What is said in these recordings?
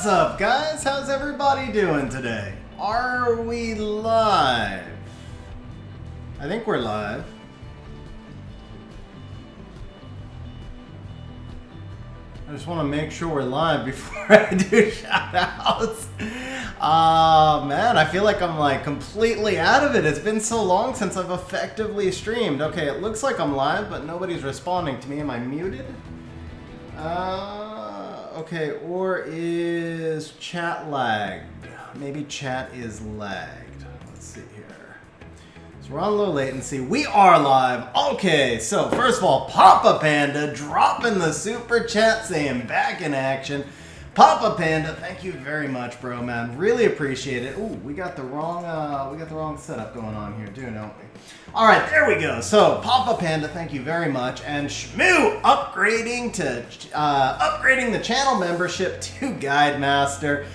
up, guys? How's everybody doing today? Are we live? I think we're live. I just want to make sure we're live before I do shout-outs. Man, I feel like I'm like completely out of it. It's been so long since I've effectively streamed. Okay, it looks like I'm live, but nobody's responding to me. Am I muted? Okay, or is chat lagged? Maybe chat is lagged. Let's see here. So we're on low latency. We are live. Okay, so first of all, Papa Panda dropping the super chat saying back in action. Papa Panda, thank you very much, bro, man. Really appreciate it. Ooh, we got the wrong setup going on here, don't we? All right, there we go. So Papa Panda, thank you very much, and Shmoo upgrading the channel membership to Guide Master,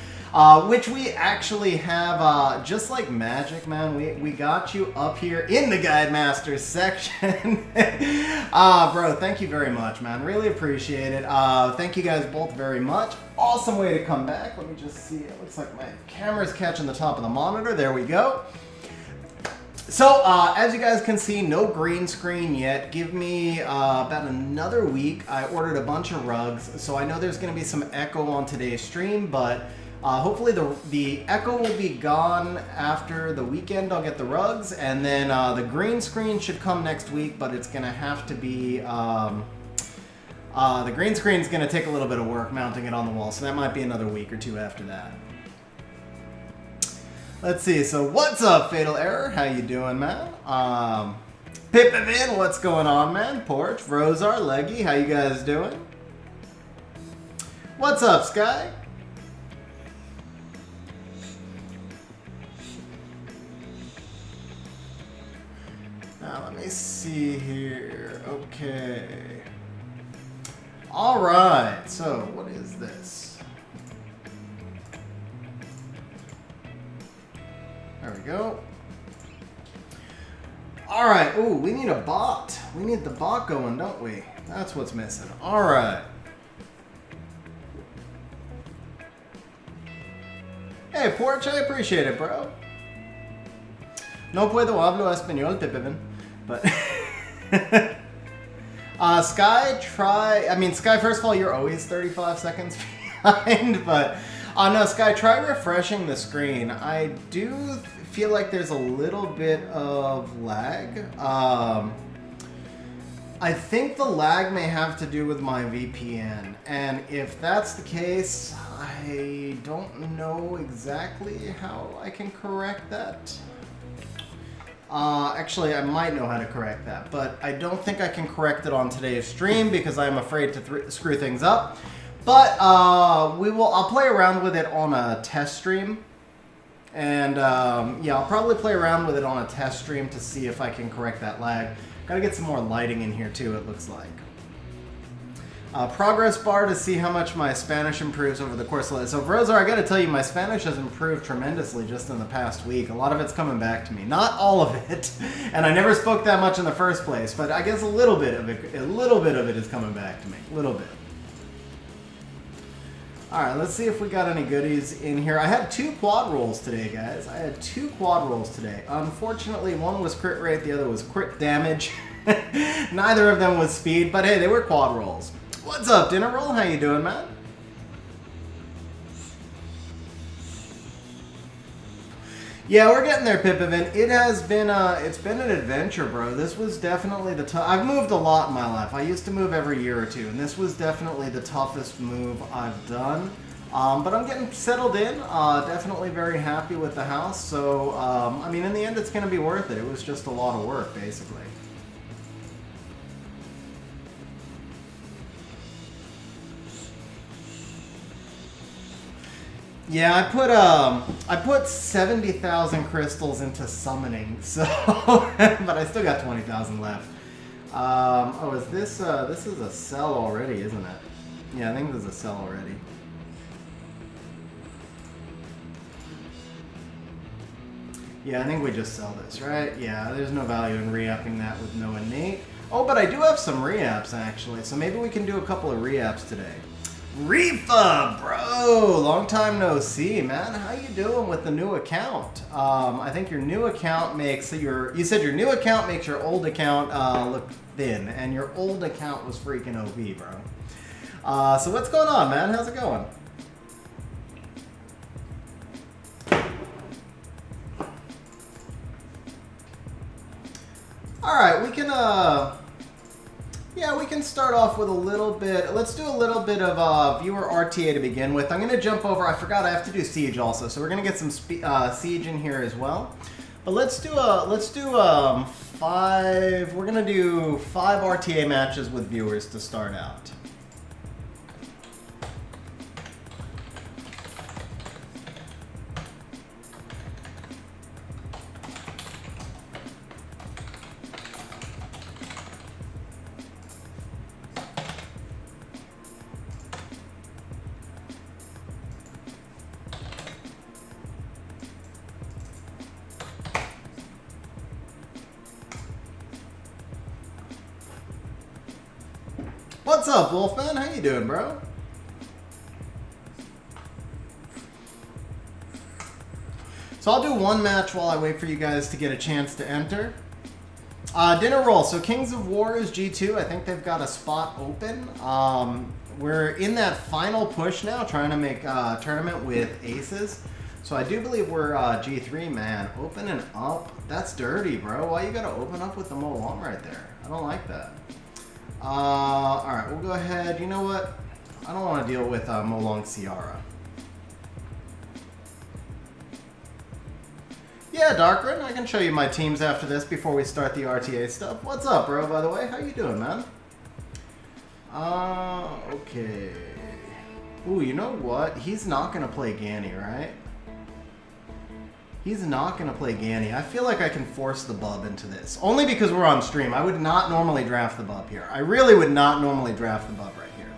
which we actually have just like magic, man. We got you up here in the Guide Master section. Bro, thank you very much, man. Really appreciate it. Thank you guys both very much. Awesome way to come back. Let me just see. It looks like my camera's catching the top of the monitor. There we go. So, as you guys can see, no green screen yet. Give me about another week. I ordered a bunch of rugs, so I know there's going to be some echo on today's stream, but hopefully the echo will be gone after the weekend. I'll get the rugs, and then the green screen should come next week, but it's going to have to be... the green screen is going to take a little bit of work mounting it on the wall, so that might be another week or two after that. Let's see, so what's up, Fatal Error? How you doing, man? Pippin, what's going on, man? Porch, Rosar, Leggy, how you guys doing? What's up, Sky? Now, let me see here. Okay. All right, so what is this? There we go. All right. Ooh, we need a bot. We need the bot going, don't we? That's what's missing. All right. Hey, Porch, I appreciate it, bro. No puedo hablo español, Pippin. But Sky, Sky, first of all, you're always 35 seconds behind, but no, Sky, try refreshing the screen. I do feel like there's a little bit of lag. I think the lag may have to do with my VPN, and if that's the case, I don't know exactly how I can correct that. Actually, I might know how to correct that, but I don't think I can correct it on today's stream because I'm afraid to screw things up. But I'll play around with it on a test stream, and yeah, I'll probably play around with it on a test stream to see if I can correct that lag. Gotta get some more lighting in here too, it looks like. Progress bar to see how much my Spanish improves over the course of it. So, Rosar, I gotta tell you, my Spanish has improved tremendously just in the past week. A lot of it's coming back to me. Not all of it, and I never spoke that much in the first place, but I guess a little bit of it is coming back to me. A little bit. Alright, let's see if we got any goodies in here. I had 2 quad rolls today, guys. I had 2 quad rolls today. Unfortunately, one was crit rate, the other was crit damage. Neither of them was speed, but hey, they were quad rolls. What's up, Dinner Roll? How you doing, man? Yeah, we're getting there, Pip Event. It has been, it's been an adventure, bro. This was definitely the I've moved a lot in my life. I used to move every year or two, and this was definitely the toughest move I've done. But I'm getting settled in. Definitely very happy with the house. So, I mean, in the end, it's going to be worth it. It was just a lot of work, basically. Yeah, I put 70,000 crystals into summoning, so but I still got 20,000 left. Oh, is this this is a sell already, isn't it? Yeah, I think this is a sell already. Yeah, I think we just sell this, right? Yeah, there's no value in re-upping that with no innate. Oh, but I do have some re-apps actually, so maybe we can do a couple of re-apps today. Rifa, bro, long time no see, man. How you doing with the new account? I think your new account makes you said your new account makes your old account look thin, and your old account was freaking OP, bro. So what's going on, man? How's it going? All right, we can yeah, we can start off with a little bit. Let's do a little bit of viewer RTA to begin with. I'm going to jump over. I forgot I have to do Siege also, so we're going to get some Siege in here as well. But let's do 5. We're going to do 5 RTA matches with viewers to start out. What's up, Wolfman? How you doing, bro? So I'll do one match while I wait for you guys to get a chance to enter. Dinner roll. So Kings of War is G2. I think they've got a spot open. We're in that final push now, trying to make a tournament with aces. So I do believe we're G3, man. Opening up. That's dirty, bro. Why you gotta open up with the Mo Long right there? I don't like that. Alright, we'll go ahead. You know what? I don't want to deal with Mo Long Ciara. Yeah, Darkrin, I can show you my teams after this before we start the RTA stuff. What's up, bro, by the way? How you doing, man? Okay. Ooh, you know what? He's not going to play Ganny, right? He's not going to play Ganny. I feel like I can force the bub into this. Only because we're on stream. I would not normally draft the bub here. I really would not normally draft the bub right here.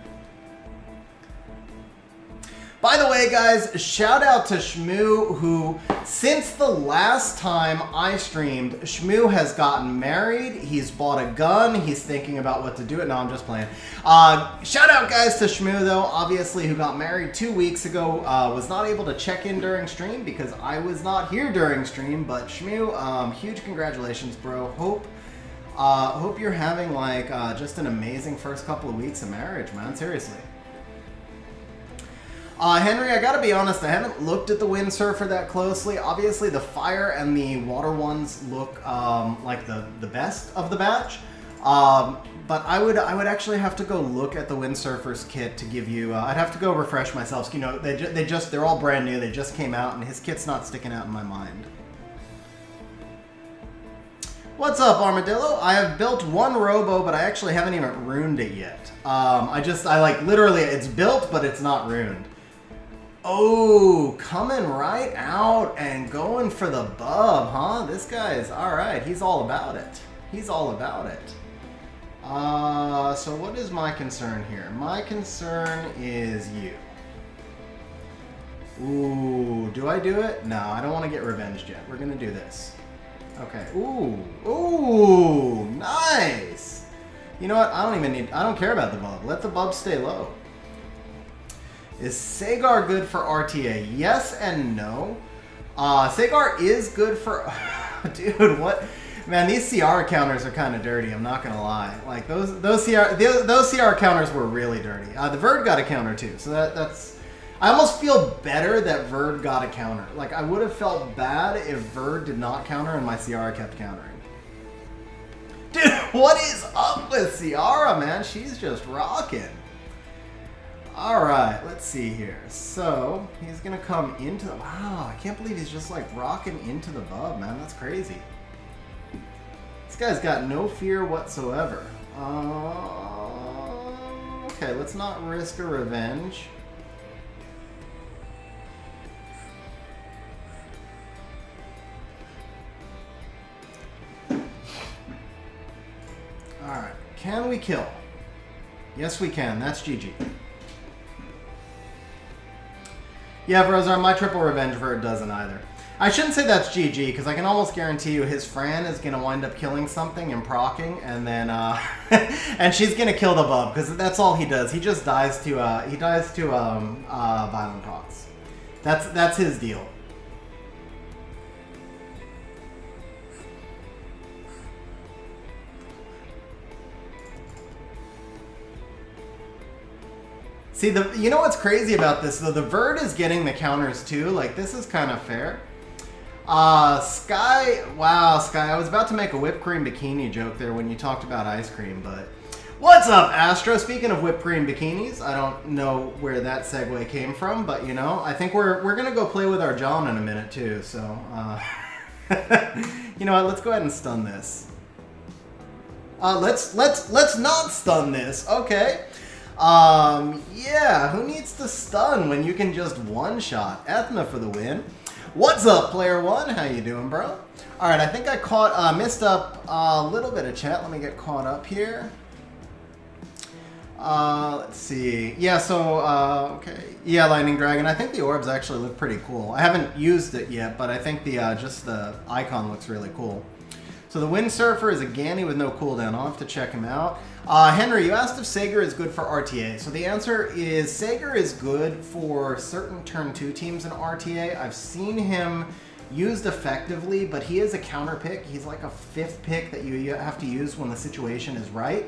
By the way, guys, shout out to Shmoo, who, since the last time I streamed, Shmoo has gotten married, he's bought a gun, he's thinking about what to do. No, I'm just playing. Shout out, guys, to Shmoo, though, obviously, who got married 2 weeks ago, was not able to check in during stream because I was not here during stream, but Shmoo, huge congratulations, bro. Hope you're having, like, just an amazing first couple of weeks of marriage, man, seriously. Henry, I gotta be honest, I haven't looked at the windsurfer that closely. Obviously, the fire and the water ones look like the best of the batch. But I would actually have to go look at the windsurfer's kit to give you. I'd have to go refresh myself. You know, they're all brand new. They just came out, and his kit's not sticking out in my mind. What's up, Armadillo? I have built one robo, but I actually haven't even ruined it yet. I like literally, it's built, but it's not ruined. Oh, coming right out and going for the bub, huh? This guy's all right. He's all about it. He's all about it. So what is my concern here? My concern is you. Ooh, do I do it? No, I don't want to get revenged yet. We're gonna do this. Okay. Ooh, nice. You know what? I don't care about the bub. Let the bub stay low. Is Sagar good for RTA? Yes and no. Sagar is good for... Dude, what? Man, these CR counters are kind of dirty, I'm not going to lie. Like, those CR counters were really dirty. The Verd got a counter too, so that's... I almost feel better that Verd got a counter. Like, I would have felt bad if Verd did not counter and my Ciara kept countering. Dude, what is up with Ciara, man? She's just rocking. Alright, let's see here. So, he's going to come into the... Wow, I can't believe he's just like rocking into the bub, man. That's crazy. This guy's got no fear whatsoever. Okay, let's not risk a revenge. Alright, can we kill? Yes, we can. That's GG. Yeah, Brozar, my triple revenge Verd doesn't either. I shouldn't say that's GG, because I can almost guarantee you his Fran is going to wind up killing something and proccing, and then, and she's going to kill the bub, because that's all he does. He just dies to, violent procs. That's his deal. See, you know what's crazy about this, though? The Verd is getting the counters, too. Like, this is kind of fair. Sky, wow, Sky, I was about to make a whipped cream bikini joke there when you talked about ice cream, but... What's up, Astro? Speaking of whipped cream bikinis, I don't know where that segue came from, but, you know, I think we're gonna go play with our John in a minute, too, so, you know what, let's go ahead and stun this. Let's not stun this, okay. Yeah, who needs to stun when you can just one-shot? Ethna for the win. What's up, player one? How you doing, bro? All right, I think I missed up a little bit of chat. Let me get caught up here. Let's see. Yeah, so, okay. Yeah, Lightning Dragon. I think the orbs actually look pretty cool. I haven't used it yet, but I think just the icon looks really cool. So the Windsurfer is a Ganny with no cooldown. I'll have to check him out. Henry, you asked if Sager is good for RTA. So the answer is Sager is good for certain turn 2 teams in RTA. I've seen him used effectively, but he is a counter pick. He's like a 5th pick that you have to use when the situation is right.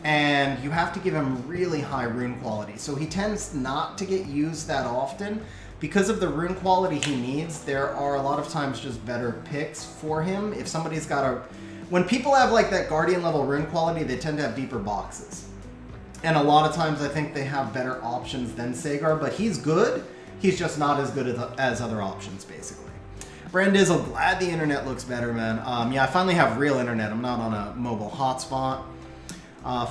And you have to give him really high rune quality. So he tends not to get used that often. Because of the rune quality he needs, there are a lot of times just better picks for him. If somebody's got a... When people have like that Guardian level rune quality, they tend to have deeper boxes. And a lot of times I think they have better options than Sagar, but he's good. He's just not as good as other options, basically. Brandizzle, glad the internet looks better, man. Yeah, I finally have real internet. I'm not on a mobile hotspot.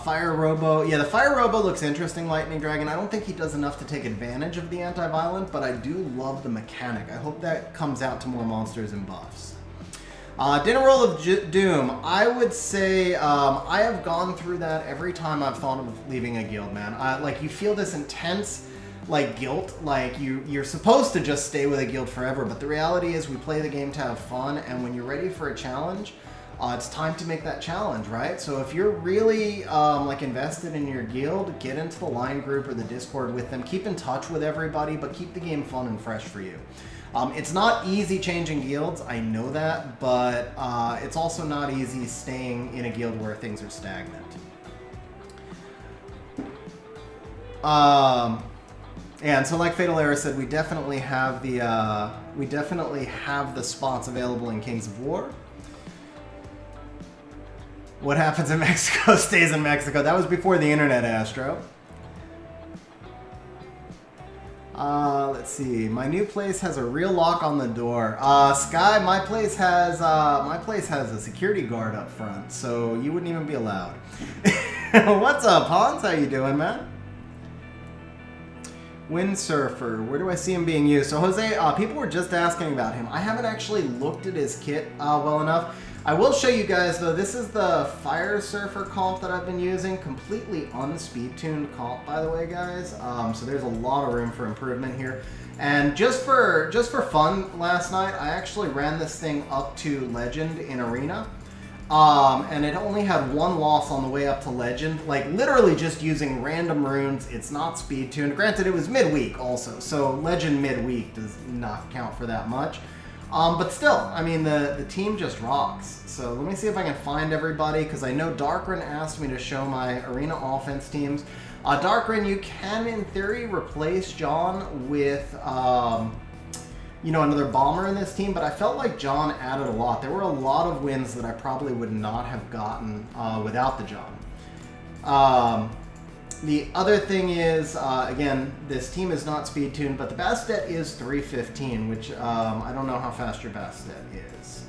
Fire Robo. Yeah, the Fire Robo looks interesting, Lightning Dragon. I don't think he does enough to take advantage of the anti-violent, but I do love the mechanic. I hope that comes out to more monsters and buffs. Dinner Roll of Doom. I would say I have gone through that every time I've thought of leaving a guild, man. Like, you feel this intense, like, guilt. Like, you're supposed to just stay with a guild forever, but the reality is we play the game to have fun, and when you're ready for a challenge, it's time to make that challenge, right? So if you're really like invested in your guild, get into the line group or the Discord with them. Keep in touch with everybody, but keep the game fun and fresh for you. It's not easy changing guilds, I know that, but it's also not easy staying in a guild where things are stagnant. And so like Fatal Error said, we definitely have the spots available in Kings of War. What happens in Mexico stays in Mexico. That was before the internet, Astro. Let's see. My new place has a real lock on the door. Sky, my place has a security guard up front, so you wouldn't even be allowed. What's up, Hans? How you doing, man? Windsurfer. Where do I see him being used? So Jose, people were just asking about him. I haven't actually looked at his kit well enough. I will show you guys, though, this is the Fire Surfer comp that I've been using. Completely unspeed-tuned comp, by the way, guys. So there's a lot of room for improvement here. And just for fun last night, I actually ran this thing up to Legend in Arena. And it only had one loss on the way up to Legend. Like, literally just using random runes. It's not speed-tuned. Granted, it was midweek also, so Legend midweek does not count for that much. But still, I mean, the team just rocks. So let me see if I can find everybody, because I know Darkrin asked me to show my arena offense teams. Darkrin, you can, in theory, replace John with, you know, another bomber in this team, but I felt like John added a lot. There were a lot of wins that I probably would not have gotten without the John. The other thing is, again, this team is not speed tuned, but the Bastet is 315, which I don't know how fast your Bastet is.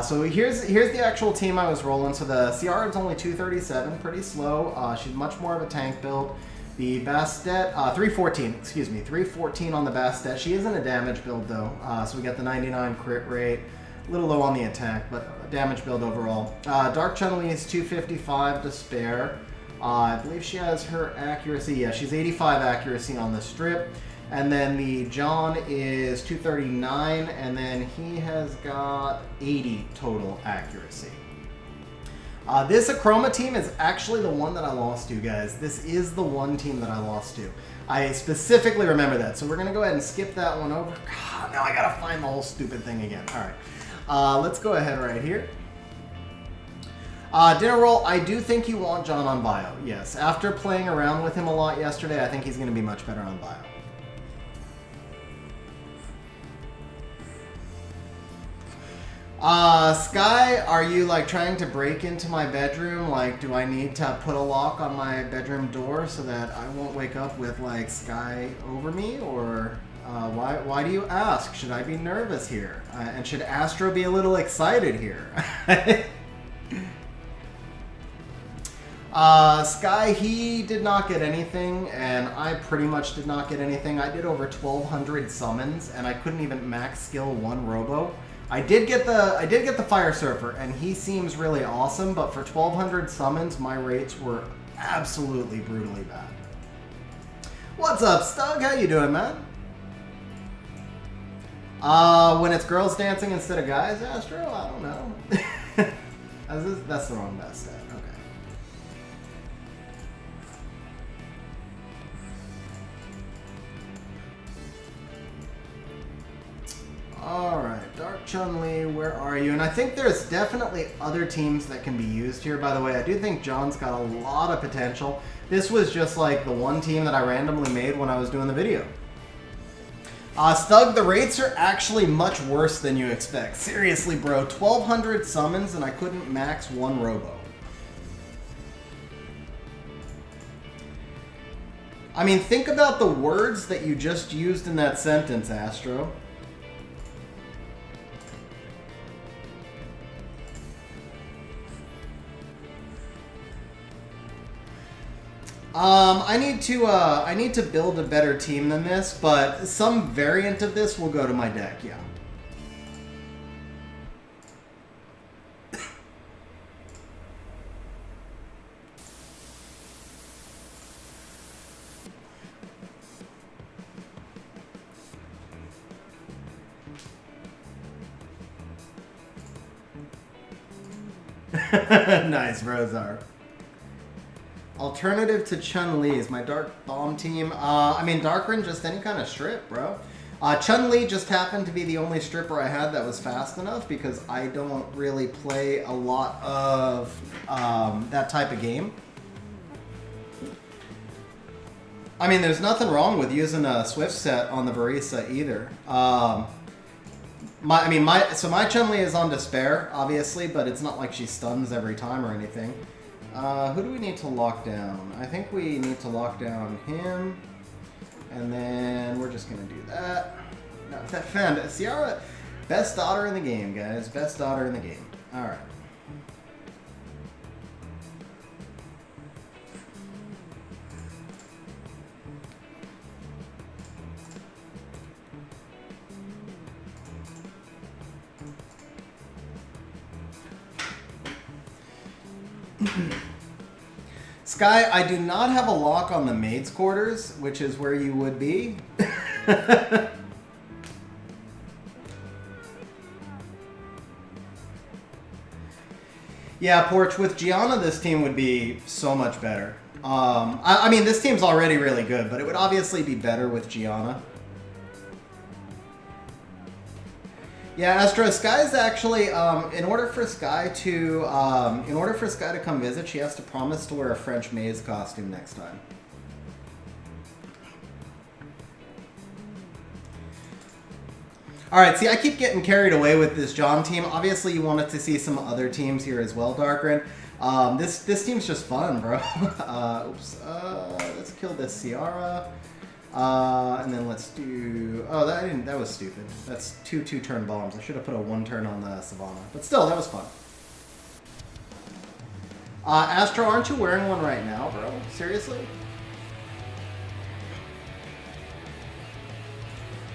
So here's the actual team I was rolling. So the CR is only 237, pretty slow. She's much more of a tank build. The Bastet, 314, excuse me, 314 on the Bastet. She isn't a damage build though, so we got the 99 crit rate. A little low on the attack, but damage build overall. Dark Chun-Li is 255 to spare. I believe she has her accuracy. Yeah, she's 85 accuracy on the strip. And then the John is 239, and then he has got 80 total accuracy. This Achroma team is actually the one that I lost to, guys. This is the one team that I lost to. I specifically remember that, so we're going to go ahead and skip that one over. God, now I got to find the whole stupid thing again. All right, let's go ahead right here. Dinner roll, I do think you want John on bio. Yes, after playing around with him a lot yesterday, I think he's going to be much better on bio. Sky, are you like trying to break into my bedroom? Like, do I need to put a lock on my bedroom door so that I won't wake up with like Sky over me? Or why do you ask? Should I be nervous here? And should Astro be a little excited here? Sky, he did not get anything, and I pretty much did not get anything. I did over 1,200 summons, and I couldn't even max skill one Robo. I did get the Fire Surfer, and he seems really awesome, but for 1,200 summons, my rates were absolutely brutally bad. What's up, Stug? How you doing, man? When it's girls dancing instead of guys, Astro? I don't know. That's the wrong best stat. Okay. Alright, Dark Chun-Li, where are you? And I think there's definitely other teams that can be used here. By the way, I do think John's got a lot of potential. This was just like the one team that I randomly made when I was doing the video. Stug, the rates are actually much worse than you expect. Seriously, bro, 1,200 summons and I couldn't max one Robo. I mean, think about the words that you just used in that sentence, Astro. I need to build a better team than this, but some variant of this will go to my deck, yeah. Nice, Rosar. Alternative to Chun-Li is my Dark Bomb team. I mean, Darkrin, just any kind of strip, bro. Chun-Li just happened to be the only stripper I had that was fast enough because I don't really play a lot of that type of game. I mean, there's nothing wrong with using a Swift set on the Barisa either. My Chun-Li is on Despair, obviously, but it's not like she stuns every time or anything. Who do we need to lock down? I think we need to lock down him. And then we're just going to do that. No, that found it. Ciara, best daughter in the game, guys. Best daughter in the game. Alright. Sky, I do not have a lock on the maid's quarters, which is where you would be. Yeah, Porch, with Gianna, this team would be so much better. I mean, this team's already really good, but it would obviously be better with Gianna. Yeah, Astro, Sky's actually, in order for Sky to come visit, she has to promise to wear a French maze costume next time. Alright, see, I keep getting carried away with this John team. Obviously, you wanted to see some other teams here as well, Darkrin. This team's just fun, bro. Let's kill this Ciara. And then let's do... Oh, that was stupid. That's two turn bombs. I should have put a 1 turn on the Savannah. But still, that was fun. Astro, aren't you wearing one right now, bro? Seriously?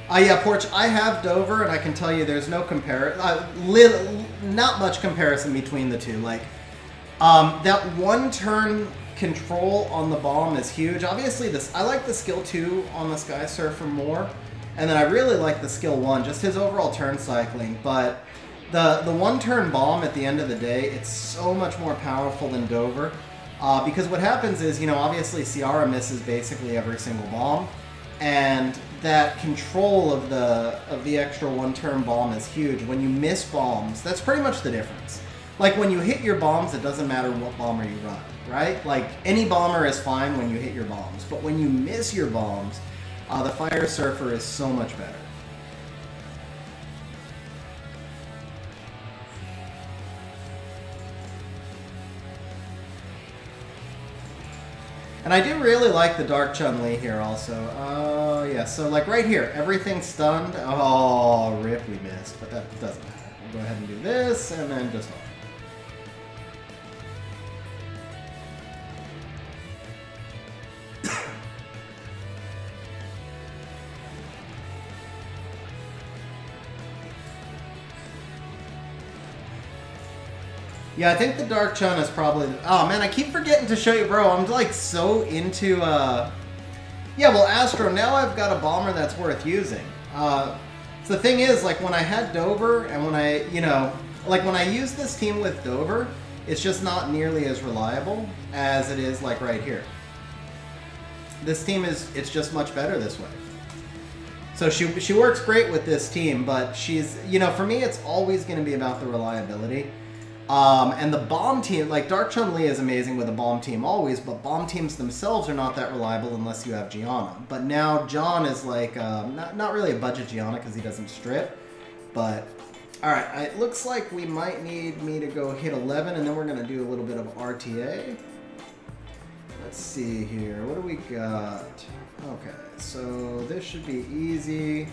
Yeah, Porch, I have Dover, and I can tell you there's no not much comparison between the two. Like, that 1 turn control on the bomb is huge. Obviously, I like the skill 2 on the Sky Surfer more, and then I really like the skill 1, just his overall turn cycling. But the 1-turn bomb at the end of the day, it's so much more powerful than Dover, because what happens is, you know, obviously Ciara misses basically every single bomb, and that control of the extra 1-turn bomb is huge. When you miss bombs, that's pretty much the difference. Like, when you hit your bombs, it doesn't matter what bomber you run, right? Like, any bomber is fine when you hit your bombs, but when you miss your bombs, the Fire Surfer is so much better. And I do really like the Dark Chun-Li here also. Yeah, so like right here, everything's stunned. Oh, rip, we missed, but that doesn't matter. We'll go ahead and do this, and then just off. Yeah, I think the Dark Chun is probably... Oh, man, I keep forgetting to show you, bro. I'm, like, so into... Yeah, well, Astro, now I've got a bomber that's worth using. So the thing is, like, when I had Dover, and when I, you know... Like, when I use this team with Dover, it's just not nearly as reliable as it is, like, right here. This team is... It's just much better this way. So she works great with this team, but she's... You know, for me, it's always going to be about the reliability. And the bomb team, like Dark Chun-Li is amazing with a bomb team always, but bomb teams themselves are not that reliable unless you have Gianna. But now John is like, not really a budget Gianna because he doesn't strip, but alright, it looks like we might need me to go hit 11 and then we're going to do a little bit of RTA. Let's see here, what do we got? Okay, so this should be easy.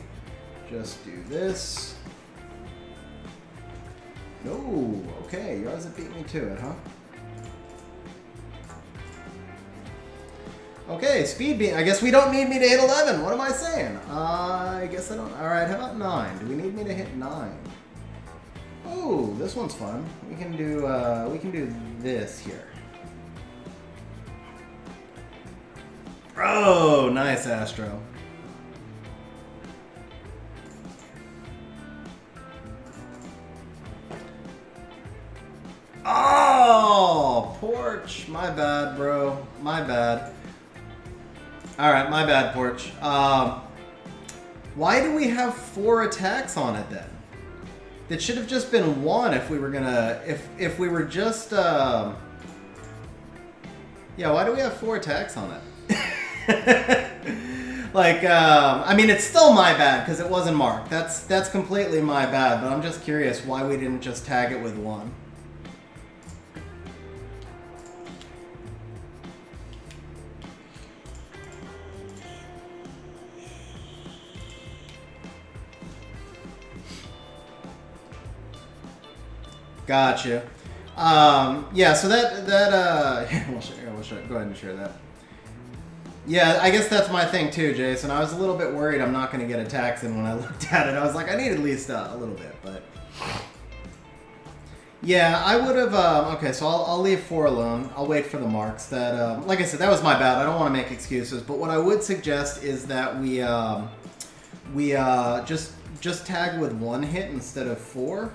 Just do this. No, okay, yours have beat me to it, huh? Okay, speed beat. I guess we don't need me to hit 11. What am I saying? I guess I don't. All right, how about 9? Do we need me to hit 9? Oh, this one's fun. We can do this here. Oh, nice, Astro. Oh, Porch. My bad, bro. My bad. Alright, my bad, Porch. Why do we have 4 attacks on it then? It should have just been 1 if we were gonna... If we were just... Yeah, why do we have 4 attacks on it? Like, I mean, it's still my bad because it wasn't marked. That's completely my bad, but I'm just curious why we didn't just tag it with 1. Gotcha. Yeah, so we'll go ahead and share that. Yeah, I guess that's my thing too, Jason. I was a little bit worried I'm not going to get attacks in when I looked at it. I was like, I need at least a little bit, but... Yeah, I would have... okay, so I'll leave 4 alone. I'll wait for the marks. That, like I said, that was my bad. I don't want to make excuses, but what I would suggest is that we just tag with 1 hit instead of 4,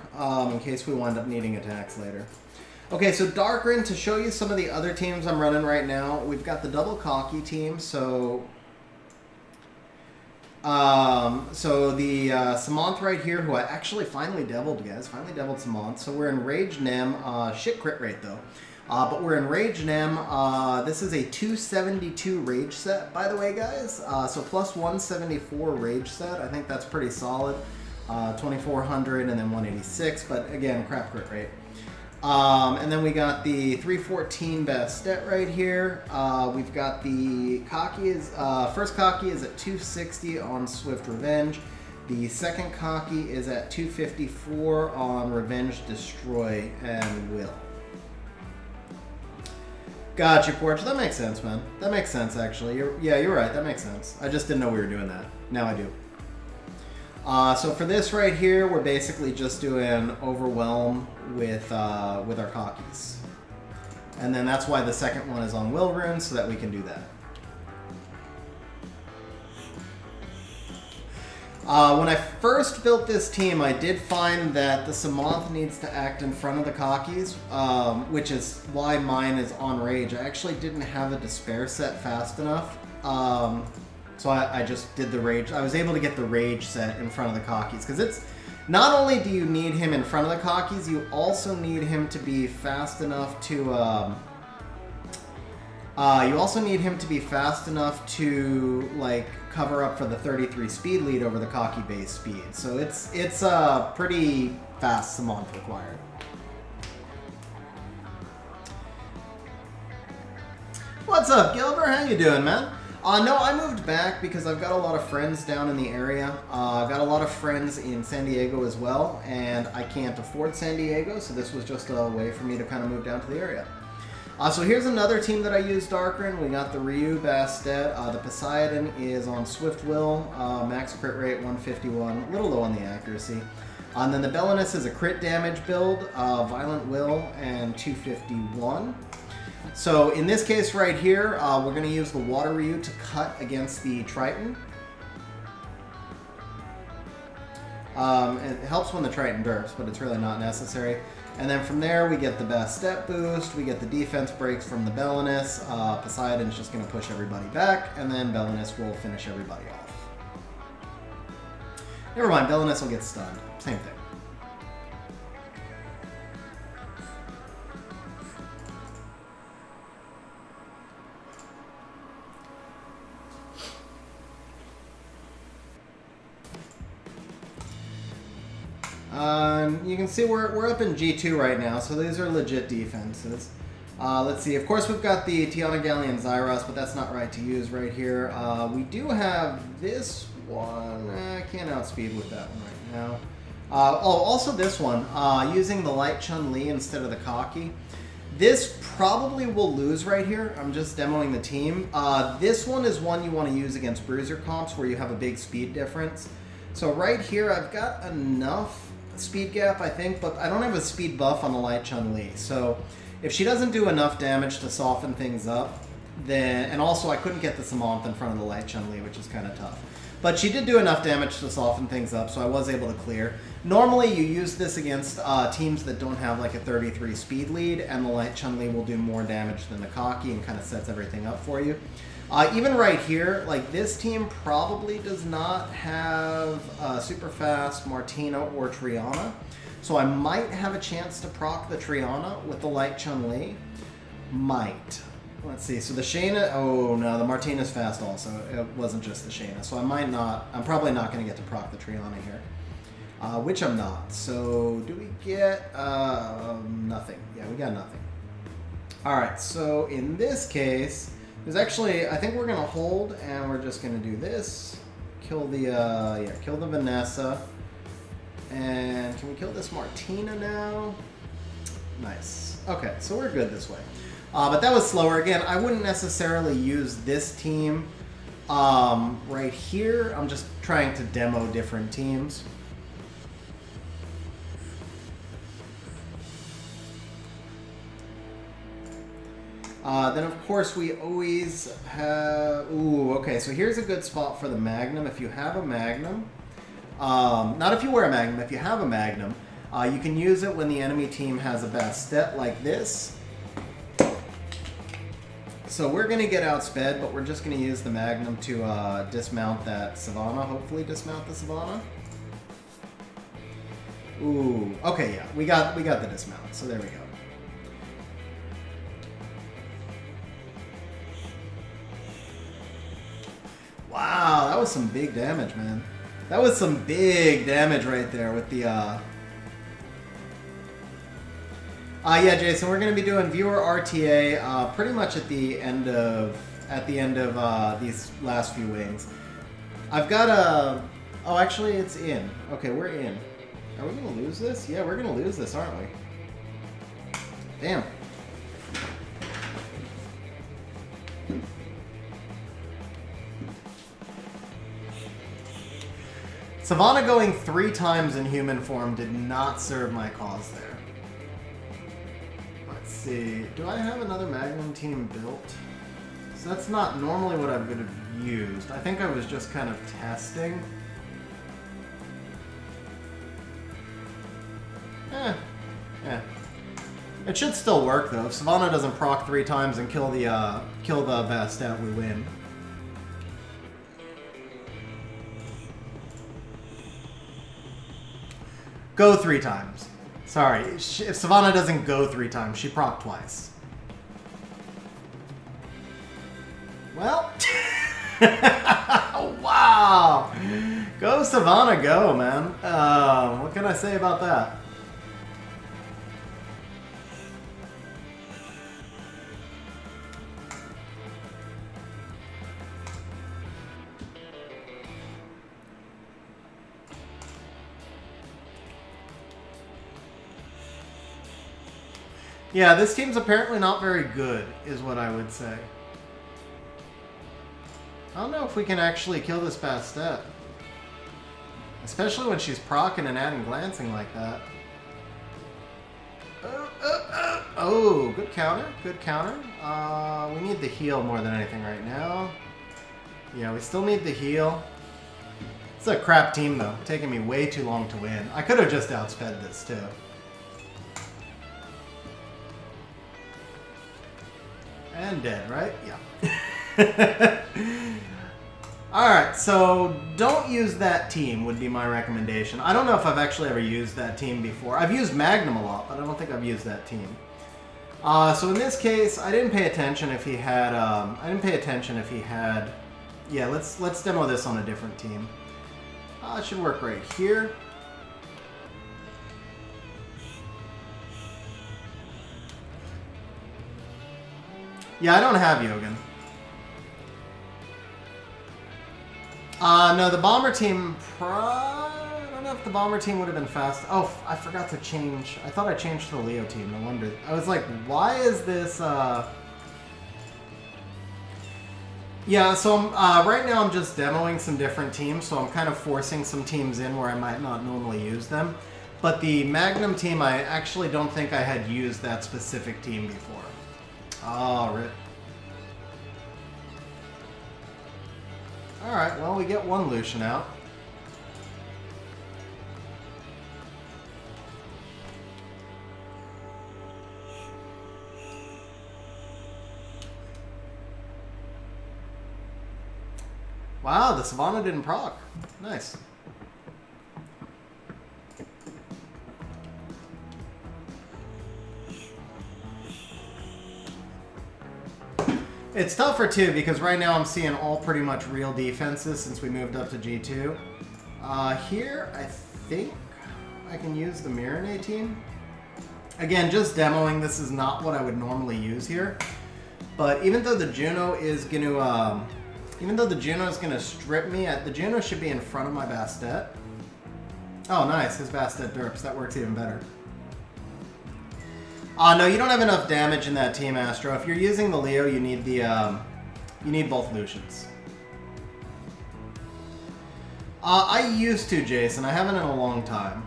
in case we wind up needing attacks later. Okay, so Darkrin, to show you some of the other teams I'm running right now, we've got the double cocky team, so the Samanth right here, who I actually finally deviled, guys, Samanth. So we're in Rage Nem, shit crit rate though. But we're in Rage Nem. This is a 272 Rage set, by the way, guys. So plus 174 Rage set. I think that's pretty solid. 2400 and then 186, but again, crap crit rate. And then we got the 314 Bastet right here. We've got the cocky first cocky is at 260 on Swift Revenge. The second cocky is at 254 on Revenge, Destroy, and Will. Gotcha, Porch. That makes sense, man. That makes sense, actually. You're right. That makes sense. I just didn't know we were doing that. Now I do. So for this right here, we're basically just doing Overwhelm with our cockies. And then that's why the second one is on will rune, so that we can do that. When I first built this team, I did find that the Samanth needs to act in front of the Cockies, which is why mine is on Rage. I actually didn't have a Despair set fast enough, so I just did the Rage. I was able to get the Rage set in front of the Cockies, because it's not only do you need him in front of the Cockies, you also need him to be fast enough to like cover up for the 33 speed lead over the Cocky base speed. So it's pretty fast Samanth required. What's up, Gilbert? How you doing, man? No, I moved back because I've got a lot of friends down in the area. I've got a lot of friends in San Diego as well, and I can't afford San Diego, so this was just a way for me to kind of move down to the area. So here's another team that I used Darkrin. We got the Ryu Bastet. The Poseidon is on Swift Will, max crit rate 151, a little low on the accuracy. And then the Belinus is a crit damage build, Violent Will, and 251. So in this case right here, we're going to use the Water Ryu to cut against the Triton. It helps when the Triton burps, but it's really not necessary. And then from there, we get the best step boost, we get the defense breaks from the Belinus, Poseidon's just going to push everybody back, and then Belinus will finish everybody off. Never mind, Belinus will get stunned. Same thing. You can see we're up in G2 right now, so these are legit defenses. Let's see, of course we've got the Tiana Galleon Zyros, but that's not right to use right here. We do have this one. I can't outspeed with that one right now. Also this one, using the Light Chun-Li instead of the Cocky. This probably will lose right here. I'm just demoing the team. This one is one you want to use against bruiser comps where you have a big speed difference. So right here I've got enough speed gap, I think, but I don't have a speed buff on the Light Chun-Li. So if she doesn't do enough damage to soften things up, then, and also I couldn't get the Samanth in front of the Light Chun-Li, which is kind of tough. But she did do enough damage to soften things up, so I was able to clear. Normally you use this against teams that don't have like a 33 speed lead, and the Light Chun-Li will do more damage than the Cocky and kind of sets everything up for you. Even right here, like this team probably does not have super fast Martina or Triana, so I might have a chance to proc the Triana with the Light Chun-Li. Might. Let's see, so the Shayna, oh no, the Martina's fast also. It wasn't just the Shayna, so I might not, I'm probably not going to get to proc the Triana here. Which I'm not. So do we get nothing? Yeah, we got nothing. Alright, so in this case, there's actually, I think we're going to hold, and we're just going to do this. Kill the, kill the Vanessa. And can we kill this Martina now? Nice. Okay, so we're good this way. But that was slower. Again, I wouldn't necessarily use this team right here. I'm just trying to demo different teams. Then, of course, we always have... Ooh, okay, so here's a good spot for the Magnum. If you have a Magnum, not if you wear a Magnum, if you have a Magnum, you can use it when the enemy team has a Bastet like this. So we're going to get outsped, but we're just going to use the Magnum to dismount that Savannah, hopefully dismount the Savannah. Ooh, okay, yeah, we got the dismount, so there we go. Wow, that was some big damage, man. That was some big damage right there with the, yeah, Jason, we're going to be doing viewer RTA pretty much at the end of these last few wings. I've got a... Oh, actually, it's in. Okay, we're in. Are we going to lose this? Yeah, we're going to lose this, aren't we? Damn. Savannah going 3 times in human form did not serve my cause there. let's see. Do I have another Magnum team built? So that's not normally what I would have used. I think I was just kind of testing. Yeah. It should still work though. If Savannah doesn't proc 3 times and kill the Bastet, we win. Go 3 times. Sorry, if Savannah doesn't go 3 times, she proc twice. Well, wow. Go Savannah, go, man. What can I say about that? Yeah, this team's apparently not very good, is what I would say. I don't know if we can actually kill this Bastet. Especially when she's proccing and adding glancing like that. Oh, good counter, good counter. We need the heal more than anything right now. Yeah, we still need the heal. It's a crap team though, taking me way too long to win. I could have just outsped this too. And dead, right? Yeah. Alright, so don't use that team would be my recommendation. I don't know if I've actually ever used that team before. I've used Magnum a lot, but I don't think I've used that team. So in this case, I didn't pay attention if he had, yeah, let's demo this on a different team. It should work right here. Yeah, I don't have Yogan. No, the bomber team. I don't know if the bomber team would have been fast. Oh, I forgot to change. I thought I changed to the Leo team. No wonder. I was like, why is this? Yeah. So right now I'm just demoing some different teams. So I'm kind of forcing some teams in where I might not normally use them. But the Magnum team, I actually don't think I had used that specific team before. Oh, rip. Alright, well, we get one Lucian out. Wow, the Savannah didn't proc. Nice. It's tougher too because right now I'm seeing all pretty much real defenses since we moved up to G2. Here, I think I can use the Mirane team. Again, just demoing. This is not what I would normally use here. But even though the Juno is gonna, strip me, the Juno should be in front of my Bastet. Oh, nice, his Bastet derps. That works even better. No, you don't have enough damage in that team, Astro. If you're using the Leo, you need the, you need both Lucians. I used to, Jason. I haven't in a long time.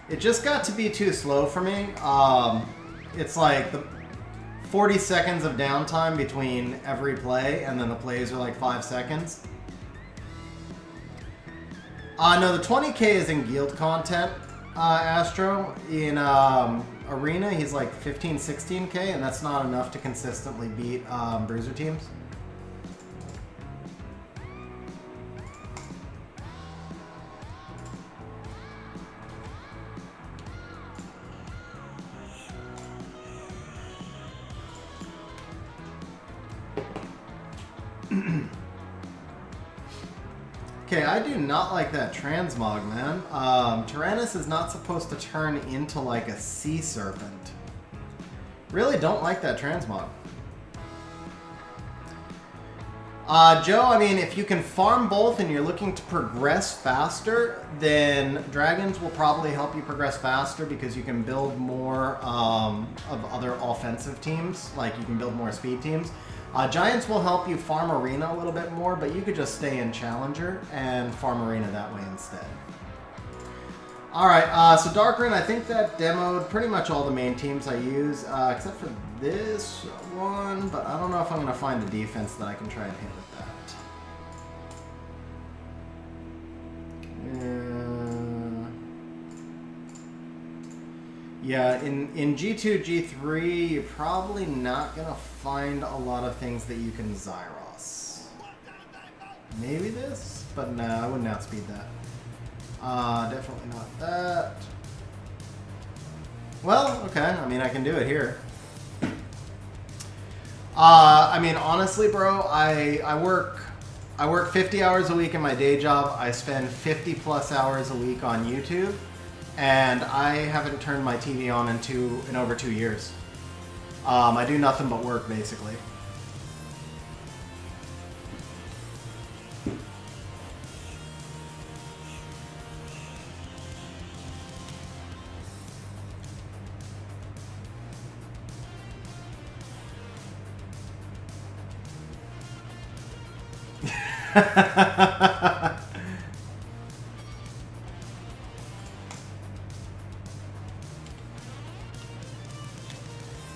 It just got to be too slow for me. It's like the 40 seconds of downtime between every play, and then the plays are like 5 seconds. No, the 20k is in guild content, Astro. In Arena, he's like 15, 16k, and that's not enough to consistently beat bruiser teams. Okay, I do not like that transmog, man. Tyrannus is not supposed to turn into like a sea serpent. Really don't like that transmog. Joe, I mean, if you can farm both and you're looking to progress faster, then dragons will probably help you progress faster because you can build more of other offensive teams. Like, you can build more speed teams. Giants will help you farm Arena a little bit more, but you could just stay in Challenger and farm Arena that way instead. Alright, so Darkrin, I think that demoed pretty much all the main teams I use, except for this one, but I don't know if I'm going to find a defense that I can try and hit with that. Yeah, in G2, G3, you're probably not going to find a lot of things that you can Zyros. Maybe this? But no, I wouldn't outspeed that. Definitely not that. Well, okay, I mean, I can do it here. I mean, honestly, bro, I work 50 hours a week in my day job. I spend 50 plus hours a week on YouTube. And I haven't turned my TV on in over 2 years. I do nothing but work, basically.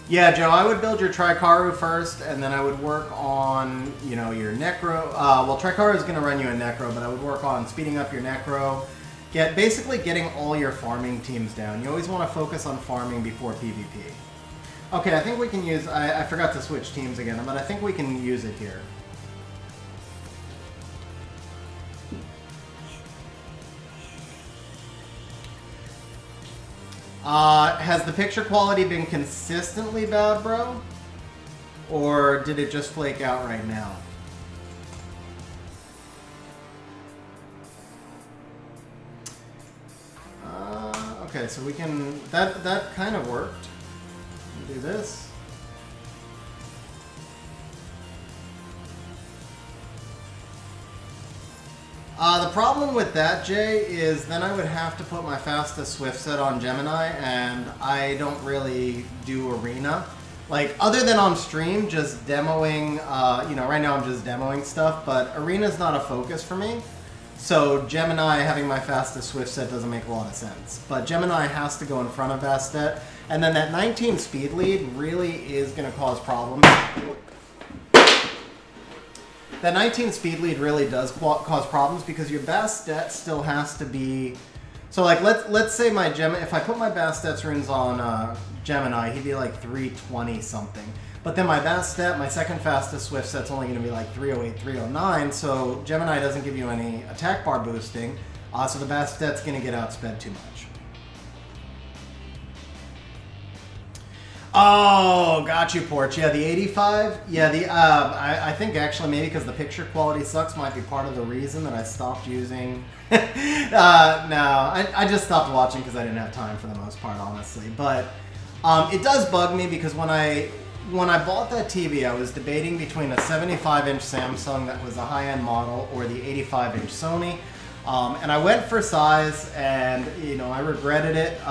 Yeah, Joe, I would build your Tricaru first, and then I would work on, you know, your Necro. Well, Tricaru is going to run you a Necro, but I would work on speeding up your Necro. Basically getting all your farming teams down. You always want to focus on farming before PvP. Okay, I think we can use... I forgot to switch teams again, but I think we can use it here. Has the picture quality been consistently bad, bro? Or did it just flake out right now? Okay, so we can... That kind of worked. Do this. The problem with that, Jay, is then I would have to put my fastest Swift set on Gemini, and I don't really do Arena. Like, other than on stream, just demoing, you know, right now I'm just demoing stuff, but Arena's not a focus for me. So Gemini having my fastest Swift set doesn't make a lot of sense. But Gemini has to go in front of Bastet, and then that 19 speed lead really is going to cause problems. That 19 speed lead really does cause problems because your Bastet still has to be... So like, let's say my Gemini, if I put my Bastet's runes on Gemini, he'd be like 320 something. But then my Bastet, my second fastest Swift set's only going to be like 308, 309, so Gemini doesn't give you any attack bar boosting, so the Bastet's going to get outsped too much. Oh, got you, Porch. Yeah, the 85. Yeah, the I think actually maybe because the picture quality sucks might be part of the reason that I stopped using. No, I just stopped watching because I didn't have time for the most part, honestly. But it does bug me because when I bought that TV, I was debating between a 75-inch Samsung that was a high-end model or the 85-inch Sony, and I went for size, and you know I regretted it.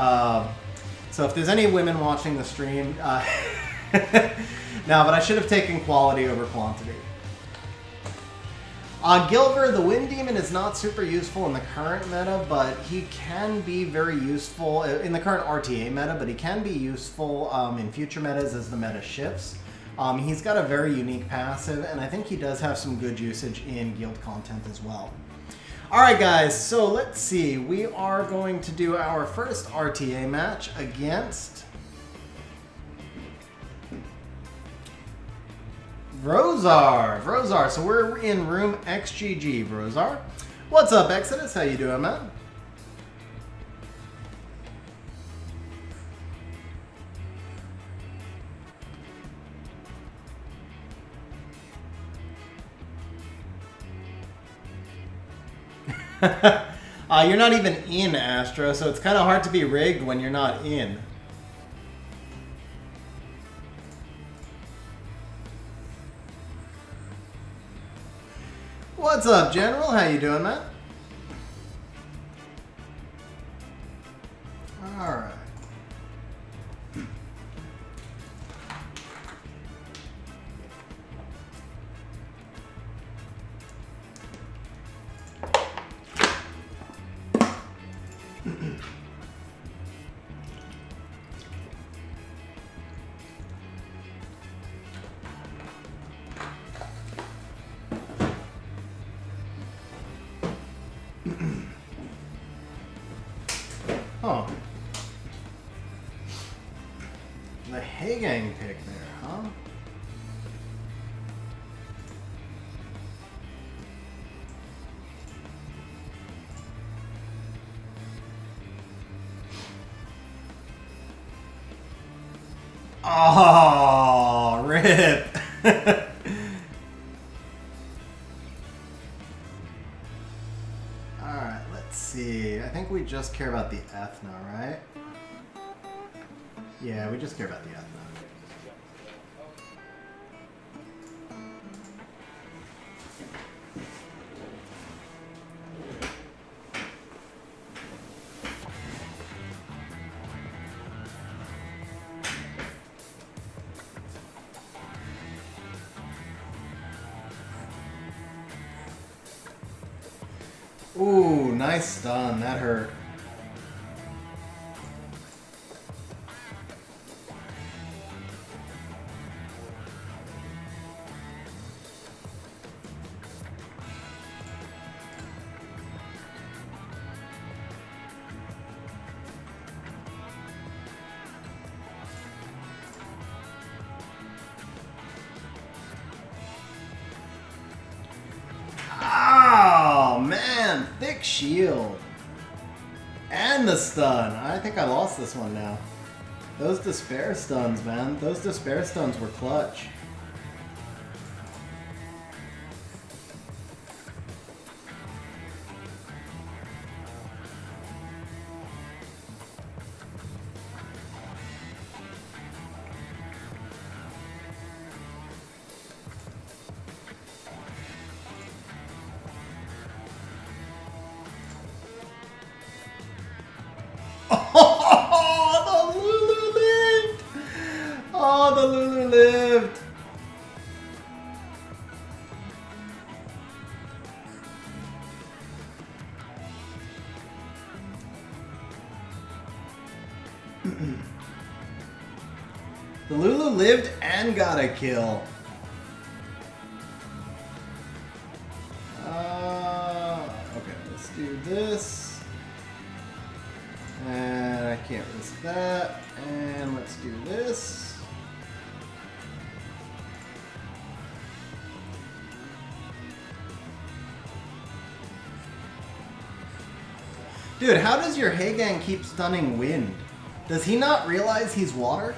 So if there's any women watching the stream, no, but I should have taken quality over quantity. Gilver, the Wind Demon, is not super useful in the current meta, but he can be very useful in the current RTA meta, but he can be useful in future metas as the meta shifts. He's got a very unique passive, and I think he does have some good usage in guild content as well. Alright guys, so let's see. We are going to do our first RTA match against Vrozar. So we're in room XGG, Vrozar. What's up, Exodus? How you doing, man? You're not even in Astro, so it's kind of hard to be rigged when you're not in. What's up, General? How you doing, man? All right. Huh. The Hagang pick there, huh? Oh, rip. Alright, let's see. I think we just care about the Ethna, right? Yeah, we just care about the Ethna. Ooh, nice stun. That hurt. Oh, man. Thick shield. And the stun. I think I lost this one now. Those despair stuns, man. Those despair stuns were clutch. Oh, the Lulu lived! Oh, the Lulu lived! The Lulu lived and got a kill. Okay, let's do this. And I can't risk that. And let's do this. Dude, how does your Hagang keep stunning wind? Does he not realize he's water?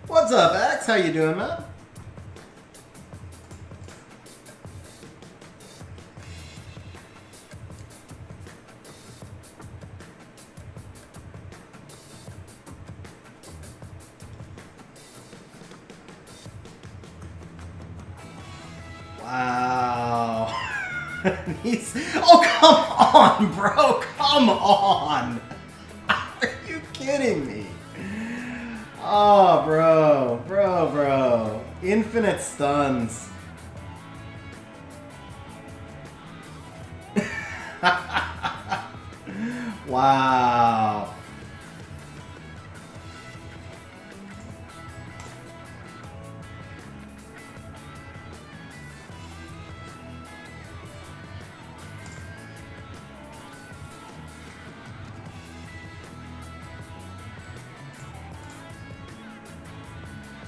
What's up, Axe? How you doing, man? Wow. He's... Oh, come on, bro. Come on. Are you kidding me? Oh, bro. Infinite stuns. Wow.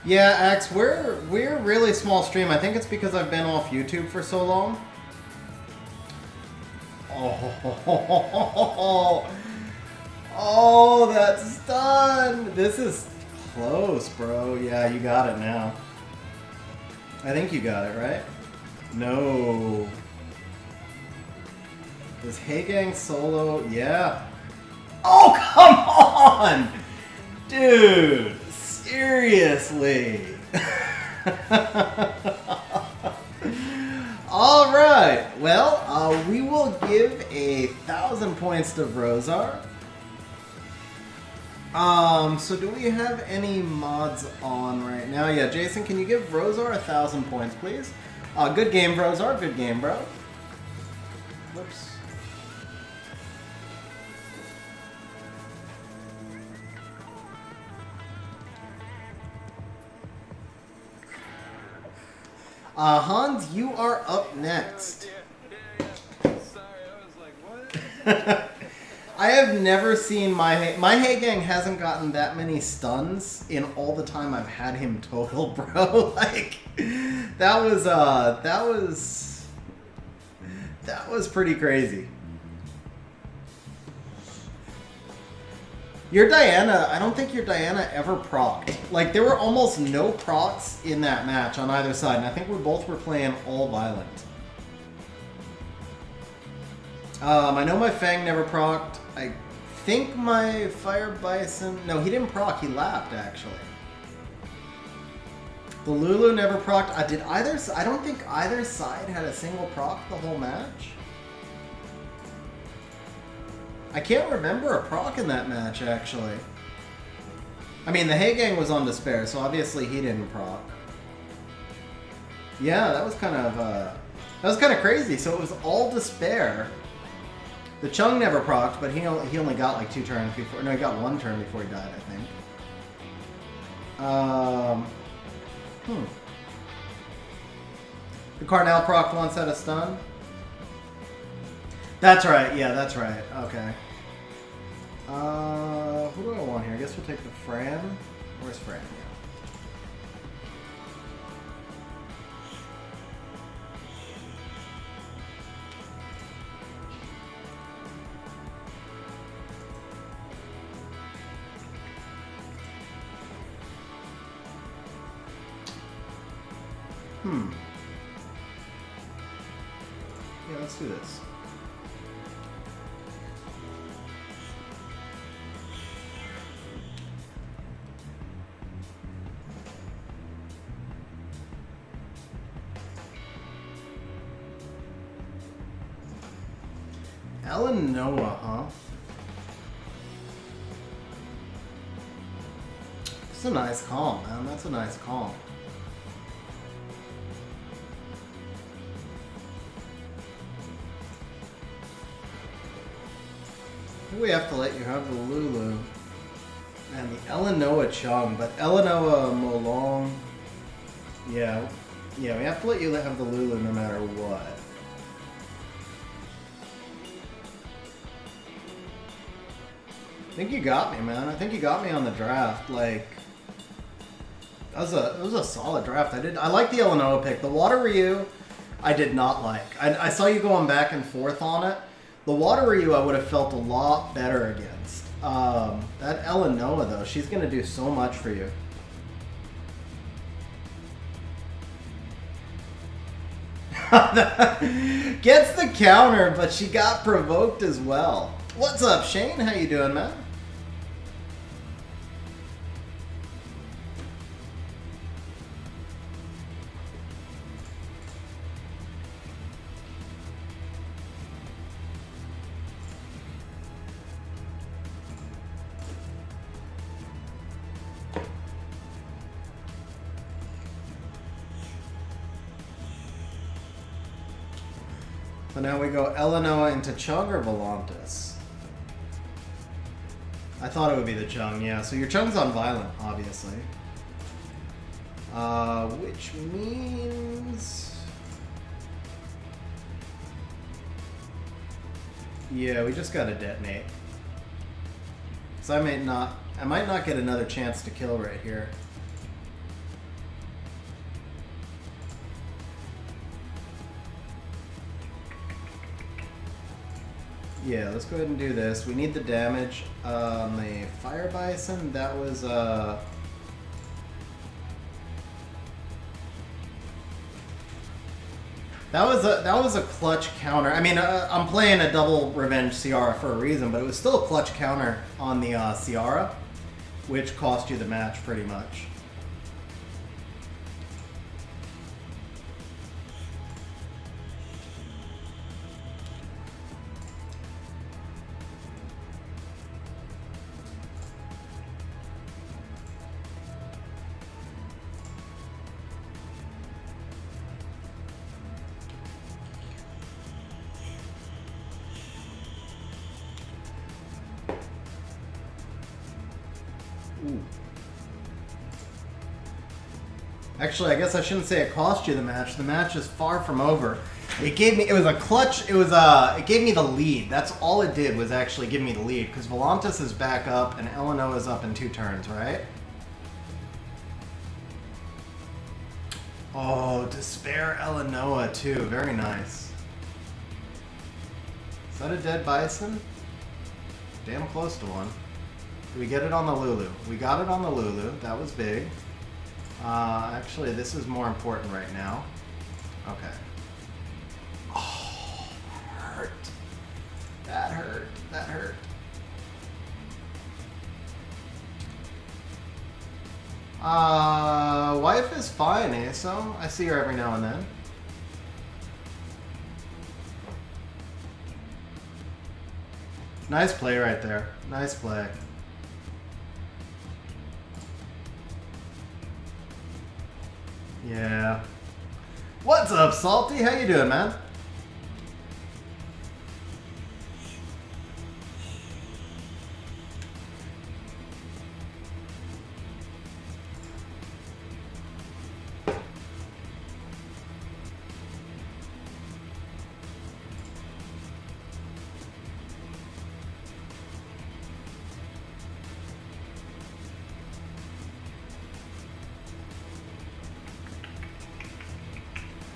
Yeah, Axe, we're really small stream. I think it's because I've been off YouTube for so long. Oh, that's done. This is close, bro. Yeah, you got it now. I think you got it, right? No. Is Hagang solo? Yeah. Oh, come on! Dude, seriously. All right. Well, we will give 1,000 points to Rosar. So do we have any mods on right now? Yeah, Jason, can you give Rosar 1,000 points, please? Good game, Rosar. Good game, bro. Whoops. Hans, you are up next. I have never seen my Hagang hasn't gotten that many stuns in all the time I've had him total, bro. Like that was pretty crazy. Your Diana, I don't think your Diana ever procced. Like there were almost no procs in that match on either side, and I think we both were playing all violent. I know my Fang never procced. I think my Fire Bison... No, he didn't proc. He lapped, actually. The Lulu never procced. I don't think either side had a single proc the whole match. I can't remember a proc in that match, actually. I mean, the Hagang was on Despair, so obviously he didn't proc. Yeah, that was kind of crazy. So it was all Despair. The Chung never procced, but he only got like 2 turns before. No, he got 1 turn before he died, I think. The Cardinal procced once at a stun. That's right. Yeah, that's right. Okay. Who do I want here? I guess we'll take the Fran. Where's Fran? Yeah, let's do this. Ellen Noah, huh? That's a nice call, man. That's a nice call. We have to let you have the Lulu and the Eleanoa Chung, but Eleanoa Molong, yeah, we have to let you have the Lulu no matter what. I think you got me, man. I think you got me on the draft. Like, it was a solid draft. I like the Eleanoa pick. The Water Ryu, I did not like. I saw you going back and forth on it. The Water Ryu I would have felt a lot better against. That Eleanoa, though, she's going to do so much for you. Gets the counter, but she got provoked as well. What's up, Shane? How you doing, man? So now we go Eleanoa into Chung or Volantis? I thought it would be the Chung, yeah. So your Chung's on Violent, obviously. Which means... Yeah, we just gotta detonate. So I might not get another chance to kill right here. Yeah, let's go ahead and do this. We need the damage on the Fire Bison. That was that was a clutch counter. I mean, I'm playing a double Revenge Ciara for a reason, but it was still a clutch counter on the Ciara, which cost you the match pretty much. Actually, I guess I shouldn't say it cost you the match. The match is far from over. It gave me, it was a clutch, it gave me the lead. That's all it did, was actually give me the lead, because Volantis is back up and Eleanor is up in 2 turns, right? Oh, Despair Eleanor too, very nice. Is that a dead bison? Damn close to one. Did we get it on the Lulu? We got it on the Lulu, that was big. Actually, this is more important right now. Okay. Oh, that hurt. That hurt. That hurt. Wife is fine, Aso. I see her every now and then. Nice play right there. Nice play. Yeah. What's up, Salty? How you doing, man?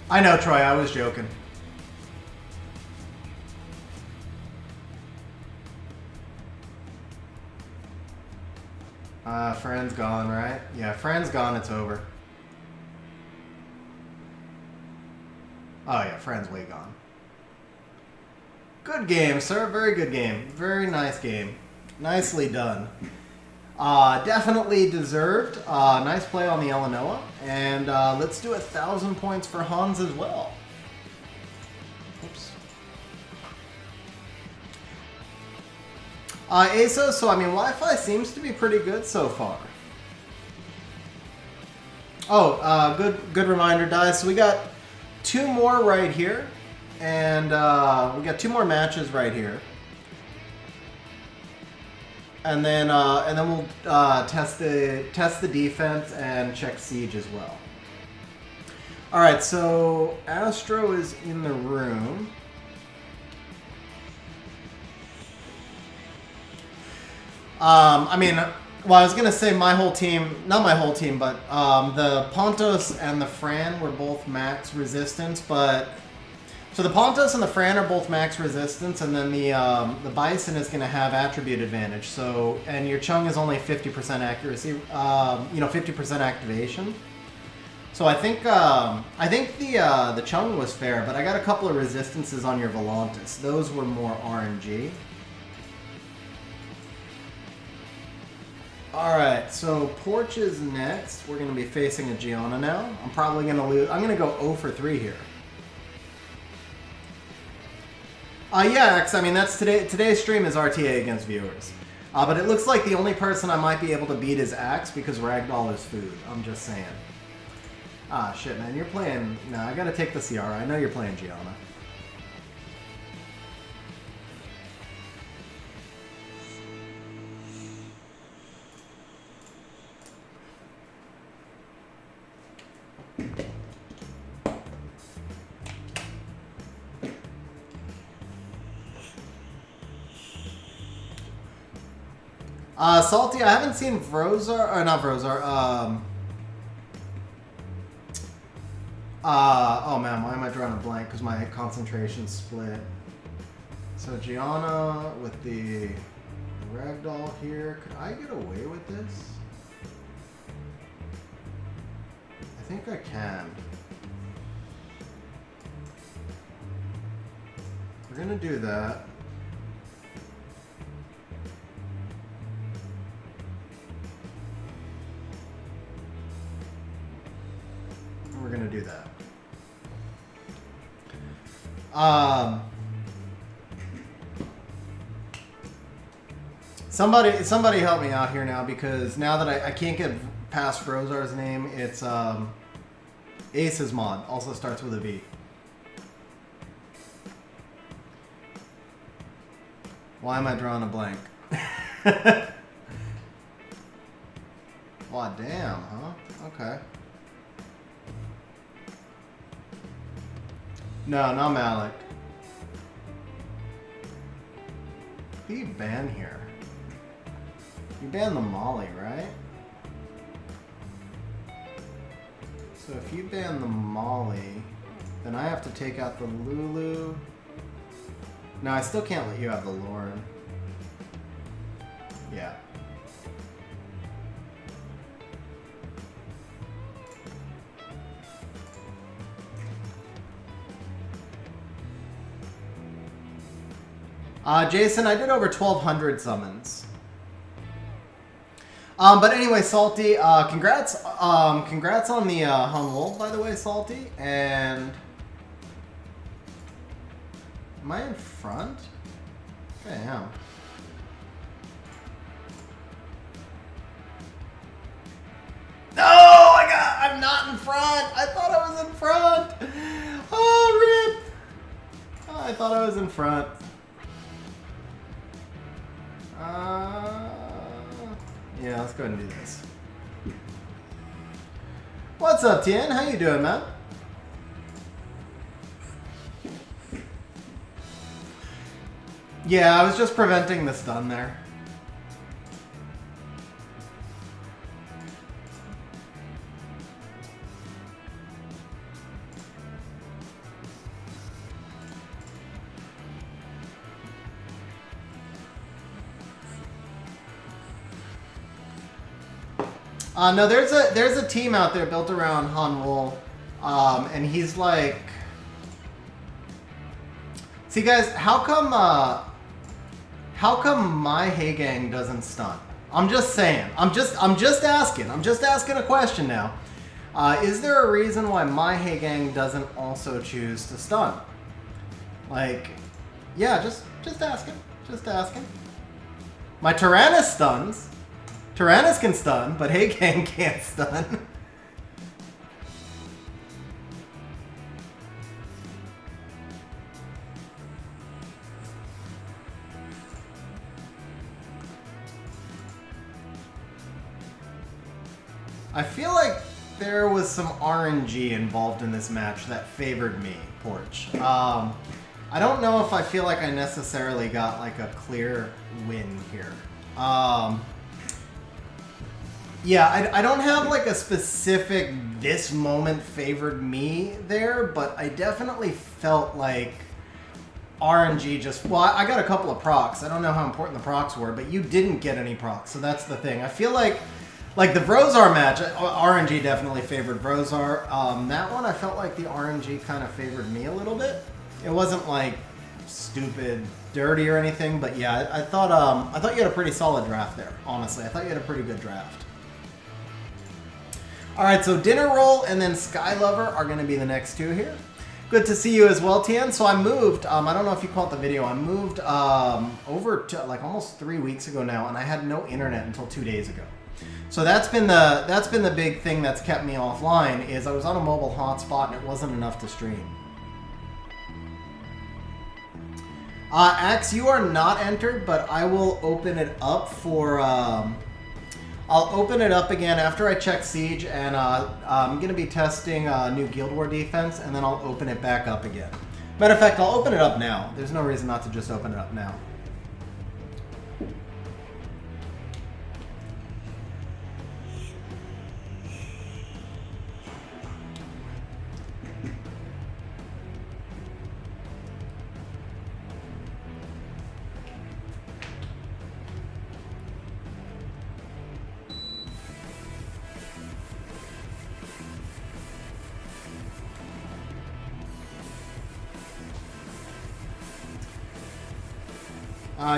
I know, Troy, I was joking. Friend's gone, right? Yeah, friend's gone, it's over. Oh yeah, friend's way gone. Good game, sir. Very good game. Very nice game. Nicely done. Definitely deserved. Nice play on the Eleanor. And let's do 1,000 points for Hans as well. Oops. ASO, so I mean, Wi-Fi seems to be pretty good so far. Oh, good reminder, Dice. So we got 2 more right here. And we got 2 more matches right here. And then we'll test the defense and check siege as well. All right, so Astro is in the room. I mean, well, I was gonna say my whole team, not my whole team, but the Pontos and the Fran were both max resistance, but. So the Pontos and the Fran are both max resistance, and then the Bison is going to have attribute advantage. So, and your Chung is only 50% accuracy, 50% activation. So I think the Chung was fair, but I got a couple of resistances on your Volantis. Those were more RNG. All right, so Porch is next. We're going to be facing a Gianna now. I'm probably going to lose. I'm going to go 0 for 3 here. Yeah, X, I mean, that's today's stream is RTA against viewers. But it looks like the only person I might be able to beat is Axe because Ragdoll is food. I'm just saying. Ah, shit, man. You're playing... No, I gotta take the Ciara. I know you're playing Gianna. Salty, I haven't seen Vrozar, or not Vrozar, oh man, why am I drawing a blank? Because my concentration's split. So Gianna with the Ragdoll here, could I get away with this? I think I can. We're gonna do that. We're gonna do that. Somebody help me out here now, because now that I can't get past Frozar's name, it's Ace's mod. Also starts with a V. Why am I drawing a blank? Wow, damn, huh? Okay. No, not Malik. Who do you ban here? You ban the Molly, right? So if you ban the Molly, then I have to take out the Lulu. No, I still can't let you have the Lauren. Yeah. Jason, I did over 1,200 summons. But anyway, Salty, congrats on the Humble, by the way, Salty. And am I in front? I think I am. No, I'm not in front. I thought I was in front. Oh, rip. Oh, I thought I was in front. Yeah, let's go ahead and do this. What's up, Tien? How you doing, man? Yeah, I was just preventing the stun there. No, there's a team out there built around Han Wol, and he's like, see guys, how come my Hey Gang doesn't stun? I'm just saying. I'm just asking. I'm just asking a question now. Is there a reason why my Hey Gang doesn't also choose to stun? Like, yeah, just asking. Just asking. My Tyrannus stuns. Tyrannus can stun, but Hey Gang can't stun. I feel like there was some RNG involved in this match that favored me, Porch. I don't know if I feel like I necessarily got like a clear win here. Yeah, I don't have like a specific this moment favored me there, but I definitely felt like RNG just... Well, I got a couple of procs. I don't know how important the procs were, but you didn't get any procs, so that's the thing. I feel like the Vrozar match, RNG definitely favored Vrozar. That one, I felt like the RNG kind of favored me a little bit. It wasn't like stupid dirty or anything, but yeah, I thought you had a pretty solid draft there, honestly. I thought you had a pretty good draft. Alright, so Dinner Roll and then Sky Lover are going to be the next two here. Good to see you as well, Tien. So I moved, I don't know if you caught the video, I moved over to like almost 3 weeks ago now, and I had no internet until 2 days ago. So that's been the big thing that's kept me offline, is I was on a mobile hotspot and it wasn't enough to stream. Axe, you are not entered, but I will open it up for... I'll open it up again after I check Siege, and I'm going to be testing new Guild War defense, and then I'll open it back up again. Matter of fact, I'll open it up now. There's no reason not to just open it up now.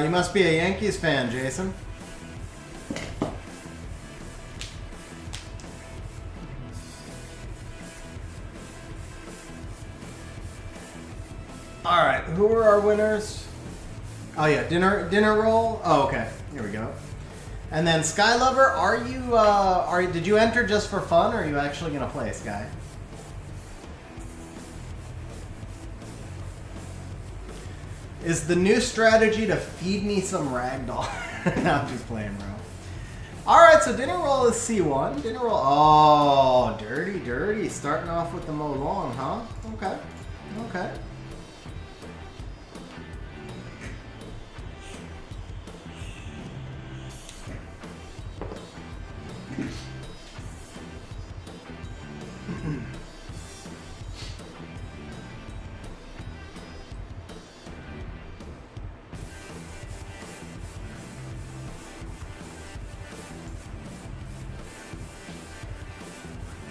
You must be a Yankees fan, Jason. All right, who are our winners? Oh yeah, dinner roll. Oh, okay, here we go. And then Sky Lover, are you did you enter just for fun, or are you actually gonna play, Sky? Is the new strategy to feed me some ragdoll? No, I'm just playing, bro. Alright, so Dinner Roll is C1. Dinner Roll... Oh, dirty. Starting off with the Mo Long, huh? Okay. Okay.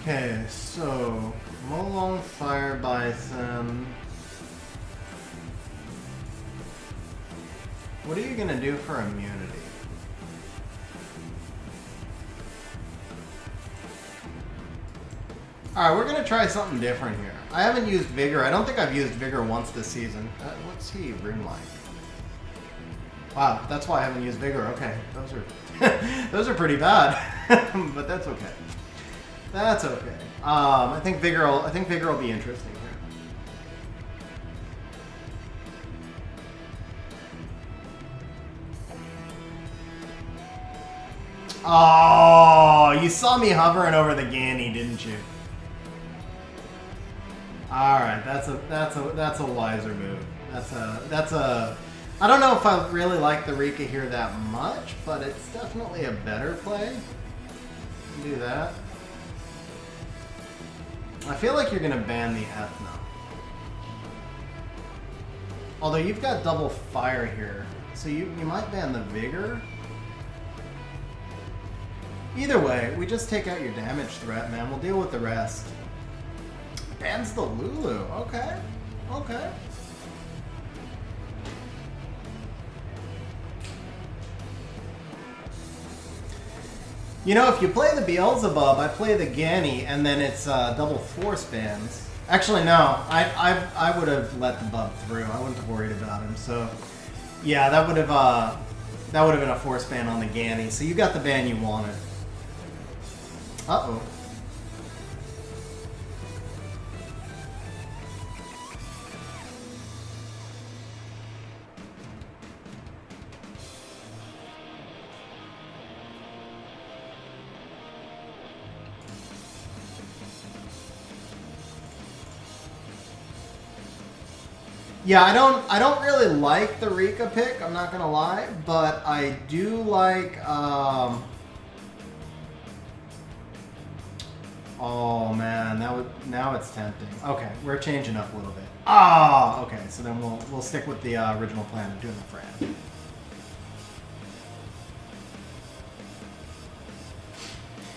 Okay, so Molong Fire Bison. What are you gonna do for immunity? Alright, we're gonna try something different here. I haven't used Vigor. I don't think I've used Vigor once this season. What's he rune like? Wow, that's why I haven't used Vigor. Okay, those are those are pretty bad, but that's okay. That's okay. I think Vigor will be interesting here. Oh, you saw me hovering over the Ganny, didn't you? All right, that's a wiser move. That's a. I don't know if I really like the Rika here that much, but it's definitely a better play. Do that. I feel like you're gonna ban the Ethno. Although you've got double fire here, so you might ban the Vigor. Either way, we just take out your damage threat, man. We'll deal with the rest. Bans the Lulu. Okay. Okay. You know, if you play the Beelzebub, I play the Ganny, and then it's double force bans. Actually, no. I would have let the Bub through. I wouldn't have worried about him. So, yeah, that would have been a force ban on the Ganny. So you got the ban you wanted. Uh-oh. Yeah, I don't really like the Rika pick, I'm not gonna lie, but I do like oh man, now it's tempting. Okay, we're changing up a little bit. Ah, okay, so then we'll stick with the original plan of doing the Fran.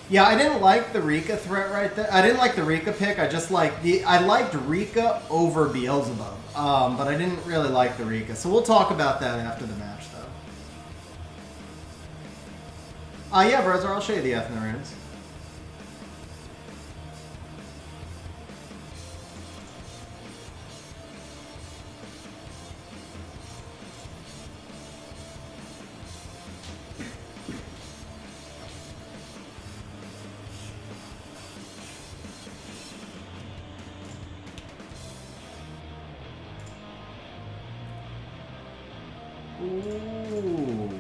Yeah, I didn't like the Rika threat right there. I didn't like the Rika pick. I just liked I liked Rika over Beelzebub, but I didn't really like the Rika. So we'll talk about that after the match, though. Yeah, Brother, I'll show you the Ethno runes. Ooh.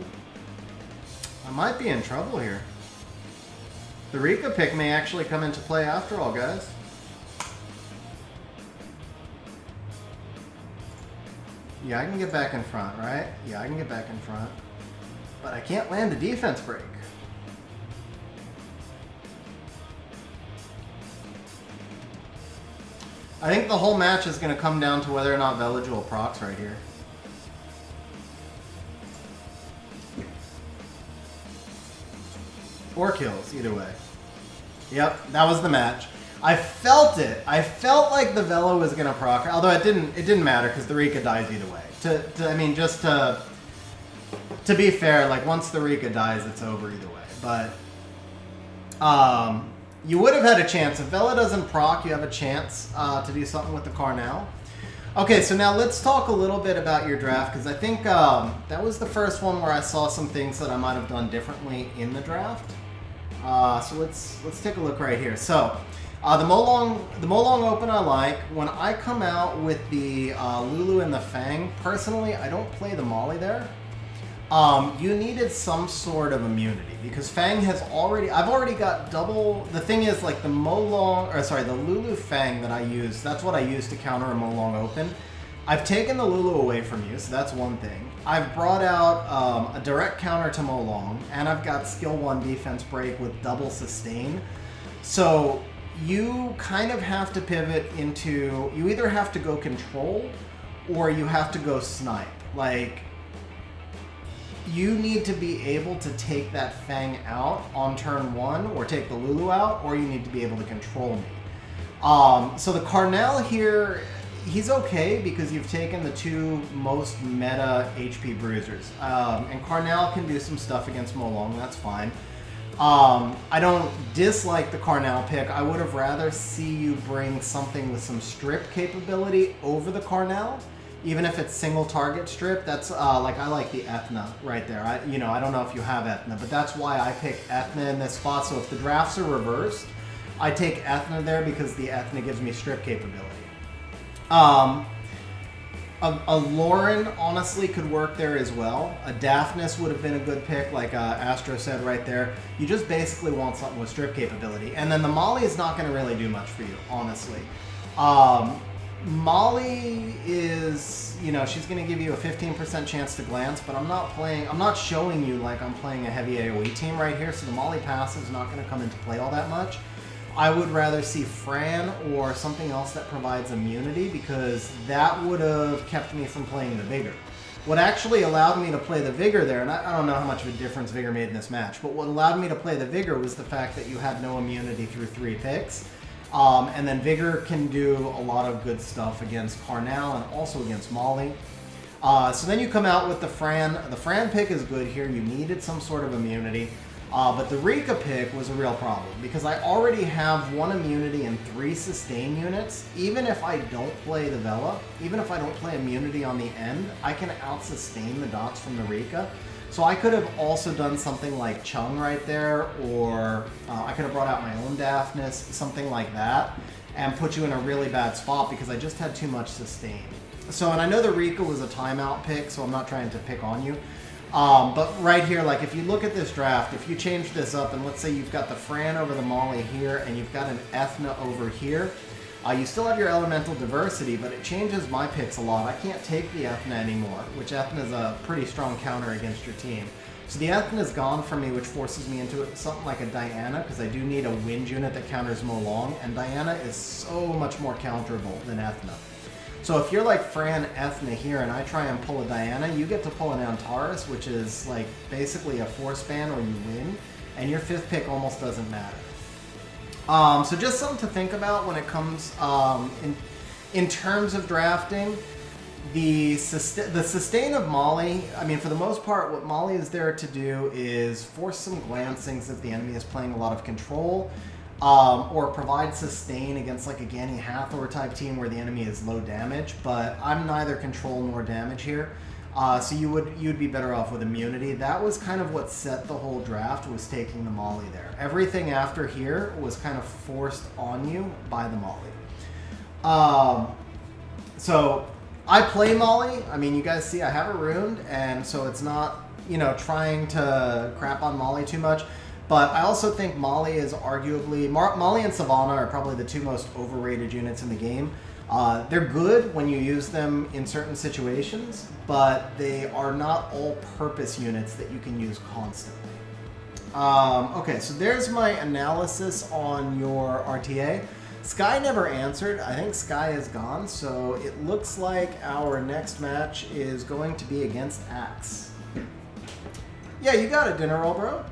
I might be in trouble here. The Rika pick may actually come into play after all, guys. Yeah, I can get back in front, right? Yeah, I can get back in front. But I can't land a defense break. I think the whole match is going to come down to whether or not Veligil procs right here. Or kills, either way. Yep, that was the match. I felt it. I felt like the Velo was gonna proc, although it didn't matter because the Rika dies either way. I mean, just to be fair, like once the Rika dies, it's over either way. But you would have had a chance if Vela doesn't proc. You have a chance to do something with the Carnal. Okay, so now let's talk a little bit about your draft because I think that was the first one where I saw some things that I might have done differently in the draft. So let's take a look right here. So the Molong Open I like. When I come out with the Lulu and the Fang, personally, I don't play the Molly there. You needed some sort of immunity because Fang has already. I've already got double. The thing is, like the the Lulu Fang that I use. That's what I use to counter a Molong Open. I've taken the Lulu away from you, so that's one thing. I've brought out a direct counter to Molong, and I've got skill 1 defense break with double sustain. So you kind of have to pivot into. You either have to go control, or you have to go snipe. Like. You need to be able to take that Fang out on turn 1, or take the Lulu out, or you need to be able to control me. So the Carnal here, he's okay because you've taken the 2 most meta HP bruisers. And Carnal can do some stuff against Molong, that's fine. I don't dislike the Carnal pick. I would have rather see you bring something with some strip capability over the Carnal. Even if it's single target strip, that's like I like the Ethna right there. I don't know if you have Ethna, but that's why I pick Ethna in this spot. So if the drafts are reversed, I take Ethna there because the Ethna gives me strip capability. A Lauren honestly could work there as well. A Daphnis would have been a good pick, like Astro said right there. You just basically want something with strip capability. And then the Molly is not going to really do much for you, honestly. Molly is, she's going to give you a 15% chance to glance, but I'm not showing you like I'm playing a heavy AoE team right here, so the Molly passive is not going to come into play all that much. I would rather see Fran or something else that provides immunity, because that would have kept me from playing the Vigor. What actually allowed me to play the Vigor there, and I don't know how much of a difference Vigor made in this match, but what allowed me to play the Vigor was the fact that you had no immunity through 3 picks. And then Vigor can do a lot of good stuff against Carnal and also against Molly. So then you come out with the Fran. The Fran pick is good here. You needed some sort of immunity. But the Rika pick was a real problem because I already have 1 immunity and 3 sustain units. Even if I don't play the Vela, even if I don't play immunity on the end, I can out-sustain the dots from the Rika. So I could have also done something like Chung right there, or I could have brought out my own Daphnis, something like that, and put you in a really bad spot because I just had too much sustain. So, and I know the Rika was a timeout pick, so I'm not trying to pick on you. But right here, like if you look at this draft, if you change this up, and let's say you've got the Fran over the Molly here, and you've got an Ethna over here, you still have your elemental diversity, but it changes my picks a lot. I can't take the Ethna anymore, which Ethna is a pretty strong counter against your team. So the Ethna is gone from me, which forces me into something like a Diana, because I do need a wind unit that counters Molong, and Diana is so much more counterable than Ethna. So if you're like Fran Ethna here, and I try and pull a Diana, you get to pull an Antares, which is like basically a force ban or you win, and your 5th pick almost doesn't matter. So just something to think about when it comes in terms of drafting. The sustain of Molly, I mean, for the most part, what Molly is there to do is force some glancings if the enemy is playing a lot of control, or provide sustain against like a Gani Hathor type team where the enemy is low damage, but I'm neither control nor damage here. So you'd be better off with immunity. That was kind of what set the whole draft, was taking the Molly there. Everything after here was kind of forced on you by the Molly. So I play Molly. I mean, you guys see I have it ruined, and so it's not, trying to crap on Molly too much. But I also think Molly is arguably, Molly and Savannah are probably the 2 most overrated units in the game. They're good when you use them in certain situations, but they are not all-purpose units that you can use constantly. Okay, so there's my analysis on your RTA. Sky never answered. I think Sky is gone, so it looks like our next match is going to be against Axe. Yeah, you got it, dinner roll, bro.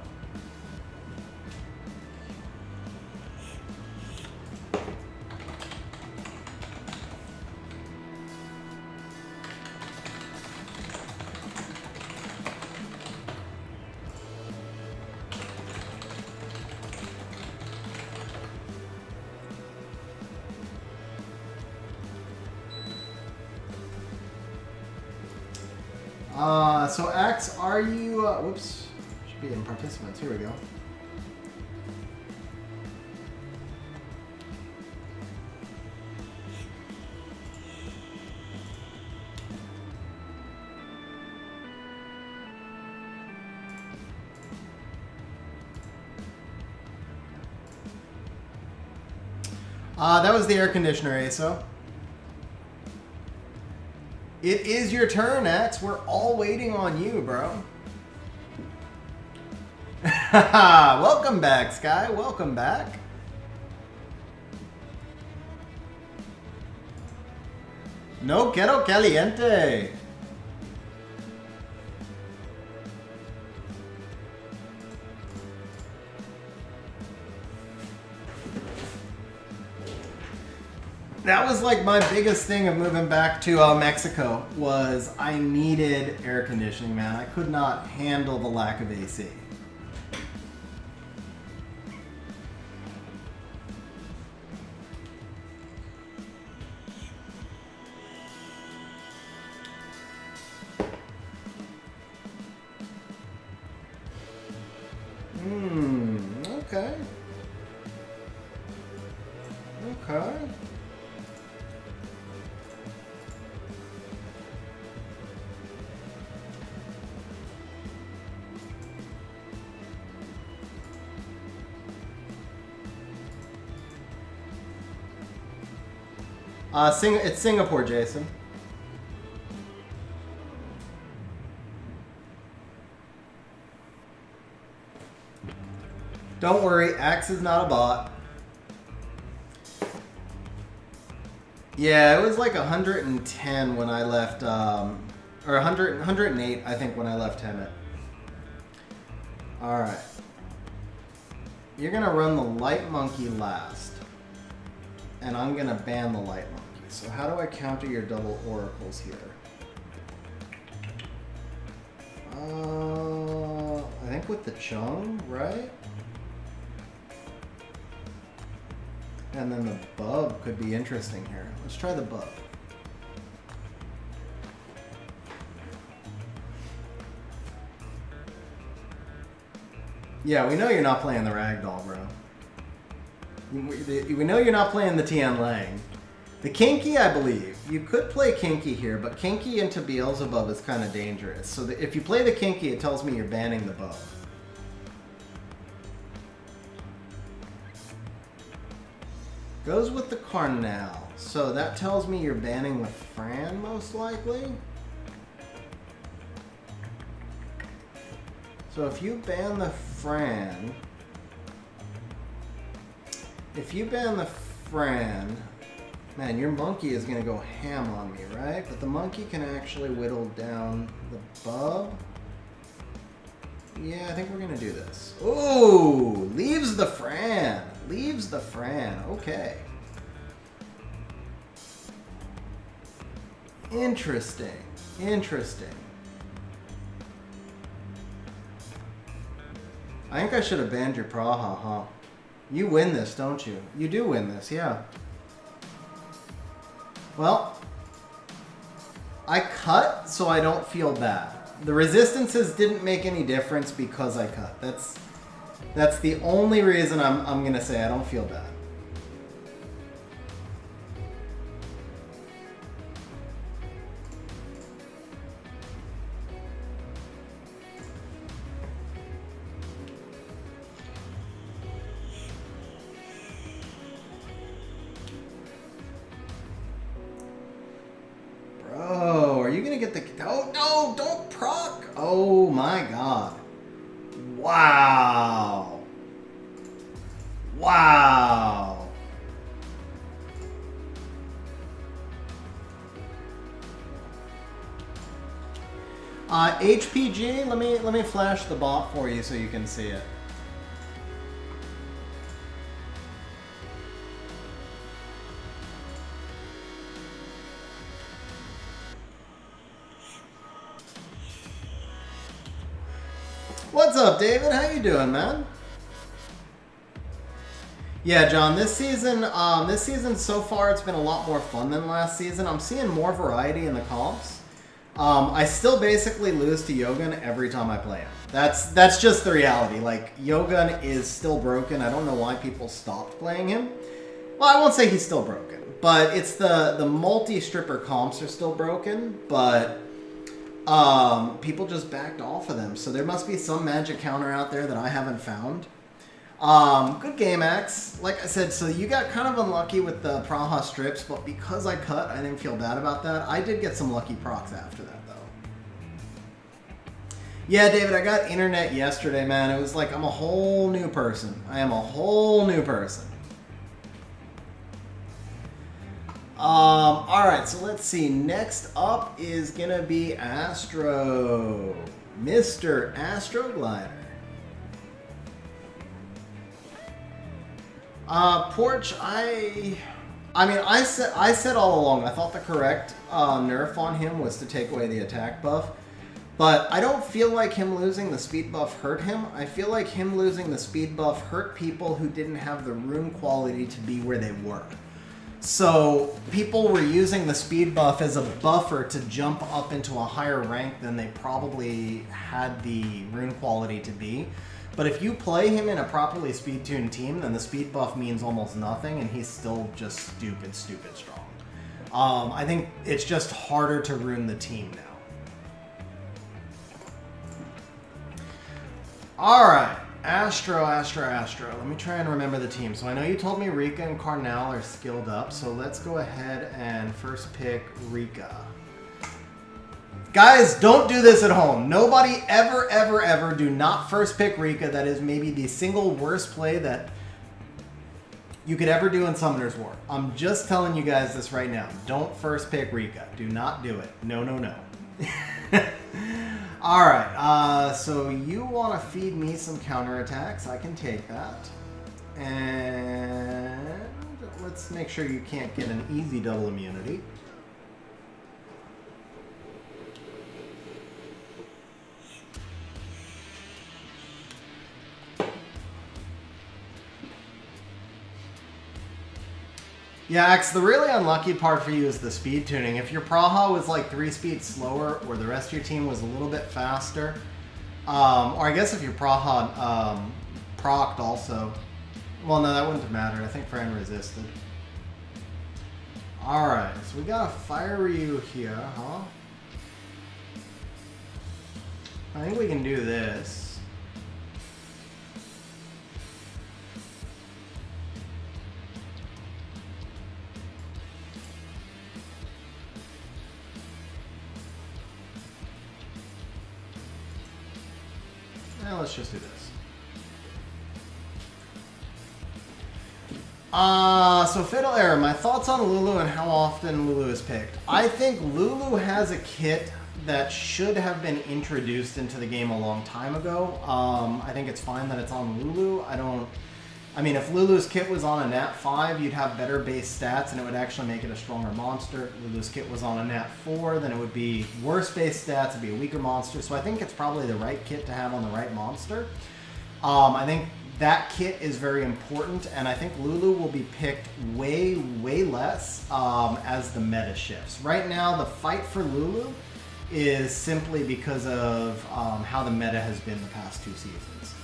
So Axe, are you, whoops, should be in participants, here we go. That was the air conditioner, ASO. It is your turn, X. We're all waiting on you, bro. Welcome back, Sky. Welcome back. No quiero caliente. That was like my biggest thing of moving back to Mexico was I needed air conditioning, man. I could not handle the lack of AC. Okay. Okay. It's Singapore, Jason. Don't worry, Axe is not a bot. Yeah, it was like 110 when I left, or 108, I think, when I left Hemet. All right. You're gonna run the light monkey last, and I'm gonna ban the light monkey. So how do I counter your double oracles here? I think with the Chung, right? And then the Bub could be interesting here. Let's try the Bub. Yeah, we know you're not playing the Ragdoll, bro. We know you're not playing the Tian Lang. The Kinky, I believe. You could play Kinky here, but Kinky into Beelzebub is kind of dangerous. So if you play the Kinky, it tells me you're banning the Bub. Goes with the Carnal. So that tells me you're banning the Fran, most likely. So if you ban the Fran... Man, your monkey is going to go ham on me, right? But the monkey can actually whittle down the Bub. Yeah, I think we're going to do this. Ooh, leaves the Fran. Leaves the Fran. Okay. Interesting. Interesting. I think I should have banned your Praha, huh? You win this, don't you? You do win this, yeah. Well, I cut so I don't feel bad. The resistances didn't make any difference because I cut. That's the only reason I'm gonna say I don't feel bad. Bro, are you gonna get the... Oh, no, don't proc! Oh my god. Wow. Wow. HPG, let me flash the bot for you so you can see it. What's up, David? How you doing, man? Yeah, John, this season so far it's been a lot more fun than last season. I'm seeing more variety in the comps. I still basically lose to Yogun every time I play him. That's just the reality. Like, Yogun is still broken. I don't know why people stopped playing him. Well, I won't say he's still broken, but it's the multi-stripper comps are still broken, but people just backed off of them. So there must be some magic counter out there that I haven't found. Good game, X. Like I said, so you got kind of unlucky with the Praha strips, but because I cut, I didn't feel bad about that. I did get some lucky procs after that, though. Yeah, David, I got internet yesterday, man. It was like I'm a whole new person. I am a whole new person. Alright, so let's see. Next up is gonna be Astro. Mr. Astroglider. Porch, I said all along, I thought the correct nerf on him was to take away the attack buff. But I don't feel like him losing the speed buff hurt him. I feel like him losing the speed buff hurt people who didn't have the rune quality to be where they were. So people were using the speed buff as a buffer to jump up into a higher rank than they probably had the rune quality to be. But if you play him in a properly speed-tuned team, then the speed buff means almost nothing, and he's still just stupid strong. I think it's just harder to rune the team now. Alright, Astro. Let me try and remember the team. So I know you told me Rika and Carnal are skilled up, so let's go ahead and first pick Rika. Guys, don't do this at home. Nobody ever do not first pick Rika. That is maybe the single worst play that you could ever do in Summoner's War. I'm just telling you guys this right now. Don't first pick Rika. Do not do it. No. Alright, so you want to feed me some counterattacks. I can take that. And let's make sure you can't get an easy double immunity. Yeah, X, the really unlucky part for you is the speed tuning. If your Praha was like 3 speeds slower, or the rest of your team was a little bit faster, or I guess if your Praha procced also, well, no, that wouldn't have mattered. I think Fran resisted. Alright, so we got a Fire Ryu here, huh? I think we can do this. Let's just do this. So Fatal Error, my thoughts on Lulu and how often Lulu is picked. I think Lulu has a kit that should have been introduced into the game a long time ago. I think it's fine that it's on Lulu. I mean, if Lulu's kit was on a Nat 5, you'd have better base stats and it would actually make it a stronger monster. If Lulu's kit was on a Nat 4, then it would be worse base stats, it'd be a weaker monster. So I think it's probably the right kit to have on the right monster. I think that kit is very important, and I think Lulu will be picked way less as the meta shifts. Right now, the fight for Lulu is simply because of how the meta has been the past 2 seasons.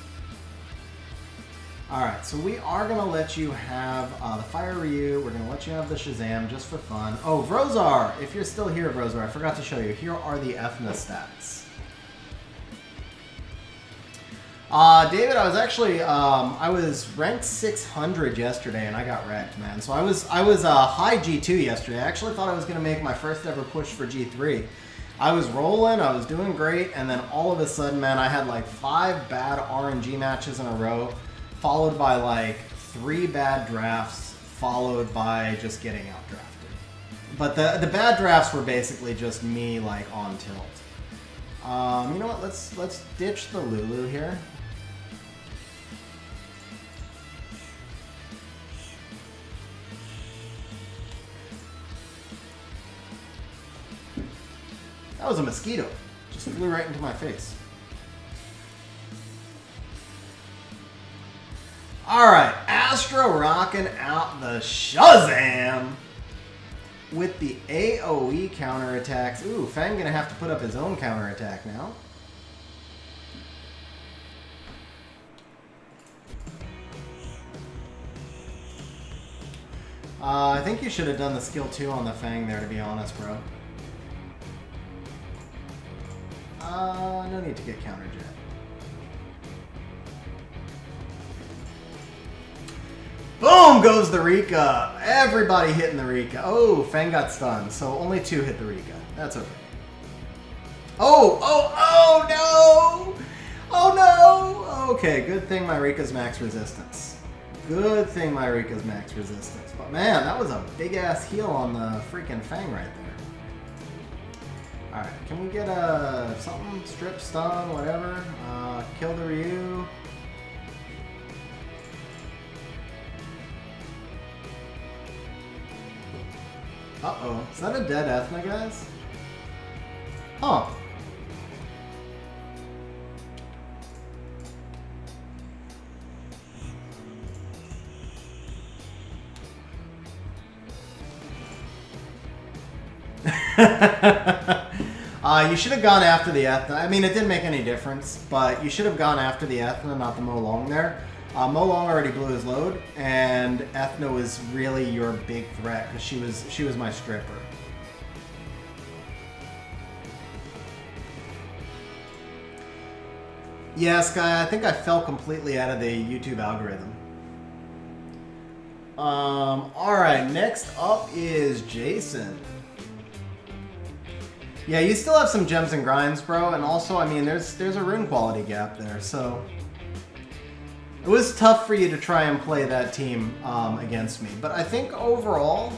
Alright, so we are going to let you have the Fire Ryu. We're going to let you have the Shazam just for fun. Oh, Vrozar! If you're still here, Vrozar, I forgot to show you. Here are the Ethna stats. David, I was actually, I was ranked 600 yesterday and I got wrecked, man. So I was high G2 yesterday. I actually thought I was going to make my first ever push for G3. I was rolling, I was doing great, and then all of a sudden, man, I had like 5 bad RNG matches in a row, followed by like 3 bad drafts, followed by just getting outdrafted. But the bad drafts were basically just me like on tilt. You know what? Let's ditch the Lulu here. That was a mosquito. Just flew right into my face. Alright, Astro rocking out the Shazam with the AoE counterattacks. Ooh, Fang gonna have to put up his own counterattack now. I think you should have done the skill 2 on the Fang there, to be honest, bro. No need to get countered yet. Boom goes the Rika. Everybody hitting the Rika. Oh, Fang got stunned, so only 2 hit the Rika. That's okay. Oh no! Oh no! Okay, good thing my Rika's max resistance. Good thing my Rika's max resistance. But man, that was a big ass heal on the freaking Fang right there. Alright, can we get a something? Strip, stun, whatever. Kill the Ryu. Uh-oh. Is that a dead Ethna, guys? Huh. You should have gone after the Ethna. I mean, it didn't make any difference, but you should have gone after the Ethna, not the Molong there. Molong already blew his load, and Ethna was really your big threat because she was my stripper. Yeah, Sky, I think I fell completely out of the YouTube algorithm. Alright, next up is Jason. Yeah, you still have some gems and grinds, bro, and also, I mean, there's a rune quality gap there, so... It was tough for you to try and play that team against me, but I think overall...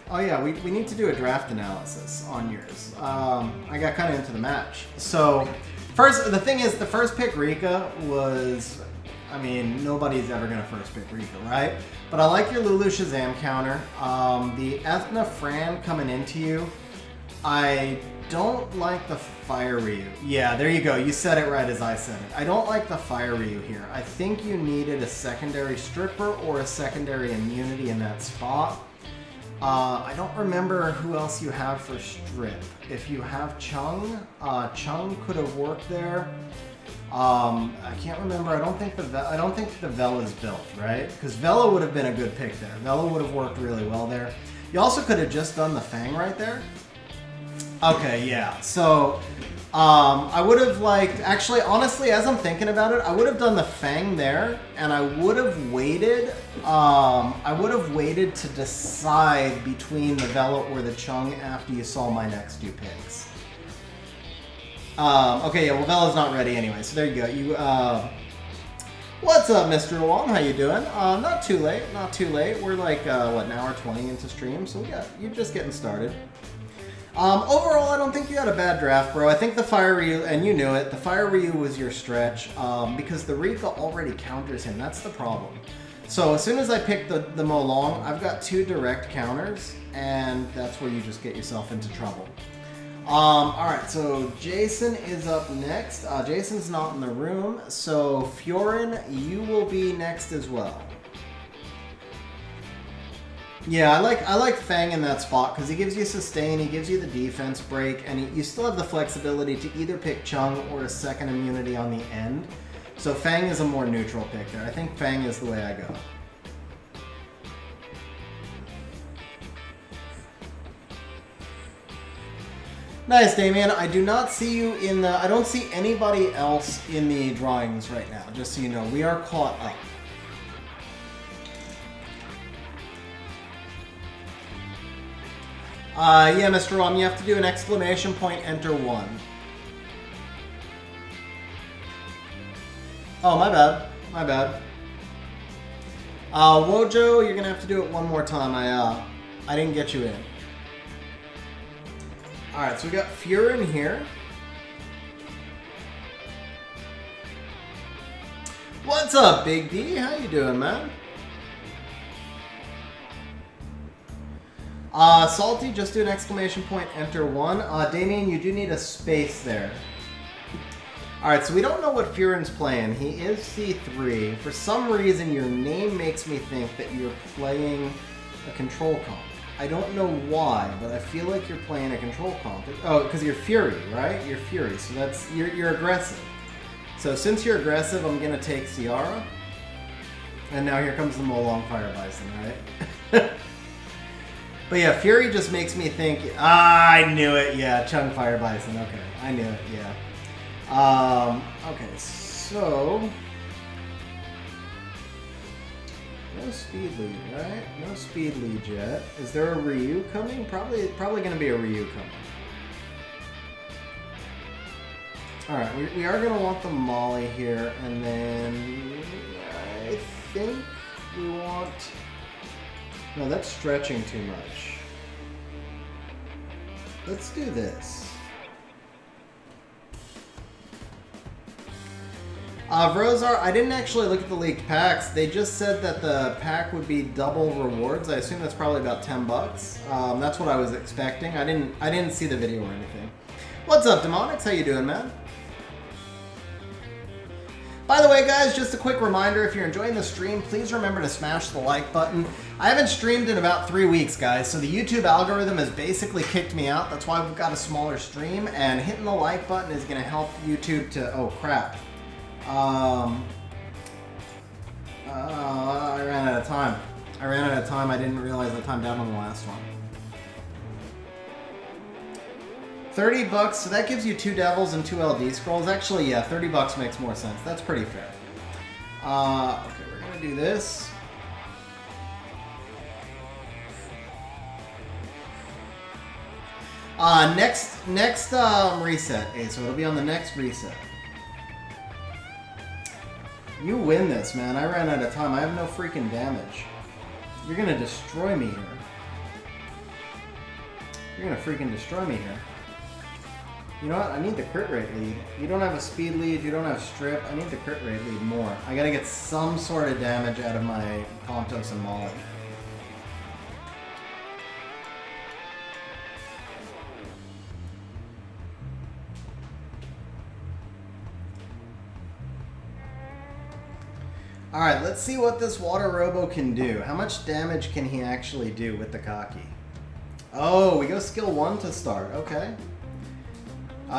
Oh yeah, we need to do a draft analysis on yours. I got kind of into the match. So, the thing is, the first pick Rika was... I mean, nobody's ever going to first pick Rika, right? But I like your Lulu Shazam counter. The Ethna Fran coming into you. I don't like the Fire Ryu. Yeah, there you go. You said it right as I said it. I don't like the Fire Ryu here. I think you needed a secondary stripper or a secondary immunity in that spot. I don't remember who else you have for strip. If you have Chung, Chung could have worked there. I can't remember. I don't think the Vela is built, right? Because Vela would have been a good pick there. Vela would have worked really well there. You also could have just done the Fang right there. Okay, yeah. So, I would have liked... Actually, honestly, as I'm thinking about it, I would have done the Fang there, and I would have waited... to decide between the Vela or the Chung after you saw my next 2 picks. Okay, yeah, well, Vela's not ready anyway, so there you go. What's up, Mr. Wong? How you doing? Not too late, not too late. We're like, what, an hour 20 into stream, so you're just getting started. Overall, I don't think you had a bad draft, bro. I think the Fire Ryu, and you knew it, the Fire Ryu was your stretch, because the Rika already counters him. That's the problem. So as soon as I pick the Molong, I've got 2 direct counters, and that's where you just get yourself into trouble. Alright, so Jason is up next. Jason's not in the room, so Fiorin, you will be next as well. Yeah, I like Fang in that spot because he gives you sustain, he gives you the defense break, and you still have the flexibility to either pick Chung or a second immunity on the end. So Fang is a more neutral pick there. I think Fang is the way I go. Nice, Damien. I do not see you in the... I don't see anybody else in the drawings right now, just so you know. We are caught up. Yeah, Mr. Rom, you have to do an exclamation point, enter 1. Oh, my bad. My bad. Wojo, you're gonna have to do it one more time. I didn't get you in. Alright, so we got Furin here. What's up, Big D? How you doing, man? Salty, just do an exclamation point, enter 1. Damien, you do need a space there. Alright, so we don't know what Furin's playing. He is C3. For some reason, your name makes me think that you're playing a control comp. I don't know why, but I feel like you're playing a control comp. Oh, because you're Fury, right? You're Fury, so that's you're aggressive. So since you're aggressive, I'm gonna take Ciara. And now here comes the Molong Fire Bison, right? But yeah, Fury just makes me think, I knew it, yeah, Chung Fire Bison, okay, I knew it, yeah. Okay, so... No speed lead, right? No speed lead yet. Is there a Ryu coming? Probably going to be a Ryu coming. All right, we are going to want the Molly here, and then I think we want... No, that's stretching too much. Let's do this. Vrozar, I didn't actually look at the leaked packs. They just said that the pack would be double rewards. I assume that's probably about $10. That's what I was expecting. I didn't see the video or anything. What's up, Demonics? How you doing, man? By the way, guys, just a quick reminder, if you're enjoying the stream, please remember to smash the like button. I haven't streamed in about 3 weeks, guys, so the YouTube algorithm has basically kicked me out. That's why we've got a smaller stream, and hitting the like button is going to help YouTube to... Oh, crap. I ran out of time. I didn't realize I timed out on the last one. $30, so that gives you 2 Devils and 2 LD Scrolls. Actually, yeah, $30 makes more sense. That's pretty fair. Okay, we're gonna do this. Next reset, so it'll be on the next reset. You win this, man. I ran out of time. I have no freaking damage. You're gonna destroy me here. You're gonna freaking destroy me here. You know what? I need the crit rate lead. You don't have a speed lead. You don't have strip. I need the crit rate lead more. I gotta get some sort of damage out of my Pontos and Molly. Alright, let's see what this Water Robo can do. How much damage can he actually do with the Kaki? Oh, we go skill 1 to start. Okay.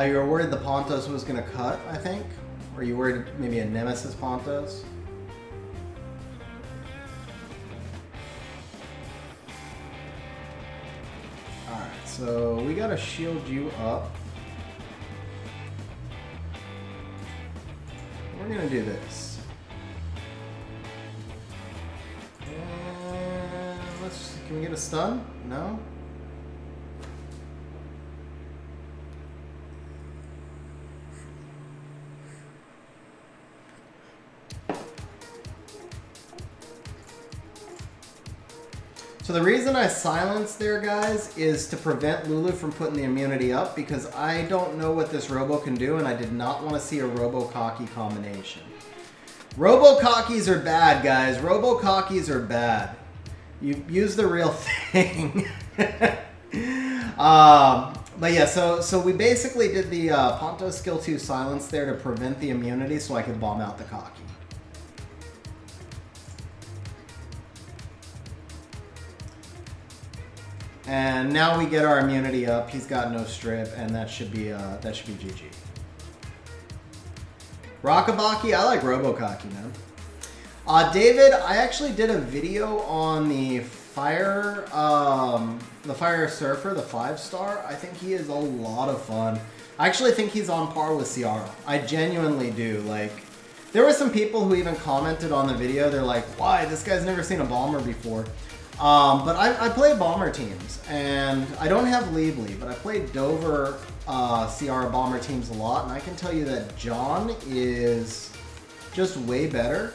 You were worried the Pontos was going to cut, I think? Or you worried maybe a Nemesis Pontos? Alright, so we got to shield you up. We're going to do this. And can we get a stun? No? So the reason I silenced there, guys, is to prevent Lulu from putting the immunity up, because I don't know what this Robo can do, and I did not want to see a Robo-Cocky combination. Robo-Cockies are bad, guys. Robo-Cockies are bad. You use the real thing. But yeah, so we basically did the Ponto skill 2 silence there to prevent the immunity so I could bomb out the Cocky. And now we get our immunity up. He's got no strip, and that should be GG. Rockabaki, I like Robo-Cocky, man. David, I actually did a video on the Fire Surfer, the 5-star. I think he is a lot of fun. I actually think he's on par with Ciara. I genuinely do. Like, there were some people who even commented on the video. They're like, why? This guy's never seen a bomber before. But I play bomber teams, and I don't have Leebly, but I played Dover Ciara bomber teams a lot, and I can tell you that John is just way better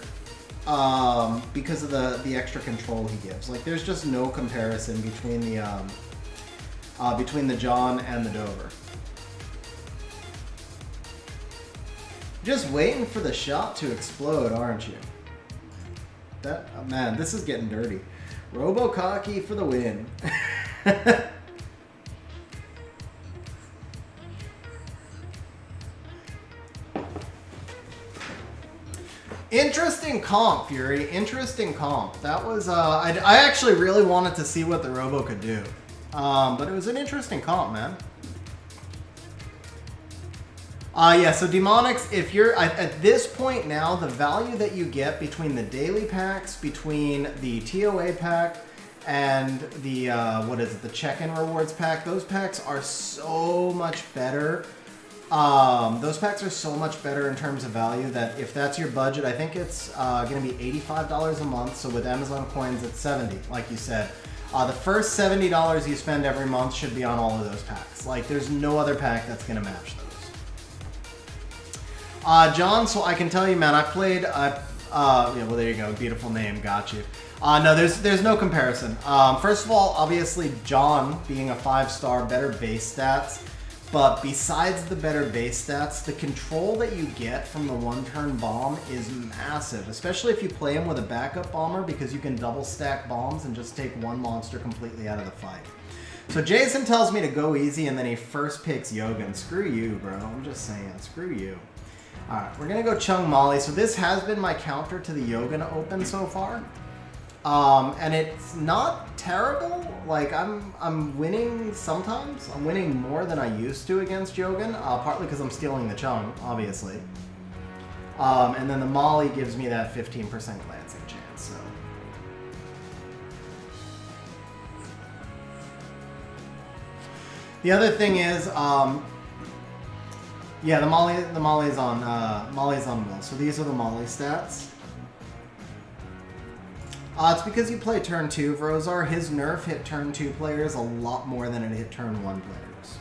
because of the extra control he gives. Like, there's just no comparison between the John and the Dover. Just waiting for the shot to explode, aren't you? That man, this is getting dirty. Robo-Cocky for the win. Interesting comp, Fury. Interesting comp. That was, I actually really wanted to see what the Robo could do. But it was an interesting comp, man. Yeah, so Demonics, if you're at this point now, the value that you get between the daily packs, between the TOA pack, and the, what is it, the check-in rewards pack, those packs are so much better Those packs are so much better in terms of value that if that's your budget, I think it's going to be $85 a month. So with Amazon coins, it's $70, like you said. The first $70 you spend every month should be on all of those packs. Like, there's no other pack that's going to match those. John, so I can tell you, man, I played... yeah, well, there you go. Beautiful name. Got you. No, there's no comparison. First of all, obviously, John, being a 5-star, better base stats. But besides the better base stats, the control that you get from the one-turn bomb is massive, especially if you play him with a backup bomber, because you can double stack bombs and just take one monster completely out of the fight. So Jason tells me to go easy, and then he first picks Yogan. Screw you, bro. I'm just saying. Screw you. Alright, we're going to go Chung Molly. So this has been my counter to the Yogan Open so far. And it's not terrible. Like, I'm winning sometimes. I'm winning more than I used to against Yogan, partly because I'm stealing the Chung, obviously. And then the Molly gives me that 15% glancing chance, so. The other thing is, yeah, the Molly's on Will. So these are the Molly stats. It's because you play turn 2, Vrozar. His nerf hit turn 2 players a lot more than it hit turn 1 players.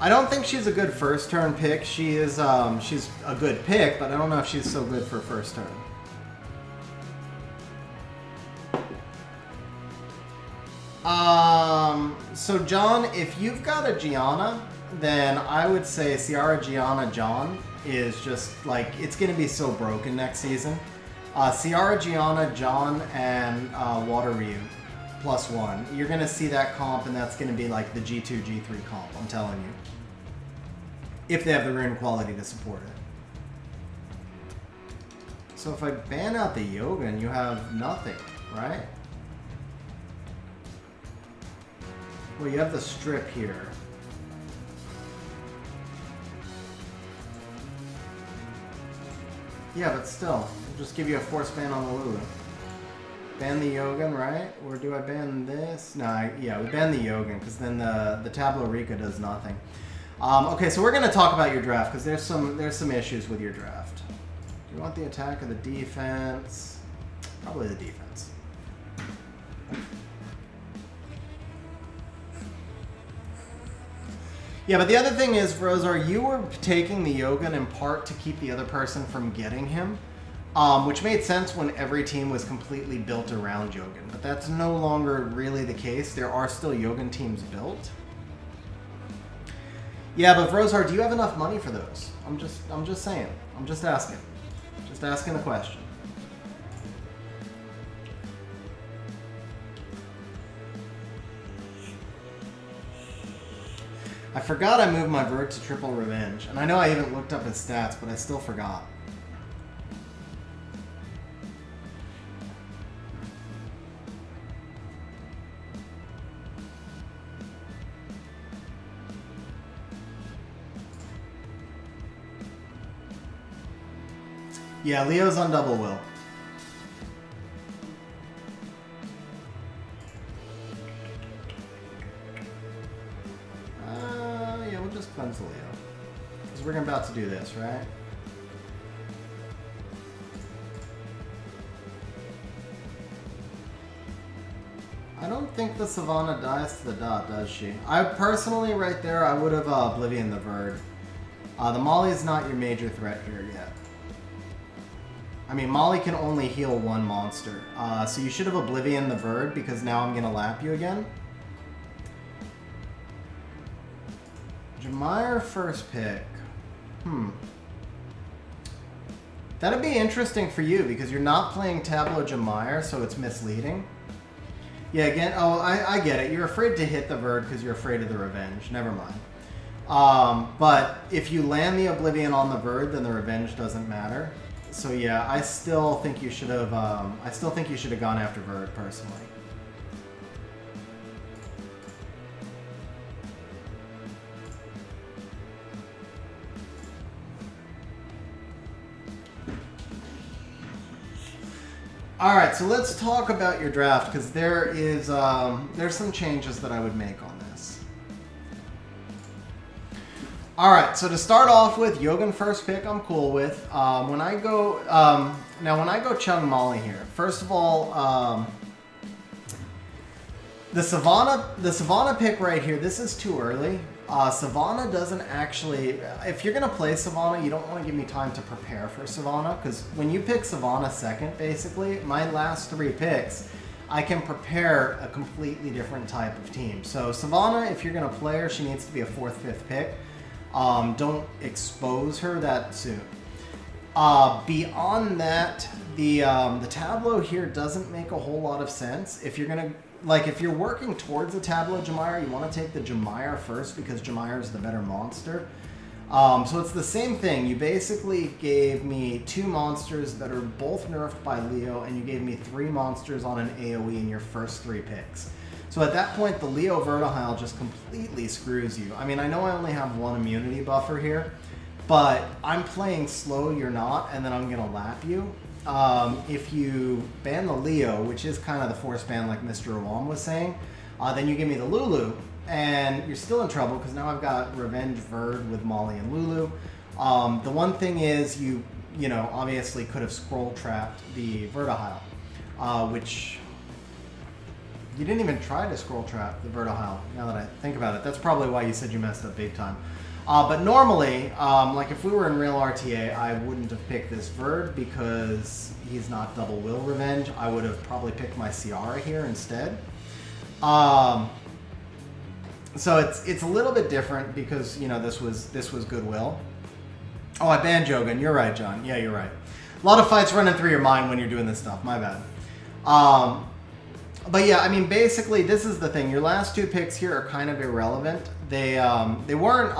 I don't think she's a good first turn pick. She is, she's a good pick, but I don't know if she's so good for first turn. So John, if you've got a Gianna, then I would say Ciara Gianna John is just like, it's going to be so broken next season. Ciara Gianna John and Water Ryu +1. You're going to see that comp, and that's going to be like the G2, G3 comp, I'm telling you. If they have the rune quality to support it. So if I ban out the Yogan, you have nothing, right? Well, you have the strip here. Yeah, but still, I'll just give you a force ban on the Lulu. Ban the Yogan, right? Or do I ban this? No, yeah, we ban the Yogan, because then the Tabula Rika does nothing. Okay, so we're going to talk about your draft, because there's some issues with your draft. Do you want the attack or the defense? Probably the defense. Yeah, but the other thing is, Vrozar, you were taking the Yogan in part to keep the other person from getting him, which made sense when every team was completely built around Yogan. But that's no longer really the case. There are still Yogan teams built. Yeah, but Vrozar, do you have enough money for those? I'm just saying. I'm just asking. Just asking the question. I forgot I moved my vert to triple revenge, and I know I haven't looked up his stats, but I still forgot. Yeah, Leo's on double will. Cleanse Leo. Because we're about to do this, right? I don't think the Savannah dies to the dot, does she? I personally, right there, I would have Oblivion the Verd. The Molly's not your major threat here yet. I mean, Molly can only heal one monster. So you should have Oblivion the Verd, because now I'm going to lap you again. Jamire first pick. That'd be interesting for you because you're not playing Tableau Jamire, so it's misleading. Yeah, again, oh, I get it. You're afraid to hit the Verd because you're afraid of the Revenge. Never mind. But if you land the Oblivion on the Verd, then the Revenge doesn't matter. So yeah, I still think you should have. I still think you should have gone after Verd personally. All right, so let's talk about your draft because there's some changes that I would make on this. All right, so to start off with, Yogan first pick, I'm cool with. When I go Chung Molly here, first of all, the Savannah pick right here, this is too early. Savannah doesn't actually, if you're going to play Savannah, you don't want to give me time to prepare for Savannah, because when you pick Savannah second, basically, my last 3 picks, I can prepare a completely different type of team. So Savannah, if you're going to play her, she needs to be a 4th, 5th pick. Don't expose her that soon. Beyond that, the tableau here doesn't make a whole lot of sense. If you're gonna, like, if you're working towards a tableau Jemire, you want to take the Jemire first because Jemire is the better monster. So it's the same thing. You basically gave me 2 monsters that are both nerfed by Leo, and you gave me 3 monsters on an AoE in your first 3 picks. So at that point, the Leo Vertihile just completely screws you. I mean, I know I only have 1 immunity buffer here, but I'm playing slow, you're not, and then I'm going to lap you. If you ban the Leo, which is kind of the force ban like Mr. Awam was saying, then you give me the Lulu, and you're still in trouble because now I've got Revenge Verd with Molly and Lulu. The one thing is you know, obviously could have scroll trapped the Vertihile, which... You didn't even try to scroll trap the Vertihile, now that I think about it. That's probably why you said you messed up big time. But normally, like if we were in real RTA, I wouldn't have picked this Verd because he's not double will revenge. I would have probably picked my Ciara here instead. So it's a little bit different because, you know, this was goodwill. Oh, I banned Jogan. You're right, John. Yeah, you're right. A lot of fights running through your mind when you're doing this stuff. My bad. But yeah, I mean, basically, this is the thing. Your last 2 picks here are kind of irrelevant. They weren't...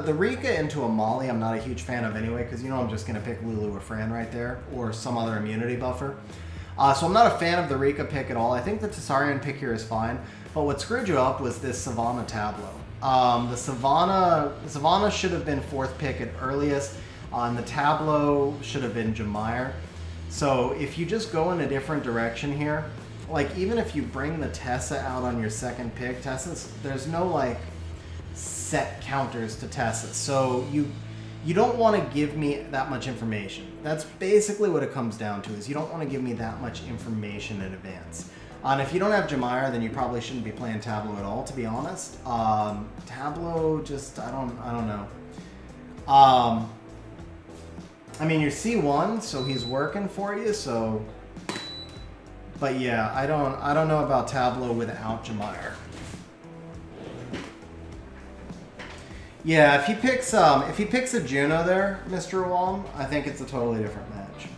the Rika into a Molly, I'm not a huge fan of anyway, because, you know, I'm just going to pick Lulu or Fran right there, or some other immunity buffer. So I'm not a fan of the Rika pick at all. I think the Tessarian pick here is fine, but what screwed you up was this Savannah tableau. The Savannah should have been 4th pick at earliest, and the tableau should have been Jemire. So if you just go in a different direction here... Like, even if you bring the Tessa out on your 2nd pick, there's no, like, set counters to Tessa. So you don't want to give me that much information. That's basically what it comes down to, is you don't want to give me that much information in advance. And if you don't have Jemire, then you probably shouldn't be playing Tableau at all, to be honest. Tableau, just, I don't know. I mean, you're C1, so he's working for you, so... But yeah, I don't know about Tableau without Jemire. Yeah, if he picks a Juno there, Mr. Wong, I think it's a totally different match.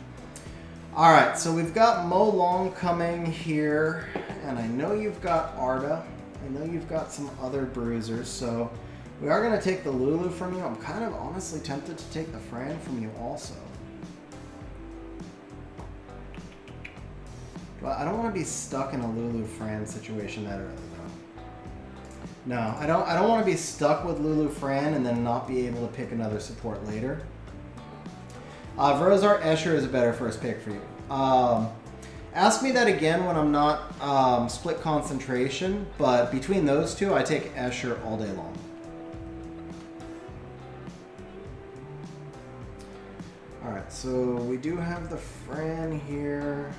All right, so we've got Mo Long coming here, and I know you've got Arda. I know you've got some other bruisers, so we are going to take the Lulu from you. I'm kind of honestly tempted to take the Fran from you also. But I don't want to be stuck in a Lulu Fran situation that early, though. No, I don't want to be stuck with Lulu Fran and then not be able to pick another support later. Verozar Escher is a better first pick for you. Ask me that again when I'm not split concentration, but between those 2, I take Escher all day long. Alright, so we do have the Fran here.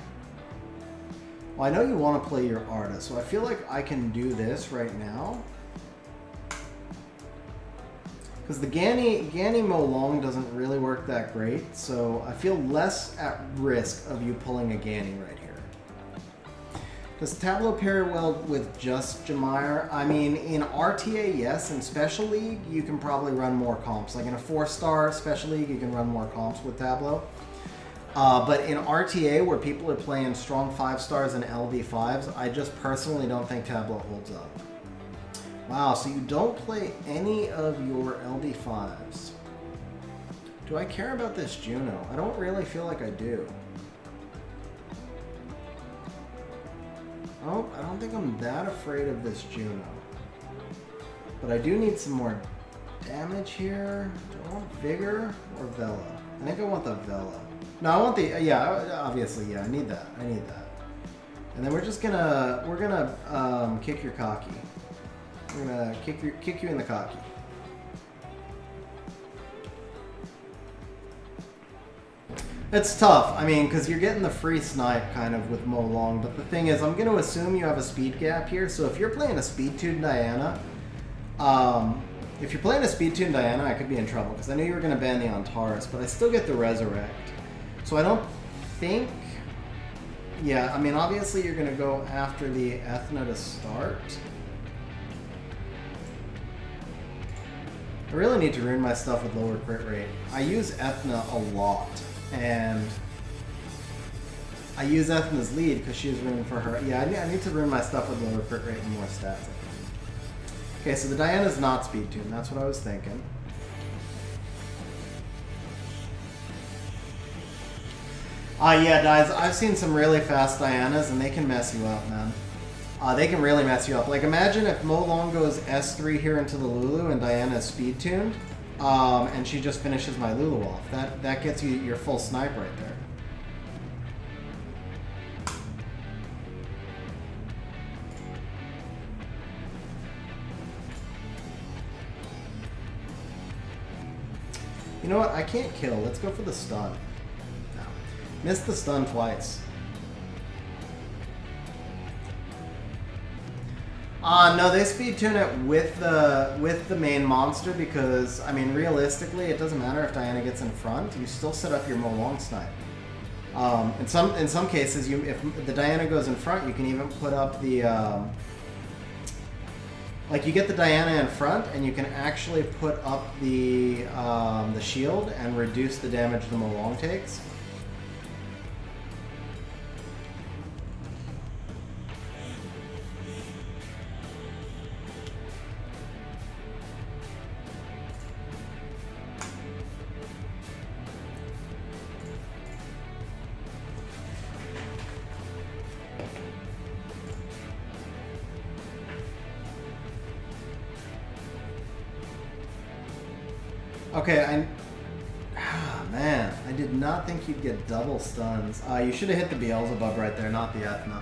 Well, I know you want to play your Arda, so I feel like I can do this right now. Because the Gani Molong doesn't really work that great, so I feel less at risk of you pulling a Gani right here. Does Tableau pair well with just Jemire? I mean, in RTA, yes. In Special League, you can probably run more comps. Like in a 4-star Special League, you can run more comps with Tableau. But in RTA, where people are playing strong 5-stars and LV5s, I just personally don't think Tableau holds up. Wow, so you don't play any of your LV5s. Do I care about this Juno? I don't really feel like I do. Oh, I don't think I'm that afraid of this Juno. But I do need some more damage here. Do I want Vigor or Vela? I think I want the Vela. No, I want the, yeah, obviously, yeah, I need that. I need that. And then we're gonna kick your cocky. We're gonna kick you in the cocky. It's tough. I mean, because you're getting the free snipe kind of with Mo Long, but the thing is, I'm going to assume you have a speed gap here. So if you're playing a speed tuned Diana, I could be in trouble because I knew you were going to ban the Antares, but I still get the Resurrect. So I don't think. Yeah, I mean, obviously you're going to go after the Ethna to start. I really need to ruin my stuff with lower crit rate. I use Ethna a lot. And I use Ethna's lead because she has room for her. Yeah, I need to ruin my stuff with lower crit rate and more stats. Okay, so the Diana's not speed tuned. That's what I was thinking. Yeah, guys, I've seen some really fast Dianas, and they can mess you up, man. They can really mess you up. Like, imagine if Mo Long goes S3 here into the Lulu and Diana is speed tuned. And she just finishes my Lulu off. That gets you your full snipe right there. You know what? I can't kill. Let's go for the stun. No. Missed the stun twice. No, they speed tune it with the main monster because, I mean, realistically, it doesn't matter if Diana gets in front. You still set up your Mo Long snipe. In some cases, if the Diana goes in front, you can even put up the like you get the Diana in front, and you can actually put up the shield and reduce the damage the Mo Long takes. Okay, man, I did not think you'd get double stuns. You should have hit the Beelzebub right there, not the Ethna.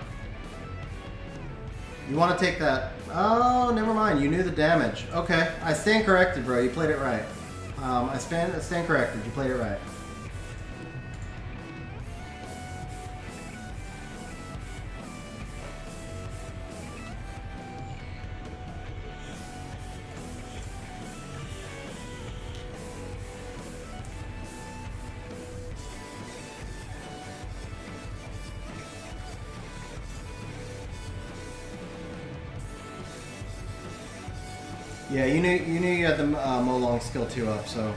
You want to take that? Oh, never mind. You knew the damage. Okay, I stand corrected, bro. You played it right. I stand corrected. You played it right. Yeah, you knew you had the Mo Long skill 2 up, so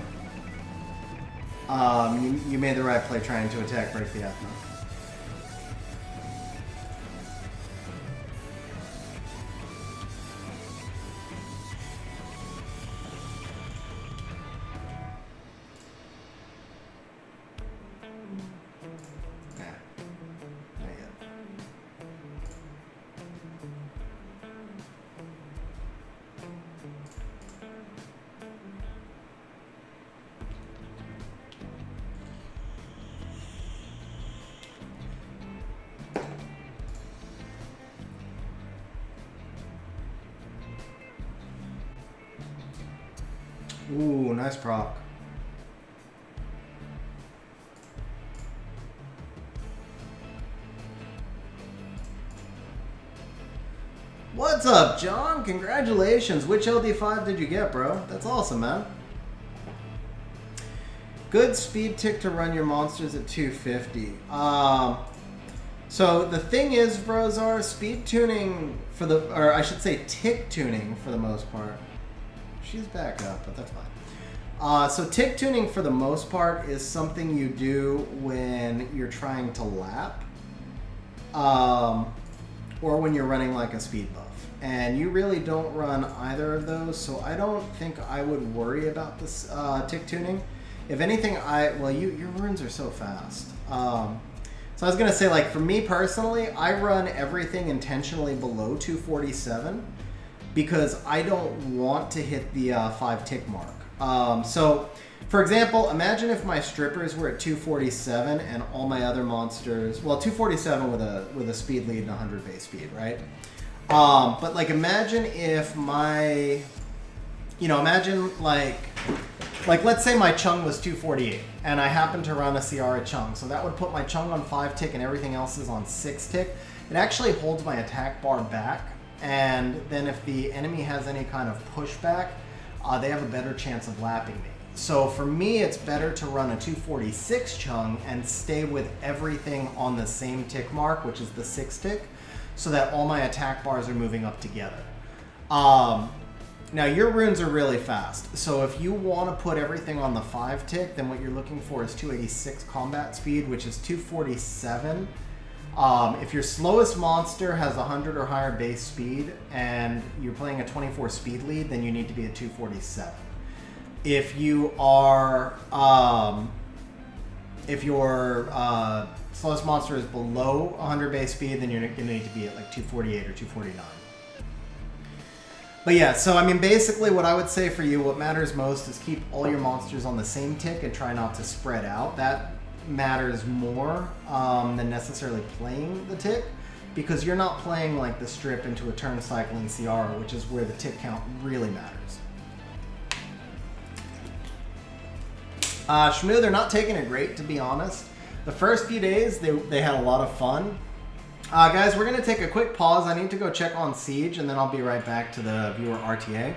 you made the right play trying to attack break the Ethna. Ooh, nice proc. What's up, John? Congratulations. Which LD5 did you get, bro? That's awesome, man. Good speed tick to run your monsters at 250. So the thing is, Brozar, speed tuning for the, or I should say tick tuning for the most part. She's back up, but that's fine. So tick tuning for the most part is something you do when you're trying to lap, or when you're running like a speed buff. And you really don't run either of those, so I don't think I would worry about this tick tuning. If anything, well, your runes are so fast. So I was gonna say, like, for me personally, I run everything intentionally below 247 because I don't want to hit the 5 tick mark. So For example, imagine if my strippers were at 247 and all my other monsters, well, 247 with a speed lead and 100 base speed, right? But like imagine if my, imagine like let's say my Chung was 248 and I happen to run a Ciara Chung. So that would put my Chung on 5 tick and everything else is on 6 tick. It actually holds my attack bar back. And then if the enemy has any kind of pushback, they have a better chance of lapping me. So for me, it's better to run a 246 Chung and stay with everything on the same tick mark, which is the 6 tick, so that all my attack bars are moving up together. Now your runes are really fast, so if you want to put everything on the 5 tick, then what you're looking for is 286 combat speed, which is 247. If your slowest monster has 100 or higher base speed and you're playing a 24 speed lead, then you need to be at 247. If you are, if your slowest monster is below 100 base speed, then you're going to need to be at like 248 or 249. But yeah, so I mean, basically what I would say for you, what matters most is keep all your monsters on the same tick and try not to spread out. That matters more than necessarily playing the tick, because you're not playing like the strip into a turn cycling Ciara, which is where the tick count really matters. Shmoo, they're not taking it great, to be honest. The first few days, they had a lot of fun. Guys, we're going to take a quick pause. I need to go check on Siege, and then I'll be right back to the viewer RTA.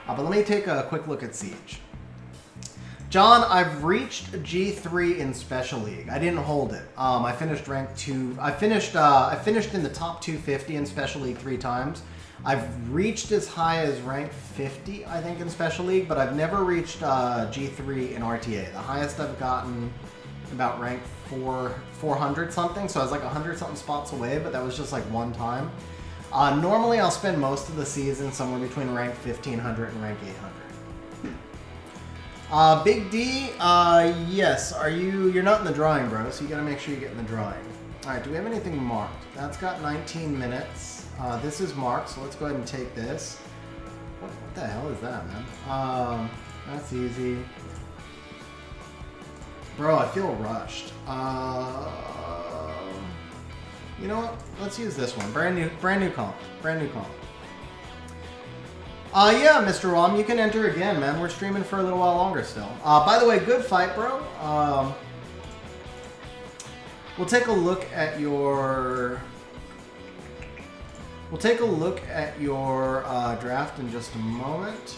But let me take a quick look at Siege. John, I've reached G3 in Special League. I didn't hold it. I finished rank 2. I finished in the top 250 in Special League 3 times. I've reached as high as rank 50, I think, in Special League, but I've never reached G3 in RTA. The highest I've gotten about rank 400 something, so I was like 100 something spots away, but that was just like one time. Normally I'll spend most of the season somewhere between rank 1500 and rank 800. Big D, yes, you're not in the drawing, bro, so you gotta make sure you get in the drawing. Alright, do we have anything marked? That's got 19 minutes. This is marked, so let's go ahead and take this. What the hell is that, man? That's easy. Bro, I feel rushed. You know what? Let's use this one. Brand new comp. Yeah, Mr. Rom, you can enter again, man. We're streaming for a little while longer still. By the way, good fight, bro. We'll take a look at your draft in just a moment.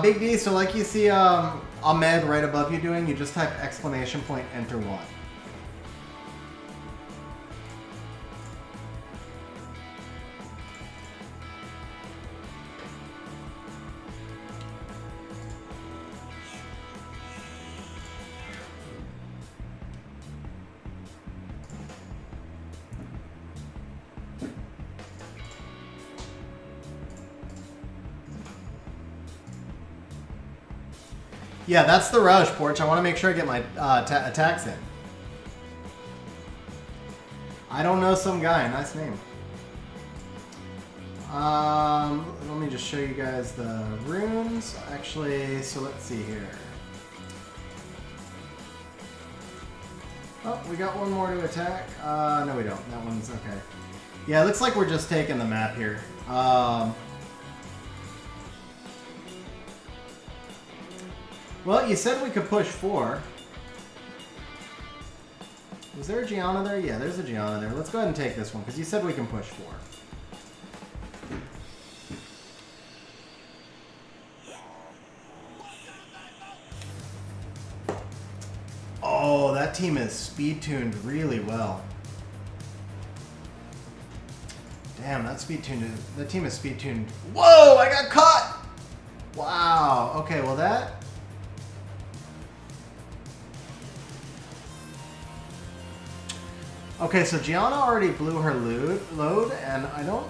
Big D, so like you see Ahmed right above you doing, you just type exclamation point enter 1. Yeah, that's the rush, Porch. I want to make sure I get my attacks in. I don't know some guy. Nice name. Let me just show you guys the runes. Actually, so let's see here. Oh, we got one more to attack. No, we don't. That one's okay. Yeah, it looks like we're just taking the map here. Well, you said we could push 4. Was there a Gianna there? Yeah, there's a Gianna there. Let's go ahead and take this one, because you said we can push 4. Oh, that team is speed-tuned really well. Damn, that team is speed-tuned. Whoa, I got caught! Wow, okay, well that... Okay, so Gianna already blew her load, and I don't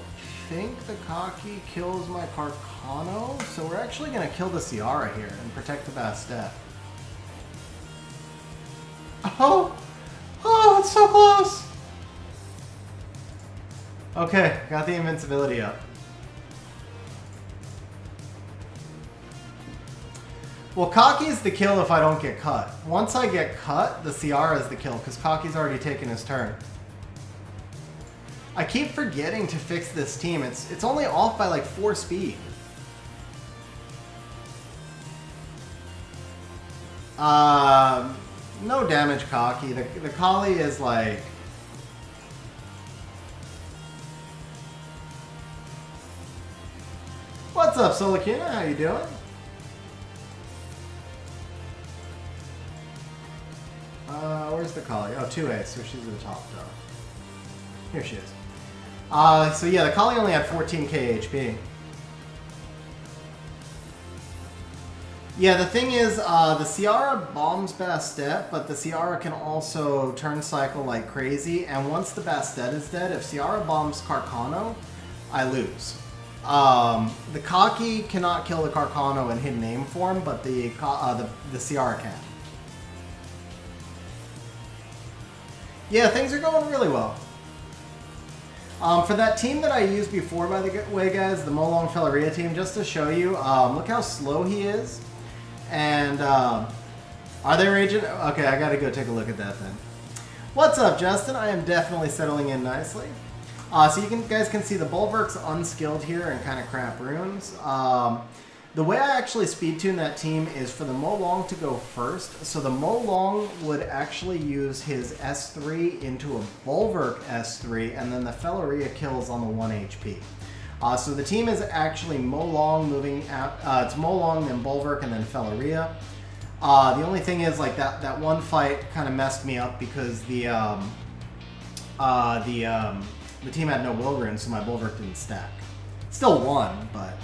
think the Kaki kills my Carcano, so we're actually going to kill the Ciara here and protect the Bastet. Oh! Oh, it's so close! Okay, got the invincibility up. Well, Kaki's the kill if I don't get cut. Once I get cut, the Ciara's the kill, because Kaki's already taken his turn. I keep forgetting to fix this team. It's only off by like 4 speed. No damage, Kaki. The Kali is like... What's up, Solakina? How you doing? Where's the Kali? Oh, 2A, so she's at the top though. Here she is. So yeah, the Kali only had 14k HP. Yeah, the thing is, the Ciara bombs Bastet, but the Ciara can also turn cycle like crazy, and once the Bastet is dead, if Ciara bombs Carcano, I lose. The Kaki cannot kill the Carcano in hidden aim form, but the Ciara can. Yeah, things are going really well. For that team that I used before, by the way, guys, the Molong Felleria team, just to show you, look how slow he is. And, are they raging? Okay, I gotta go take a look at that then. What's up, Justin? I am definitely settling in nicely. So you guys can see the Bulwark's unskilled here and kind of crap runes. The way I actually speed tune that team is for the Molong to go first. So the Molong would actually use his S3 into a Bulwark S3, and then the Felleria kills on the 1 HP. So the team is actually Molong moving out. It's Molong, then Bulwark, and then Felleria. The only thing is, like, that one fight kind of messed me up because the team had no will runes, so my Bulwark didn't stack. Still won, but...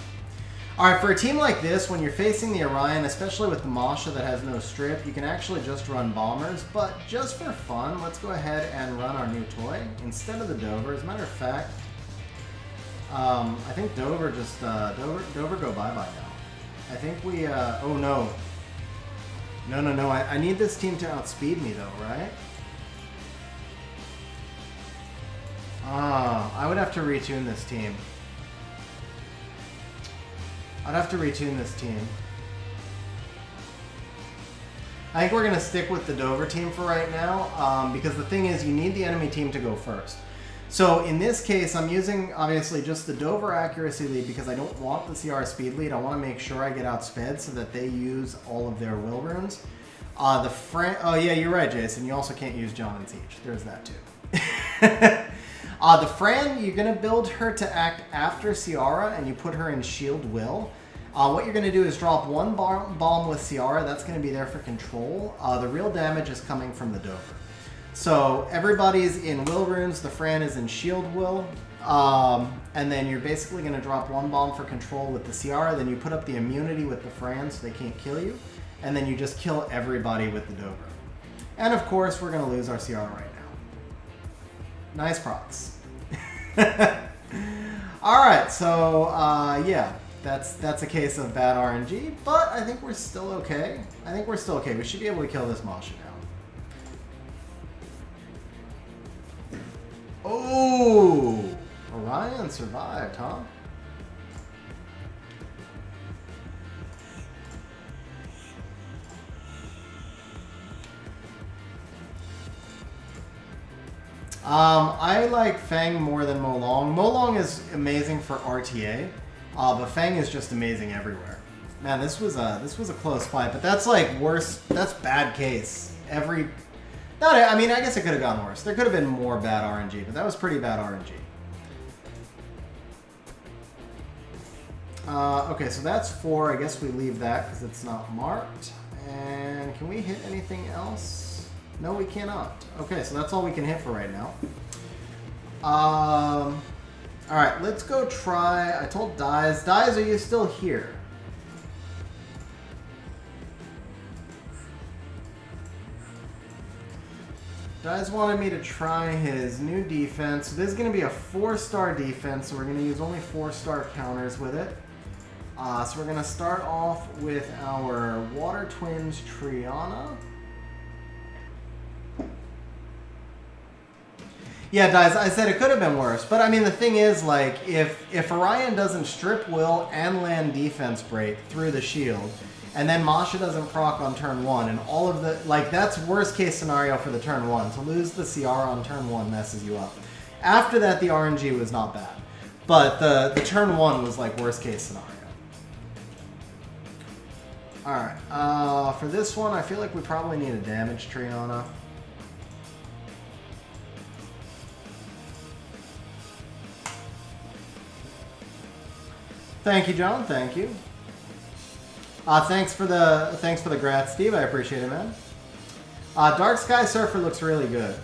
Alright, for a team like this, when you're facing the Orion, especially with the Masha that has no strip, you can actually just run bombers, but just for fun, let's go ahead and run our new toy instead of the Dover. As a matter of fact, I think Dover just, Dover go bye-bye now. I think we, oh no. No, I need this team to outspeed me though, right? I would have to retune this team. I'd have to retune this team. I think we're going to stick with the Dover team for right now, because the thing is, you need the enemy team to go first. So in this case, I'm using, obviously, just the Dover accuracy lead because I don't want the CR speed lead. I want to make sure I get outsped so that they use all of their will runes. Oh yeah, you're right, Jason. You also can't use John and Siege. There's that too. The Fran, you're going to build her to act after Ciara, and you put her in Shield Will. What you're going to do is drop one bomb with Ciara. That's going to be there for control. The real damage is coming from the Dover. So everybody's in Will Runes. The Fran is in Shield Will. And then you're basically going to drop one bomb for control with the Ciara. Then you put up the immunity with the Fran so they can't kill you. And then you just kill everybody with the Dover. And of course, we're going to lose our Ciara right now. Nice procs. Alright, so yeah, that's a case of bad RNG, but I think we're still okay. We should be able to kill this Masha now. Oh! Orion survived, huh? I like Fang more than Molong. Molong is amazing for RTA, but Fang is just amazing everywhere. Man, this was a close fight, but that's like worse. That's bad case. I mean, I guess it could have gone worse. There could have been more bad RNG, but that was pretty bad RNG. Okay, so that's 4. I guess we leave that because it's not marked. And can we hit anything else? No, we cannot. Okay, so that's all we can hit for right now. Alright, let's go try... I told Dyes. Dyes, are you still here? Dyes wanted me to try his new defense. So this is going to be a 4-star defense, so we're going to use only 4-star counters with it. So we're going to start off with our Water Twins Triana. Yeah, guys, I said it could have been worse. But I mean, the thing is, like, if Orion doesn't strip will and land defense break through the shield, and then Masha doesn't proc on turn 1, and all of the... Like, that's worst case scenario for the turn 1. To lose the CR on turn 1 messes you up. After that, the RNG was not bad. But the turn 1 was, like, worst case scenario. Alright, for this one, I feel like we probably need a damage Triana. Thank you, John. Thank you. Thanks for the grats, Steve. I appreciate it, man. Dark Sky Surfer looks really good.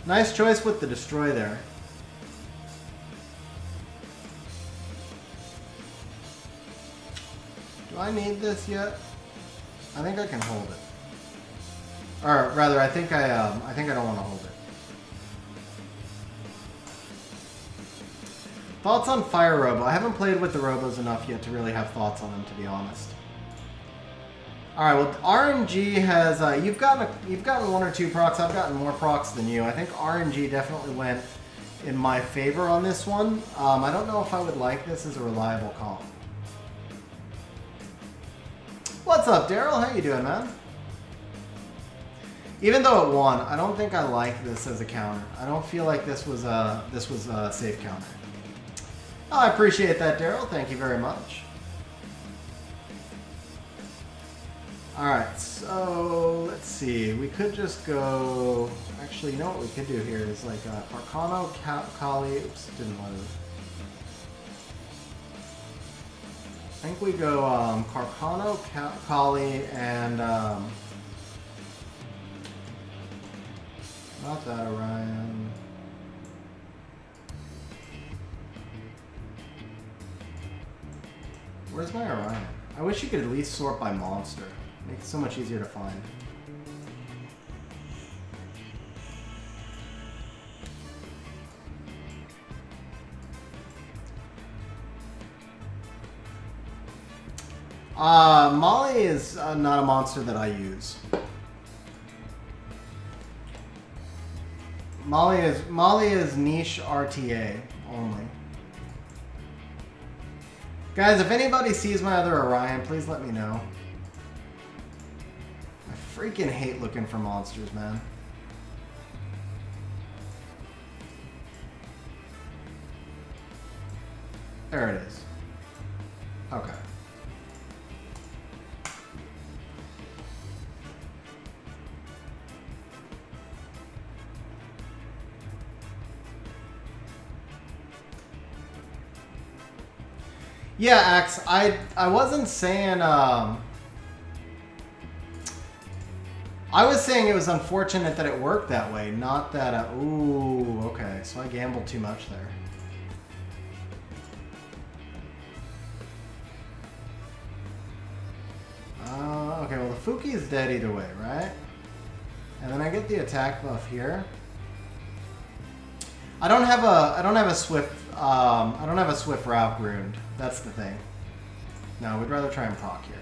Nice choice with the destroy there. Do I need this yet? I think I can hold it. Or rather, I think I don't want to hold it. Thoughts on Fire Robo? I haven't played with the Robos enough yet to really have thoughts on them, to be honest. All right, well, RNG has you've gotten 1 or 2 procs. I've gotten more procs than you. I think RNG definitely went in my favor on this one. I don't know if I would like this as a reliable comp. What's up, Daryl? How you doing, man? Even though it won, I don't think I like this as a counter. I don't feel like this was a safe counter. Oh, I appreciate that, Daryl. Thank you very much. Alright, so let's see. We could just go... Actually, you know what we could do here is like Carcano, Kali... Oops, didn't load. I think we go Carcano, Kali, and... not that Orion. Where's my Orion? I wish you could at least sort by monster. Makes it so much easier to find. Molly is not a monster that I use. Molly is niche RTA only. Guys, if anybody sees my other Orion, please let me know. I freaking hate looking for monsters, man. There it is. Okay. Yeah, Axe, I wasn't saying, I was saying it was unfortunate that it worked that way, not that, ooh, okay, so I gambled too much there. Okay, well the Fuki is dead either way, right? And then I get the attack buff here. I don't have a swift route ruined. That's the thing. No, we'd rather try and proc here.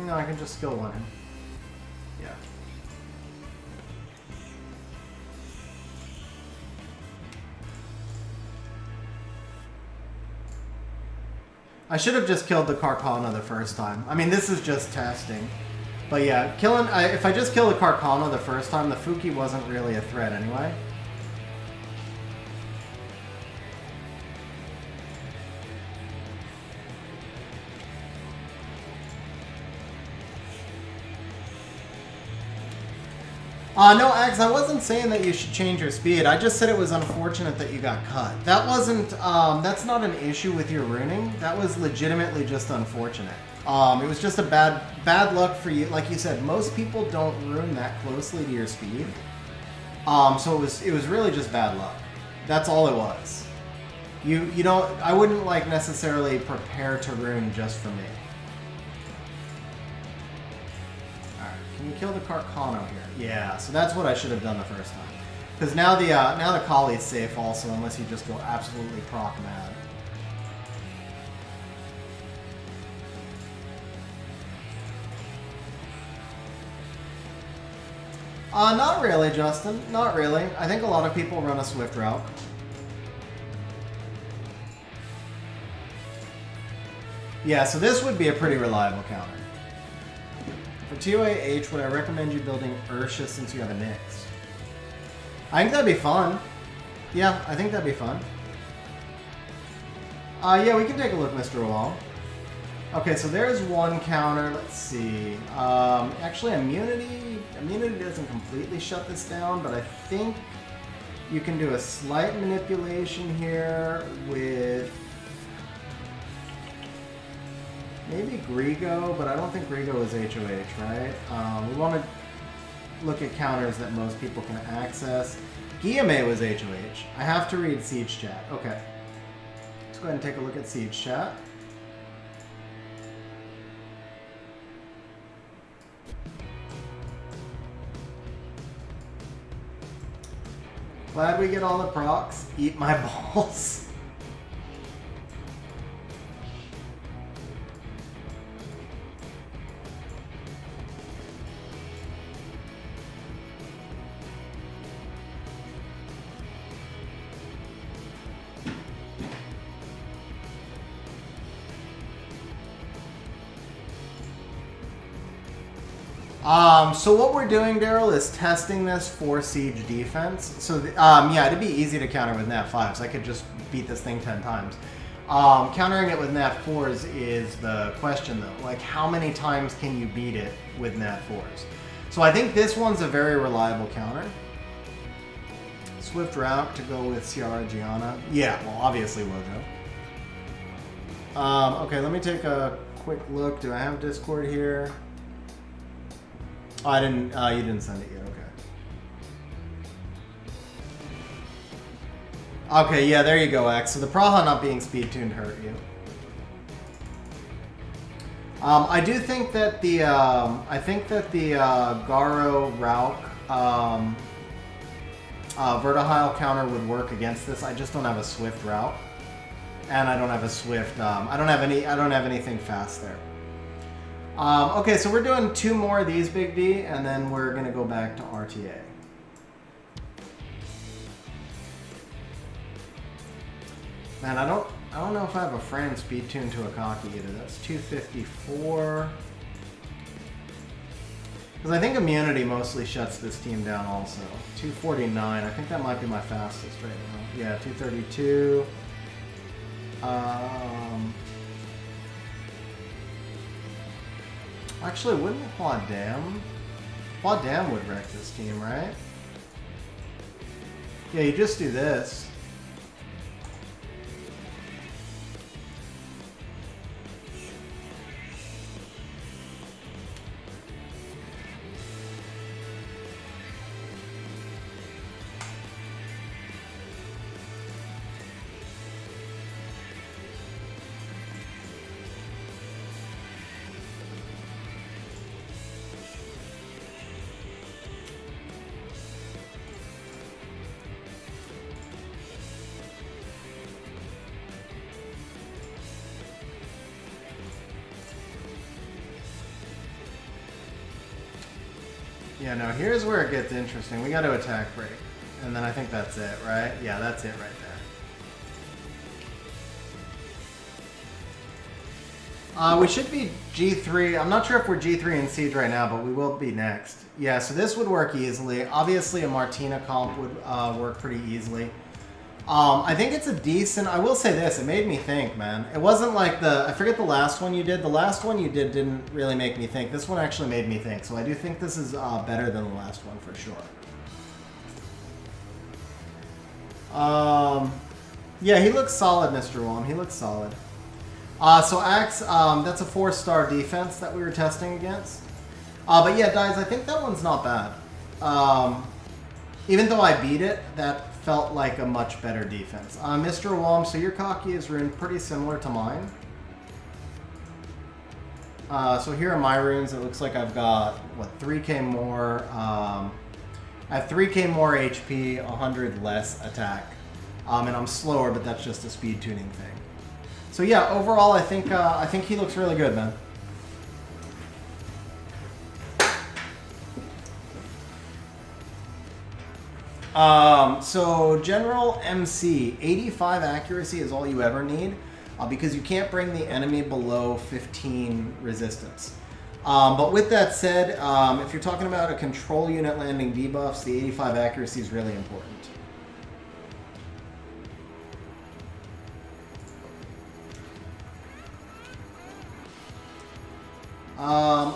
No, I can just skill 1 him. Yeah. I should have just killed the Carcana the first time. I mean, this is just testing. But yeah, if I just kill the Carcana the first time, the Fuki wasn't really a threat anyway. No, Axe, I wasn't saying that you should change your speed. I just said it was unfortunate that you got cut. That wasn't, that's not an issue with your runing. That was legitimately just unfortunate. It was just a bad luck for you. Like you said, most people don't rune that closely to your speed. So it was really just bad luck. That's all it was. You don't, I wouldn't like necessarily prepare to rune just for me. Alright, can you kill the Carcano here? Yeah, so that's what I should have done the first time. Because now the Kali's safe also, unless you just go absolutely proc mad. Not really, Justin. Not really. I think a lot of people run a Swift route. Yeah, so this would be a pretty reliable counter. For TOAH, would I recommend you building Ursha since you have a Nyx? I think that'd be fun. Yeah, I think that'd be fun. Yeah, we can take a look, Mr. Wall. Okay, so there's one counter. Let's see. Actually, immunity doesn't completely shut this down, but I think you can do a slight manipulation here with maybe Grigo, but I don't think Grigo is HOH, right? We want to look at counters that most people can access. Guillaume was HOH. I have to read Siege Chat. Okay. Let's go ahead and take a look at Siege Chat. Glad we get all the procs. Eat my balls. So what we're doing, Daryl, is testing this for siege defense. So, yeah, it'd be easy to counter with Nat 5s. I could just beat this thing 10 times. Countering it with Nat 4s is the question, though. Like, how many times can you beat it with Nat 4s? So I think this one's a very reliable counter. Swift route to go with Ciara Gianna. Yeah, well, obviously Wojo. Okay, let me take a quick look. Do I have Discord here? Oh, I didn't. You didn't send it yet. Okay. Okay, yeah, there you go, X. So the Praha not being speed tuned hurt you. I do think that the Garo Rauk Vertihile counter would work against this. I just don't have a Swift route, and I don't have a Swift. I don't have anything fast there. Okay, so we're doing 2 more of these, Big D, and then we're gonna go back to RTA. Man, I don't know if I have a Fran speed tune to Akaki either. That's 254. Because I think immunity mostly shuts this team down also. 249. I think that might be my fastest right now. Yeah, 232. Actually, wouldn't Quad Dam would wreck this team, right? Yeah, you just do this. Yeah, no, here's where it gets interesting. We got to attack break. And then I think that's it, right? Yeah, that's it right there. We should be G3. I'm not sure if we're G3 in Siege right now, but we will be next. Yeah, so this would work easily. Obviously, a Martina comp would work pretty easily. I think it's a decent... I will say this. It made me think, man. It wasn't like the... I forget the last one you did. The last one you did didn't really make me think. This one actually made me think. So I do think this is better than the last one for sure. Yeah, he looks solid, Mr. Wong. He looks solid. So Axe, that's a 4-star defense that we were testing against. But yeah, guys, I think that one's not bad. Even though I beat it, that felt like a much better defense. Mr. Wong, so your Kaki is runed pretty similar to mine. So here are my runes. It looks like I've got, what, 3k more. I have 3k more HP, 100 less attack. And I'm slower, but that's just a speed tuning thing. So yeah, overall, I think he looks really good, man. So General MC, 85 accuracy is all you ever need, because you can't bring the enemy below 15 resistance. But with that said, if you're talking about a control unit landing debuffs, the 85 accuracy is really important.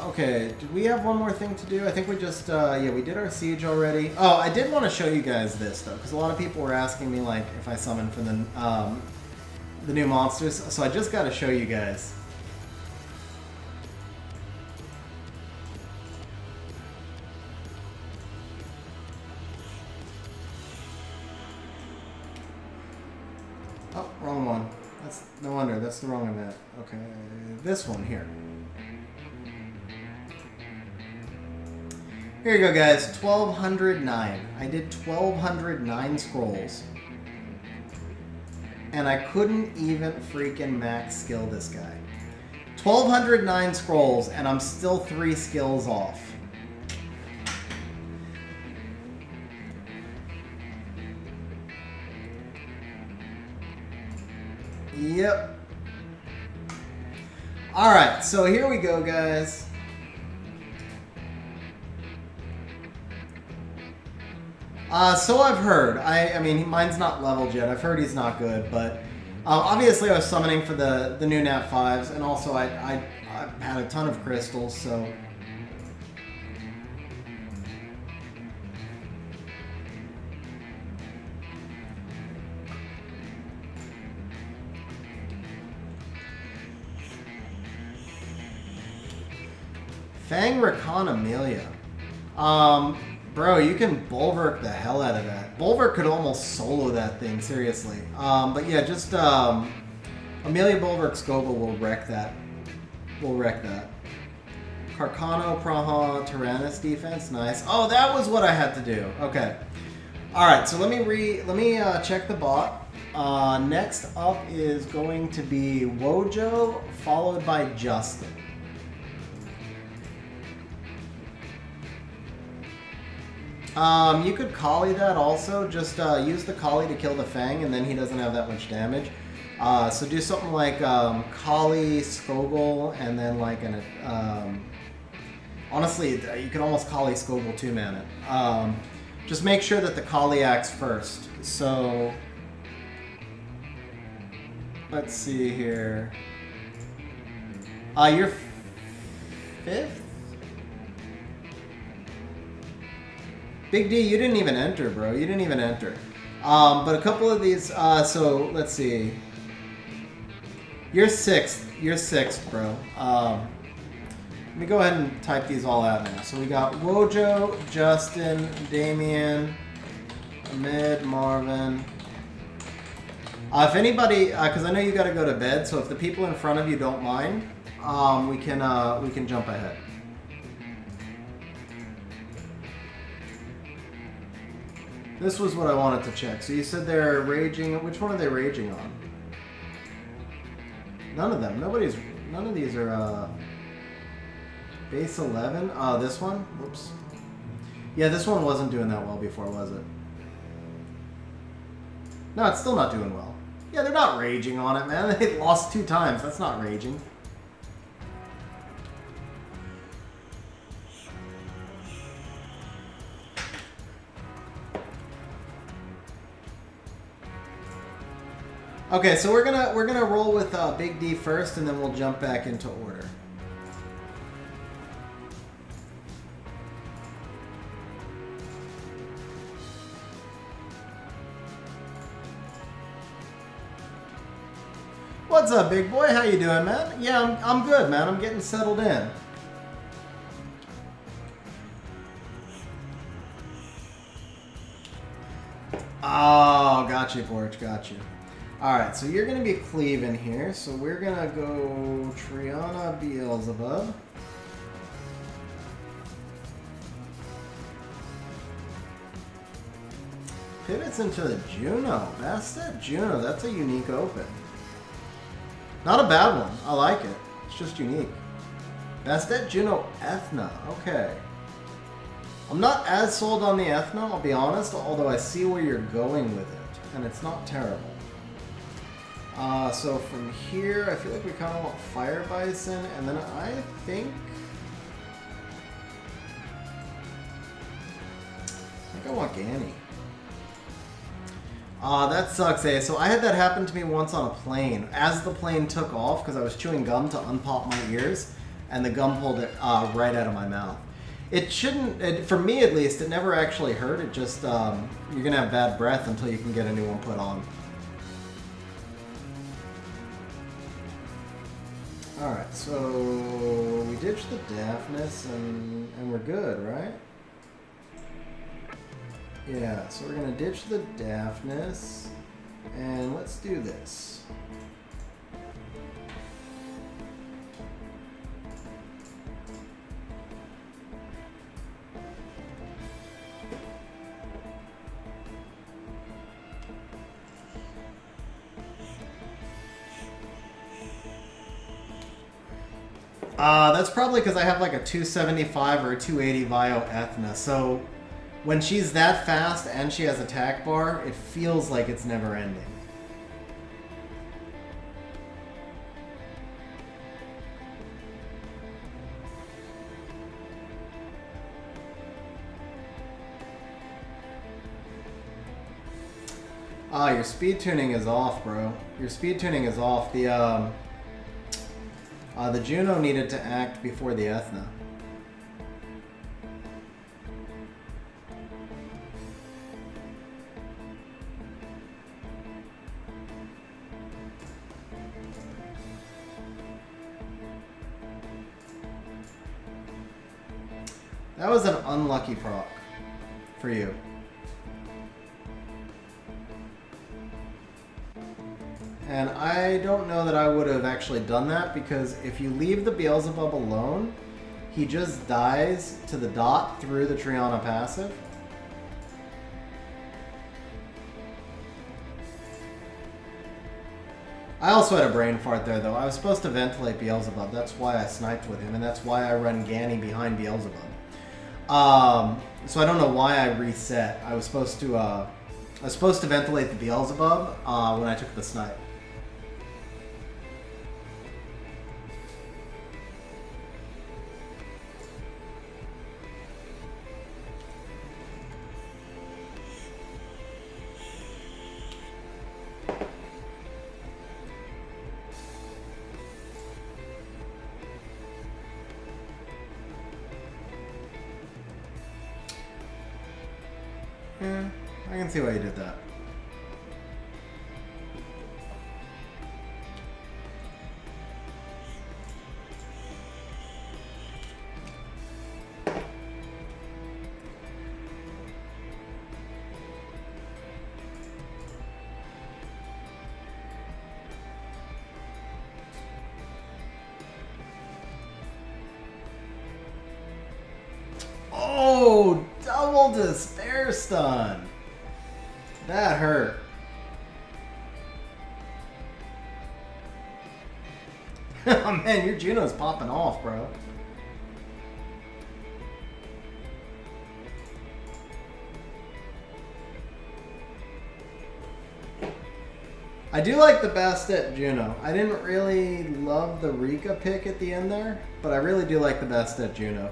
Okay, did we have one more thing to do? I think we just, yeah, we did our siege already. Oh, I did want to show you guys this, though, because a lot of people were asking me, like, if I summon for the new monsters, so I just got to show you guys. Oh, wrong one. That's, no wonder, that's the wrong event. Okay, this one here. Here you go, guys. 1209. I did 1209 scrolls. And I couldn't even freaking max skill this guy. 1209 scrolls, and I'm still 3 skills off. Yep. Alright, so here we go, guys. So I've heard. I mean, mine's not leveled yet. I've heard he's not good, but obviously I was summoning for the new Nat 5s, and also I had a ton of crystals, so... Fang Rakan Amelia. Bro, you can Bulwark the hell out of that. Bulwark could almost solo that thing, seriously. But yeah, just Amelia Bulwark Skogel will wreck that. Will wreck that. Carcano, Praha, Tyrannus defense, nice. Oh, that was what I had to do. Okay. All right, so let me check the bot. Next up is going to be Wojo, followed by Justin. You could Kali that also. Just use the Kali to kill the Fang, and then he doesn't have that much damage. So do something like Kali, Skogel, and then like an... honestly, you can almost Kali Skogel 2-man it. Just make sure that the Kali acts first. So... let's see here. You're 5th? Big D, you didn't even enter, bro. You didn't even enter. But a couple of these, so let's see. You're 6th. You're 6th, bro. Let me go ahead and type these all out now. So we got Wojo, Justin, Damien, Ahmed, Marvin. If anybody, because I know you got to go to bed, so if the people in front of you don't mind, we can jump ahead. This was what I wanted to check. So you said they're raging. Which one are they raging on? None of them. None of these are base 11. Oh, this one? Whoops. Yeah, this one wasn't doing that well before, was it? No, it's still not doing well. Yeah, they're not raging on it, man. They lost 2 times. That's not raging. Okay, so we're gonna roll with Big D first, and then we'll jump back into order. What's up, big boy? How you doing, man? Yeah, I'm good, man. I'm getting settled in. Oh, got you, Porch. Got you. Alright, so you're going to be cleaving here, so we're going to go Triana Beelzebub. Pivots into the Juno. Bastet Juno. That's a unique open. Not a bad one. I like it. It's just unique. Bastet Juno Ethna. Okay. I'm not as sold on the Ethna, I'll be honest, although I see where you're going with it. And it's not terrible. So from here, I feel like we kind of want Fire Bison, and then I think I want Ganny. That sucks, eh? So I had that happen to me once on a plane. As the plane took off, because I was chewing gum to unpop my ears, and the gum pulled it right out of my mouth. It shouldn't, for me at least, it never actually hurt. It just, you're going to have bad breath until you can get a new one put on. Alright, so we ditched the Daphnis and we're good, right? Yeah, so we're going to ditch the Daphnis and let's do this. That's probably because I have like a 275 or a 280 Vio Ethna. So when she's that fast and she has attack bar, it feels like it's never ending. Your speed tuning is off, bro. Your speed tuning is off. The Juno needed to act before the Ethna. That was an unlucky proc for you. And I don't know that I would have actually done that, because if you leave the Beelzebub alone, he just dies to the dot through the Triana passive. I also had a brain fart there, though. I was supposed to ventilate Beelzebub. That's why I sniped with him, and that's why I run Ganny behind Beelzebub. So I don't know why I reset. I was supposed to ventilate the Beelzebub when I took the snipe. Yeah, I can see why you did that. Oh, double despair stun. That hurt. Oh man, your Juno's popping off, bro. I do like the Bastet Juno. I didn't really love the Rika pick at the end there, but I really do like the Bastet Juno.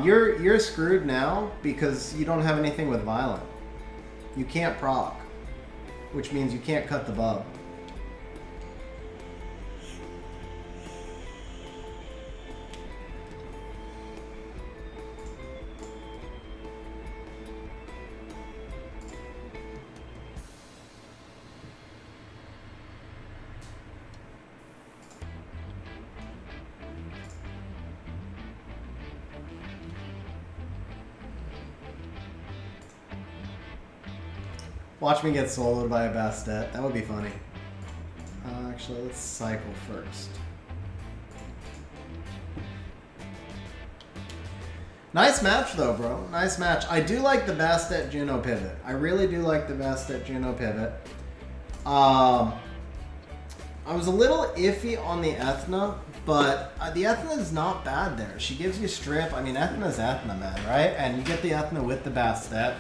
You're screwed now because you don't have anything with Violent. You can't proc, which means you can't cut the bub. Watch me get soloed by a Bastet. That would be funny. Actually, let's cycle first. Nice match though, bro. Nice match. I do like the best at Juno Pivot. I really do like the best at Juno Pivot. I was a little iffy on the Ethna, but the Ethna is not bad there. She gives you strip. I mean, Ethna's Ethna, man, right? And you get the Ethna with the Bastet.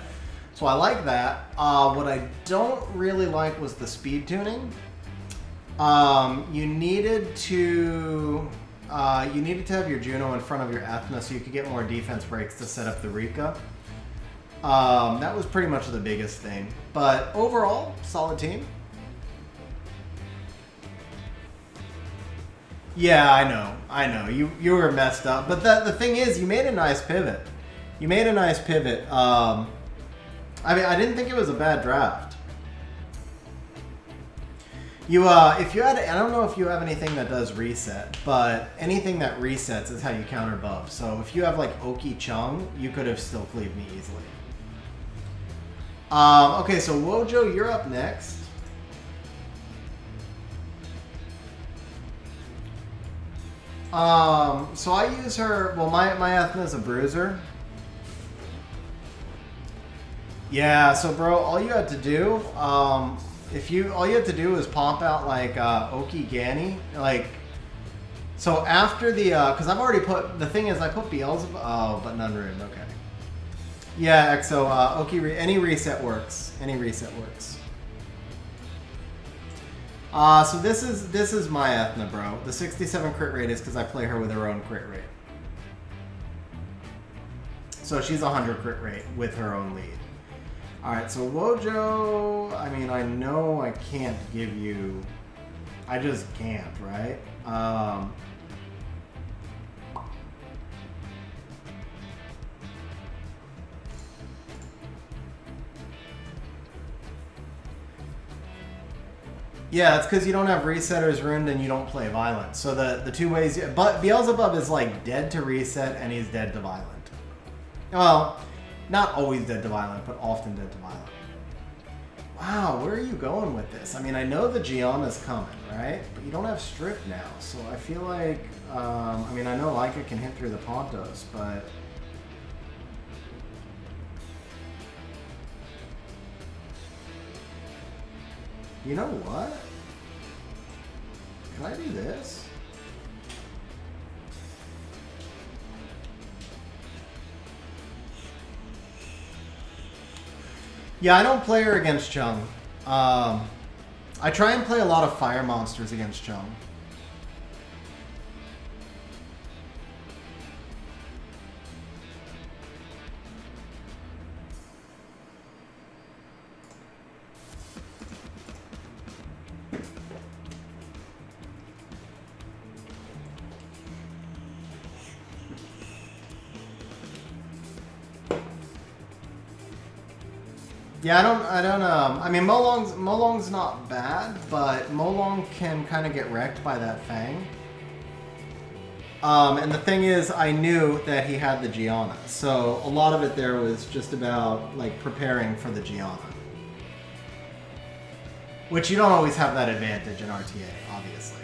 So I like that. What I don't really like was the speed tuning. You needed to have your Juno in front of your Ethna so you could get more defense breaks to set up the Rika. That was pretty much the biggest thing. But overall, solid team. Yeah, I know. You were messed up. But the thing is, you made a nice pivot. I mean, I didn't think it was a bad draft. If you had, I don't know if you have anything that does reset, but anything that resets is how you counter buff. So if you have like Oki Chung, you could have still cleaved me easily. Okay, so Wojo, you're up next. So I use her, well, my Ethna is a bruiser. Yeah, so bro, all you had to do, all you had to do was pump out like Oki Gani, like, so after the, cause I've already put, the thing is I put Beelzebub, oh, but none ruined, okay. Yeah, so Oki, any reset works, So this is my Ethna, bro. The 67 crit rate is because I play her with her own crit rate. So she's 100 crit rate with her own lead. Alright, so Wojo, I mean, I know I can't give you... I just can't, right? Yeah, it's because you don't have Resetters ruined and you don't play Violent. So the two ways... But Beelzebub is like dead to reset and he's dead to Violent. Well, not always dead to Violent, but often dead to Violent. Wow, where are you going with this? I mean, I know the Gianna's coming, right? But you don't have Strip now, so I feel like... I mean, I know Leica can hit through the Pontos, but... You know what? Can I do this? Yeah, I don't play her against Chung. I try and play a lot of fire monsters against Chung. Yeah, I mean, Molong's not bad, but Molong can kind of get wrecked by that Fang. And the thing is, I knew that he had the Gianna, so a lot of it there was just about, like, preparing for the Gianna. Which you don't always have that advantage in RTA, obviously.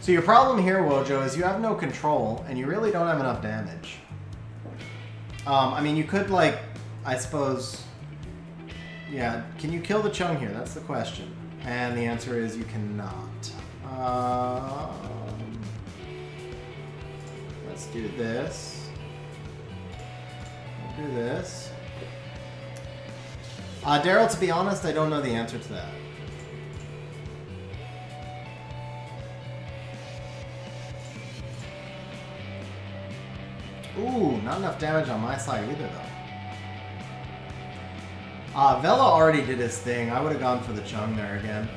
So your problem here, Wojo, is you have no control, and you really don't have enough damage. I mean, you could, like, I suppose... Yeah, can you kill the Chung here? That's the question. And the answer is you cannot. Let's do this. We'll do this. Daryl, to be honest, I don't know the answer to that. Ooh, not enough damage on my side either, though. Vela already did his thing. I would have gone for the Chung there again.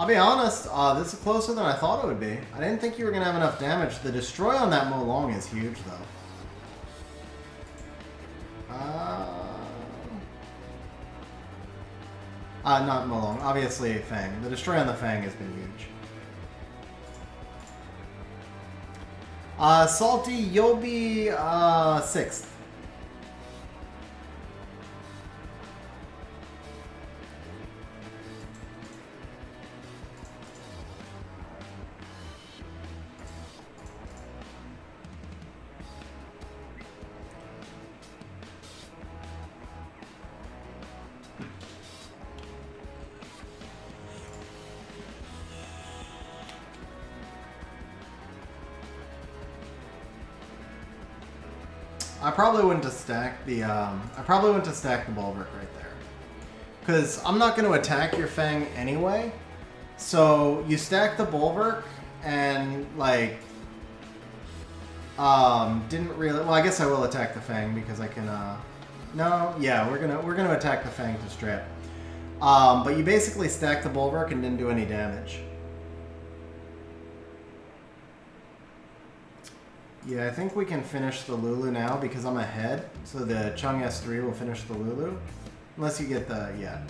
I'll be honest, this is closer than I thought it would be. I didn't think you were going to have enough damage. The destroy on that Mo Long is huge, though. Not Mo Long. Obviously, Fang. The destroy on the Fang has been huge. Salty, you'll be 6th. I probably wouldn't have stacked the Bulwark right there, because I'm not going to attack your Fang anyway. So you stack the Bulwark and like didn't really. Well, I guess I will attack the Fang because I can. No, yeah, we're gonna attack the Fang to strip. But you basically stacked the Bulwark and didn't do any damage. Yeah, I think we can finish the Lulu now because I'm ahead. So the Chung S3 will finish the Lulu. Unless you get the, yeah.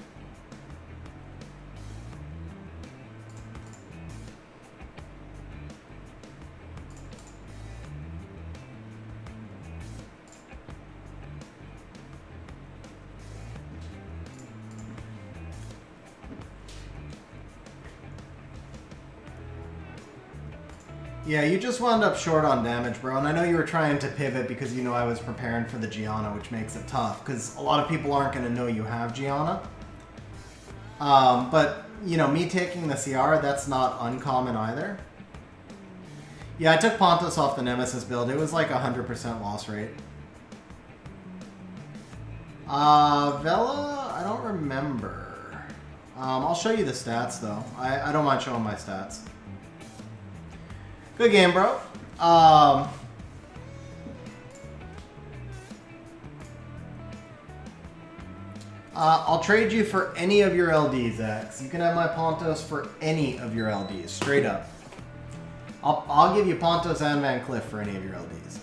Yeah, you just wound up short on damage, bro. And I know you were trying to pivot because you know I was preparing for the Gianna, which makes it tough. Because a lot of people aren't going to know you have Gianna. But, you know, me taking the Ciara, that's not uncommon either. Yeah, I took Pontos off the Nemesis build. It was like 100% loss rate. Vela, I don't remember. I'll show you the stats, though. I don't mind showing my stats. Good game, bro. I'll trade you for any of your LDs, X. You can have my Pontos for any of your LDs, straight up. I'll give you Pontos and Van Cliff for any of your LDs.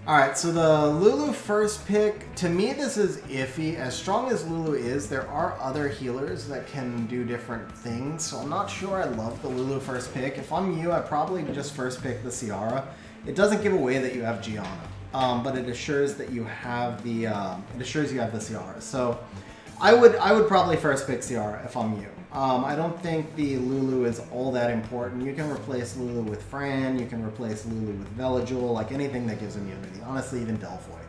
Alright, so the Lulu first pick, to me this is iffy. As strong as Lulu is, there are other healers that can do different things, so I'm not sure I love the Lulu first pick. If I'm you, I'd probably just first pick the Ciara. It doesn't give away that you have Gianna, but it assures that you have the Ciara. So I would probably first pick Ciara if I'm you. I don't think the Lulu is all that important. You can replace Lulu with Fran, you can replace Lulu with Velajul, like anything that gives immunity. Honestly, even Delphoy.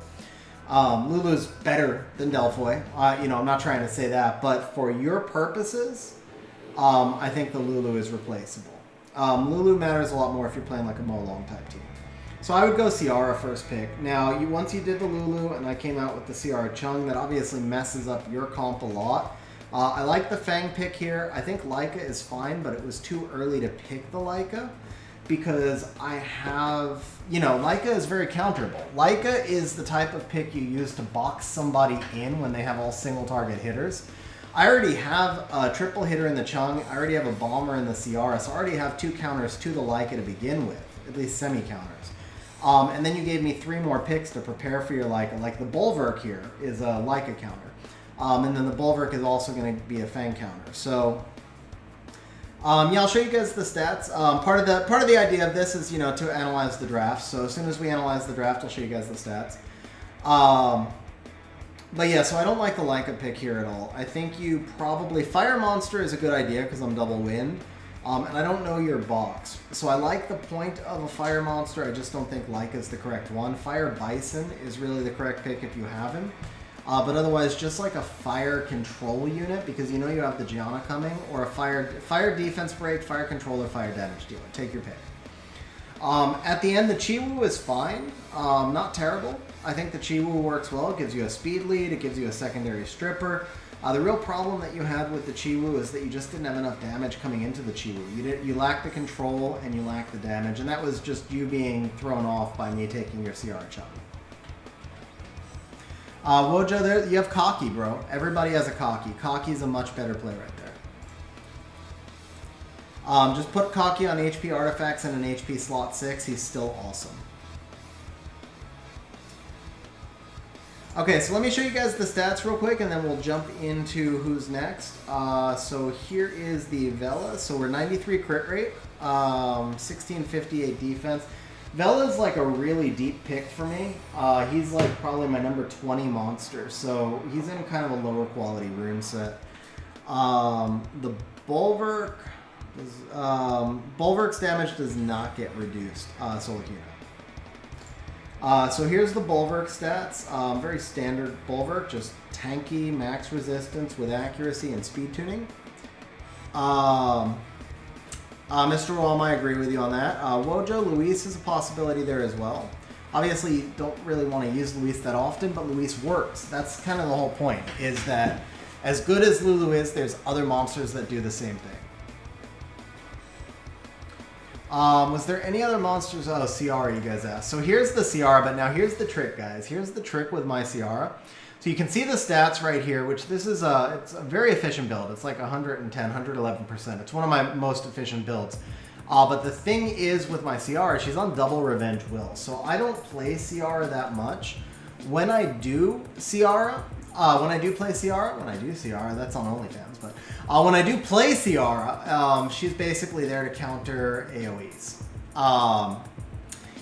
Lulu's better than Delphoy. You know, I'm not trying to say that, but for your purposes, I think the Lulu is replaceable. Lulu matters a lot more if you're playing like a Mo Long type team. So I would go Ciara first pick. Now, once you did the Lulu and I came out with the Ciara Chung, that obviously messes up your comp a lot. I like the Fang pick here. I think Leica is fine, but it was too early to pick the Leica because I have, you know, Leica is very counterable. Leica is the type of pick you use to box somebody in when they have all single target hitters. I already have a triple hitter in the Chung. I already have a bomber in the Ciara, so I already have 2 counters to the Leica to begin with, at least semi-counters. And then you gave me 3 more picks to prepare for your Leica. Like the Bulwark here is a Leica counter. And then the Bulwark is also going to be a Fang counter. So, yeah, I'll show you guys the stats. Part of the idea of this is, you know, to analyze the draft. So as soon as we analyze the draft, I'll show you guys the stats. But yeah, so I don't like the Leica pick here at all. I think you probably... Fire Monster is a good idea because I'm double wind. And I don't know your box. So I like the point of a Fire Monster. I just don't think Leica is the correct one. Fire Bison is really the correct pick if you have him. But otherwise, just like a fire control unit, because you know you have the Gianna coming, or a fire defense break, fire control, or fire damage dealer. Take your pick. At the end, the Chiwu is fine. Not terrible. I think the Chiwu works well. It gives you a speed lead. It gives you a secondary stripper. The real problem that you had with the Chiwu is that you just didn't have enough damage coming into the Chiwu. You lacked the control and you lacked the damage, and that was just you being thrown off by me taking your Ciara Chung. Wojo, there you have Cocky, bro. Everybody has a Cocky. Cocky's a much better play right there. Just put Kaki on HP artifacts and an HP slot 6. He's still awesome. Okay, so let me show you guys the stats real quick, and then we'll jump into who's next. So here is the Vela. So we're 93 crit rate, 1658 defense. Vela's like a really deep pick for me. He's like probably my number 20 monster, so he's in kind of a lower quality rune set. The Bulwark, Bulwark's damage does not get reduced, so look here. So here's the Bulwark stats. Very standard Bulwark, just tanky, max resistance with accuracy and speed tuning. Mr. Walm, I agree with you on that. Wojo, Luis is a possibility there as well. Obviously, you don't really want to use Luis that often, but Luis works. That's kind of the whole point, is that as good as Lulu is, there's other monsters that do the same thing. Was there any other monsters? Oh, Ciara, you guys asked. So here's the Ciara, but now here's the trick, guys. Here's the trick with my Ciara. So you can see the stats right here, which this is it's a very efficient build. It's like 110, 111%. It's one of my most efficient builds. But the thing is with my Ciara, she's on double Revenge Will. So I don't play Ciara that much. When I do Ciara, play Ciara, that's on OnlyFans, but when I do play Ciara, she's basically there to counter AoEs.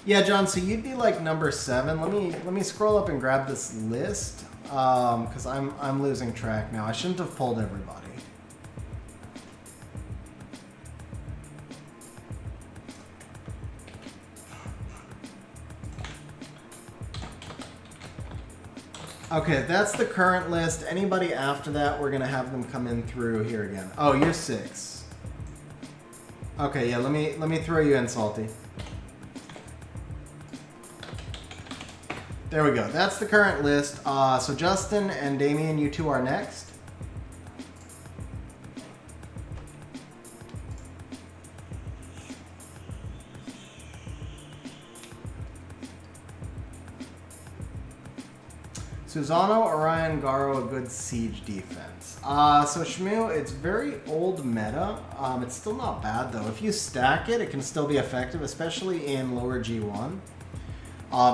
Yeah, John, so you'd be like number 7. Let me scroll up and grab this list, because I'm losing track now. I shouldn't have pulled everybody. Okay, that's the current list. Anybody after that, we're gonna have them come in through here again. Oh, you're 6. Okay, yeah, let me throw you in, Salty. There we go. That's the current list. So Justin and Damien, you two are next. Susano, Orion, Garo, a good siege defense. So Shmu, it's very old meta. It's still not bad though. If you stack it, it can still be effective, especially in lower G1.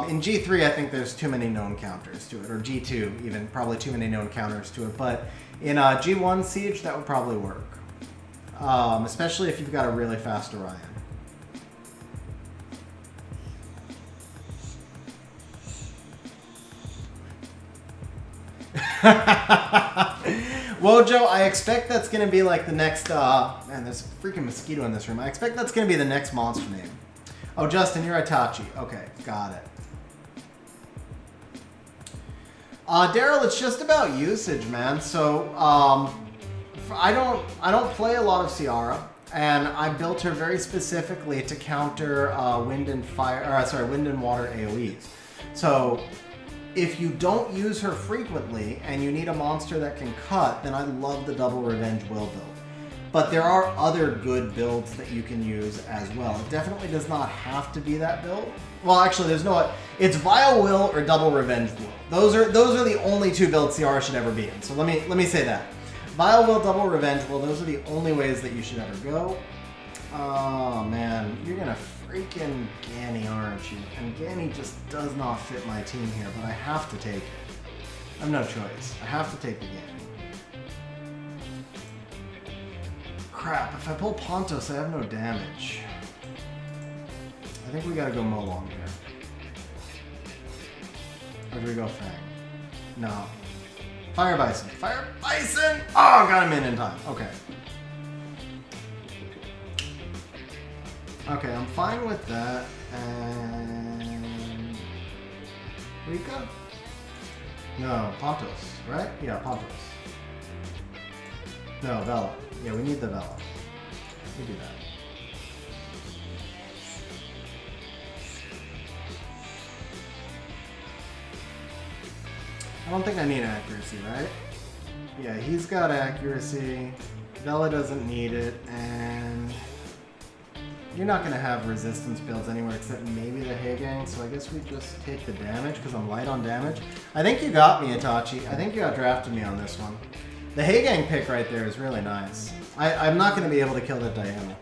In G3, I think there's too many known counters to it, or G2 even, probably too many known counters to it. But in G1 siege, that would probably work, especially if you've got a really fast Orion. Wojo, I expect that's going to be like the next, man, there's a freaking mosquito in this room. I expect that's going to be the next monster name. Oh, Justin, you're Itachi. Okay, got it. Daryl, it's just about usage, man. So, I don't play a lot of Ciara, and I built her very specifically to counter wind and water AoEs. So, if you don't use her frequently and you need a monster that can cut, then I love the double Revenge Will build. But there are other good builds that you can use as well. It definitely does not have to be that build. Well, actually, there's no. It's Vile Will or double Revenge Will. Those are the only two builds Ciara should ever be in. So let me say that. Vile Will, double Revenge Will. Those are the only ways that you should ever go. Oh man, you're gonna freaking Ganny, aren't you? And Ganny just does not fit my team here, but I have to take it. I have no choice. I have to take the Ganny. Crap, if I pull Pontos, I have no damage. I think we gotta go Molong here. Or do we go Fang? No. Fire Bison. Fire Bison! Oh, got him in time. Okay. Okay, I'm fine with that. And Rika? No, Pontos, right? Yeah, Pontos. No, Vela. Yeah, we need the Vela. We do that. I don't think I need accuracy, right? Yeah, he's got accuracy. Vela doesn't need it, and you're not going to have resistance builds anywhere except maybe the Heigang, so I guess we just take the damage because I'm light on damage. I think you got me, Itachi. I think you got drafted me on this one. The Heigang pick right there is really nice. I'm not going to be able to kill that Diana.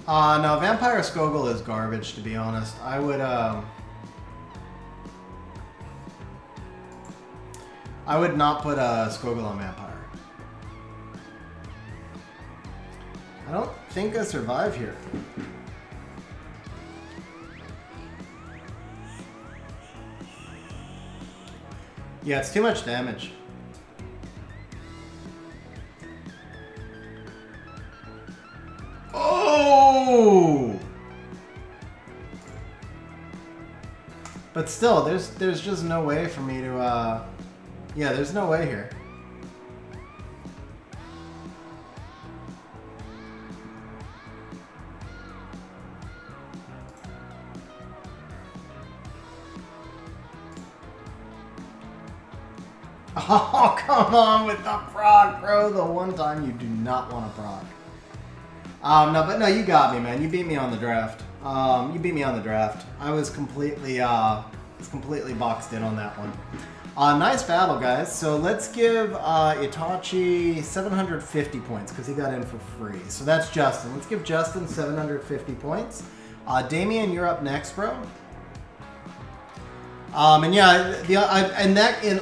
No, Vampire Skogul is garbage, to be honest. I would not put Skogul on Vampire. I don't think I survive here. Yeah, it's too much damage. Oh! But still, there's just no way for me to, yeah, there's no way here. Oh, come on with the proc, bro. The one time you do not want to proc. No, but no, you got me, man. You beat me on the draft. You beat me on the draft. I was completely boxed in on that one. Nice battle, guys. So let's give Itachi 750 points because he got in for free. So that's Justin. Let's give Justin 750 points. Damien, you're up next, bro. And yeah,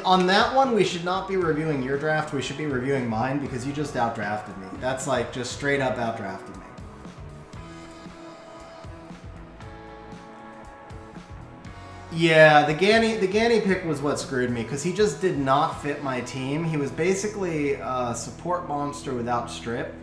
on that one, we should not be reviewing your draft. We should be reviewing mine because you just outdrafted me. That's like just straight up outdrafted me. Yeah, the Ganny pick was what screwed me because he just did not fit my team. He was basically a support monster without strip.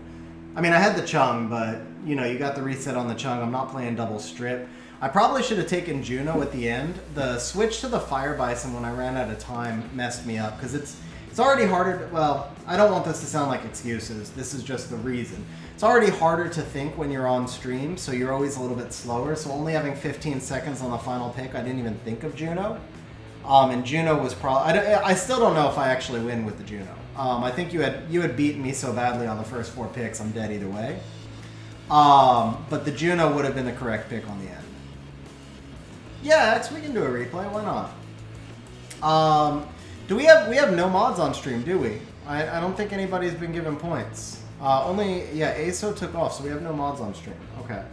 I mean, I had the Chung, but you know, you got the reset on the Chung. I'm not playing double strip. I probably should have taken Juno at the end. The switch to the Fire Bison when I ran out of time messed me up because it's already harder to, well, I don't want this to sound like excuses. This is just the reason. It's already harder to think when you're on stream, so you're always a little bit slower. So only having 15 seconds on the final pick, I didn't even think of Juno. And Juno was probably, I still don't know if I actually win with the Juno. I think you had beaten me so badly on the first 4 picks, I'm dead either way. But the Juno would have been the correct pick on the end. Yeah, we can do a replay. Why not? Do we have no mods on stream? Do we? I don't think anybody's been given points. Only ASO took off, so we have no mods on stream. Okay.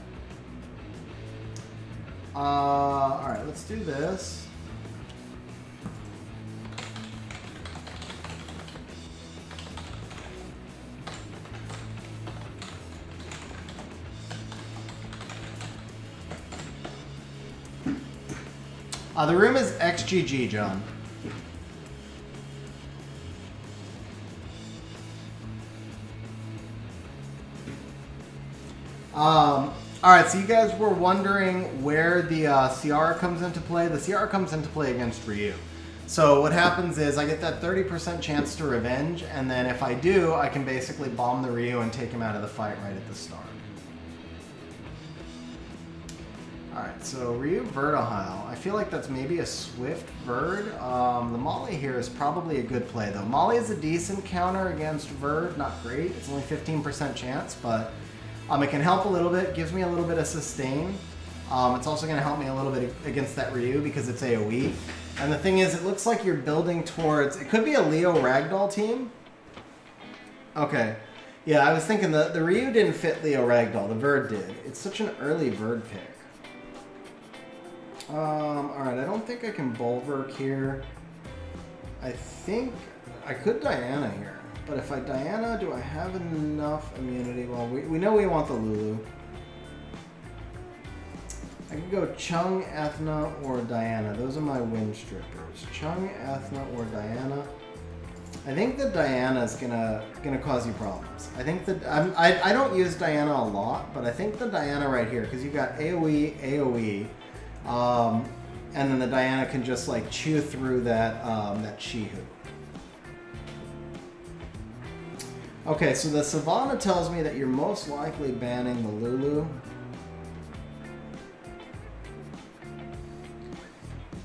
All right, let's do this. The room is XGG, John. Alright, so you guys were wondering where the CR comes into play. The CR comes into play against Ryu. So what happens is I get that 30% chance to revenge, and then if I do, I can basically bomb the Ryu and take him out of the fight right at the start. Alright, so Ryu Vertihile. I feel like that's maybe a Swift Verd. The Molly here is probably a good play, though. Molly is a decent counter against Verd. Not great. It's only 15% chance, but it can help a little bit. Gives me a little bit of sustain. It's also going to help me a little bit against that Ryu because it's AoE. And the thing is, it looks like you're building towards... It could be a Leo Ragdoll team. Okay. Yeah, I was thinking the Ryu didn't fit Leo Ragdoll. The Verd did. It's such an early Verd pick. Alright, I don't think I can Bulwark here. I think I could Diana here. But if I Diana, do I have enough immunity? Well, we know we want the Lulu. I could go Chung, Ethna, or Diana. Those are my win strippers. Chung, Ethna, or Diana. I think that Diana is gonna cause you problems. I think that I don't use Diana a lot, but I think the Diana right here, because you've got AoE, AoE. And then the Diana can just like chew through that Shihu. Okay, so the Savannah tells me that you're most likely banning the Lulu.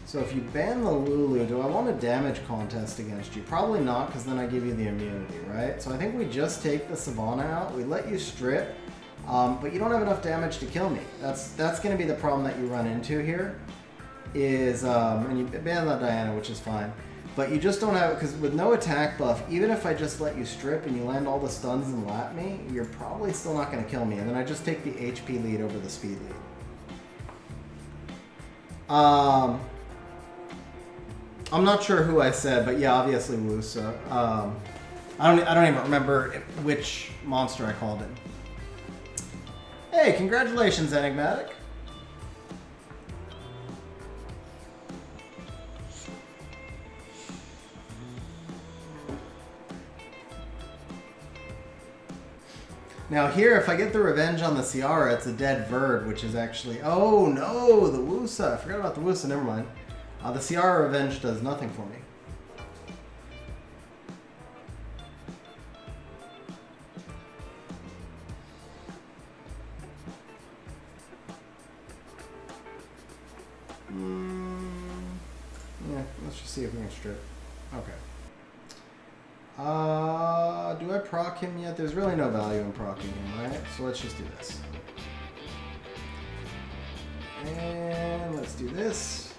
So if you ban the Lulu, do I want a damage contest against you? Probably not, because then I give you the immunity, right? So I think we just take the Savannah out. We let you strip. But you don't have enough damage to kill me. That's going to be the problem that you run into here. And you ban the Diana, which is fine. But you just don't have it, because with no attack buff, even if I just let you strip and you land all the stuns and lap me, you're probably still not going to kill me. And then I just take the HP lead over the speed lead. I'm not sure who I said, but yeah, obviously Wusa. I don't even remember which monster I called him. Hey, congratulations, Enigmatic. Now here, if I get the revenge on the Ciara, it's a dead Verd, which is actually... Oh no, the Wusa. I forgot about the Wusa, never mind. The Ciara revenge does nothing for me. Yeah, let's just see if we can strip. Okay. Do I proc him yet? There's really no value in proccing him, right? So let's just do this. And let's do this.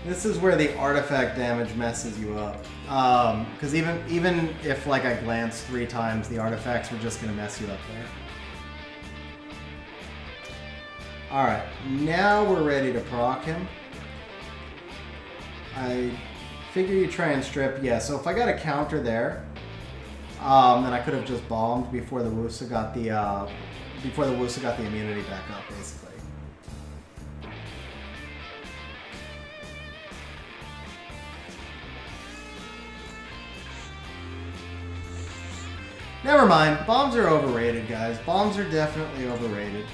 This is where the artifact damage messes you up. Because even if like I glance 3 times, the artifacts were just going to mess you up there. Alright, now we're ready to proc him. I figure you try and strip. Yeah, so if I got a counter there, then I could have just bombed before the Wusa got the immunity back up, basically. Never mind. Bombs are overrated, guys. Bombs are definitely overrated.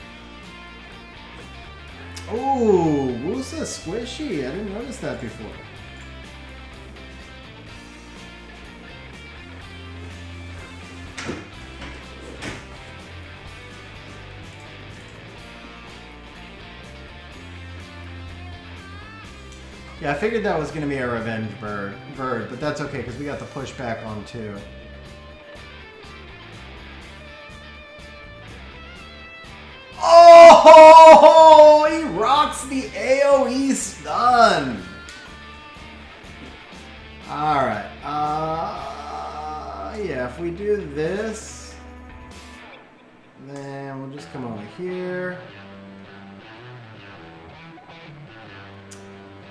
Ooh, Wusa squishy. I didn't notice that before. Yeah, I figured that was going to be a revenge bird, but that's okay because we got the pushback on too. Oh, he rocks the AoE stun. Alright. Yeah, if we do this, then we'll just come over here.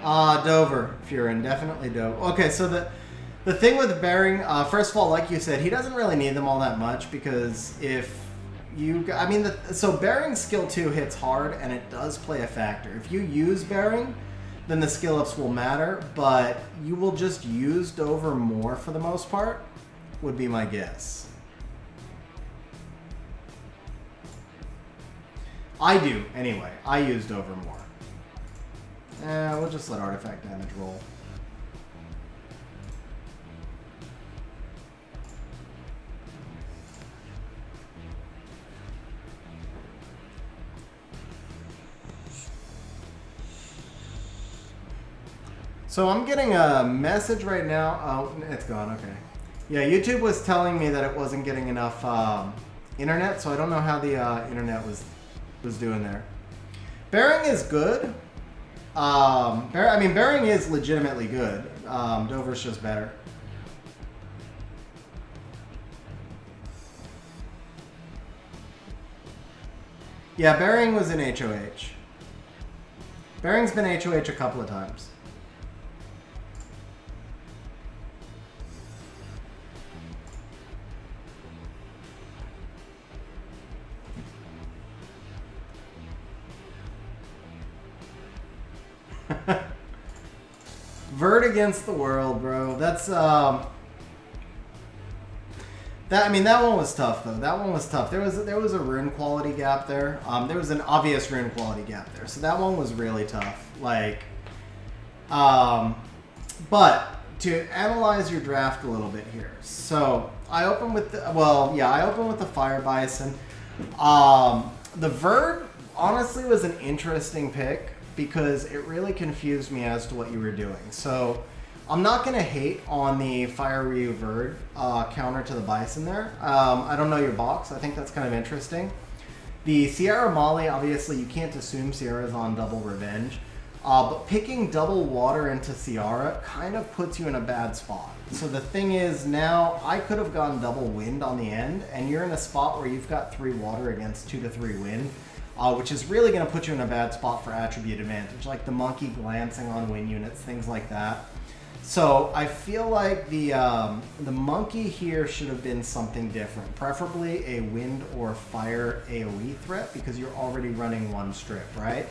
Dover, Furin, definitely Dover. Okay, so the thing with Bearing, first of all, like you said, he doesn't really need them all that much because if so Bearing skill 2 hits hard and it does play a factor. If you use Bearing, then the skill ups will matter, but you will just use Dover more for the most part, would be my guess. I do, anyway. I use Dover more. We'll just let artifact damage roll. So I'm getting a message right now. Oh, it's gone. Okay. Yeah, YouTube was telling me that it wasn't getting enough internet, so I don't know how the internet was doing there. Bearing is good. Bearing is legitimately good. Dover's just better. Yeah, Bearing was in HOH. Bearing's been HOH a couple of times. Vert against the world, bro. That's I mean, that one was tough, though. That one was tough. There was a rune quality gap there. There was an obvious rune quality gap there. So that one was really tough. Like, but to analyze your draft a little bit here. So I open with the Fire Bison. The Verd, honestly, was an interesting pick because it really confused me as to what you were doing. So I'm not going to hate on the Fire Ryu Verd counter to the Bison there. I don't know your box. I think that's kind of interesting. The Sierra Molly, obviously, you can't assume Sierra's on double Revenge. But picking double water into Ciara kind of puts you in a bad spot. So the thing is, now I could have gone double wind on the end, and you're in a spot where you've got 3 water against 2 to 3 wind, which is really going to put you in a bad spot for attribute advantage, like the monkey glancing on wind units, things like that. So I feel like the monkey here should have been something different, preferably a wind or fire AoE threat, because you're already running 1 strip, right?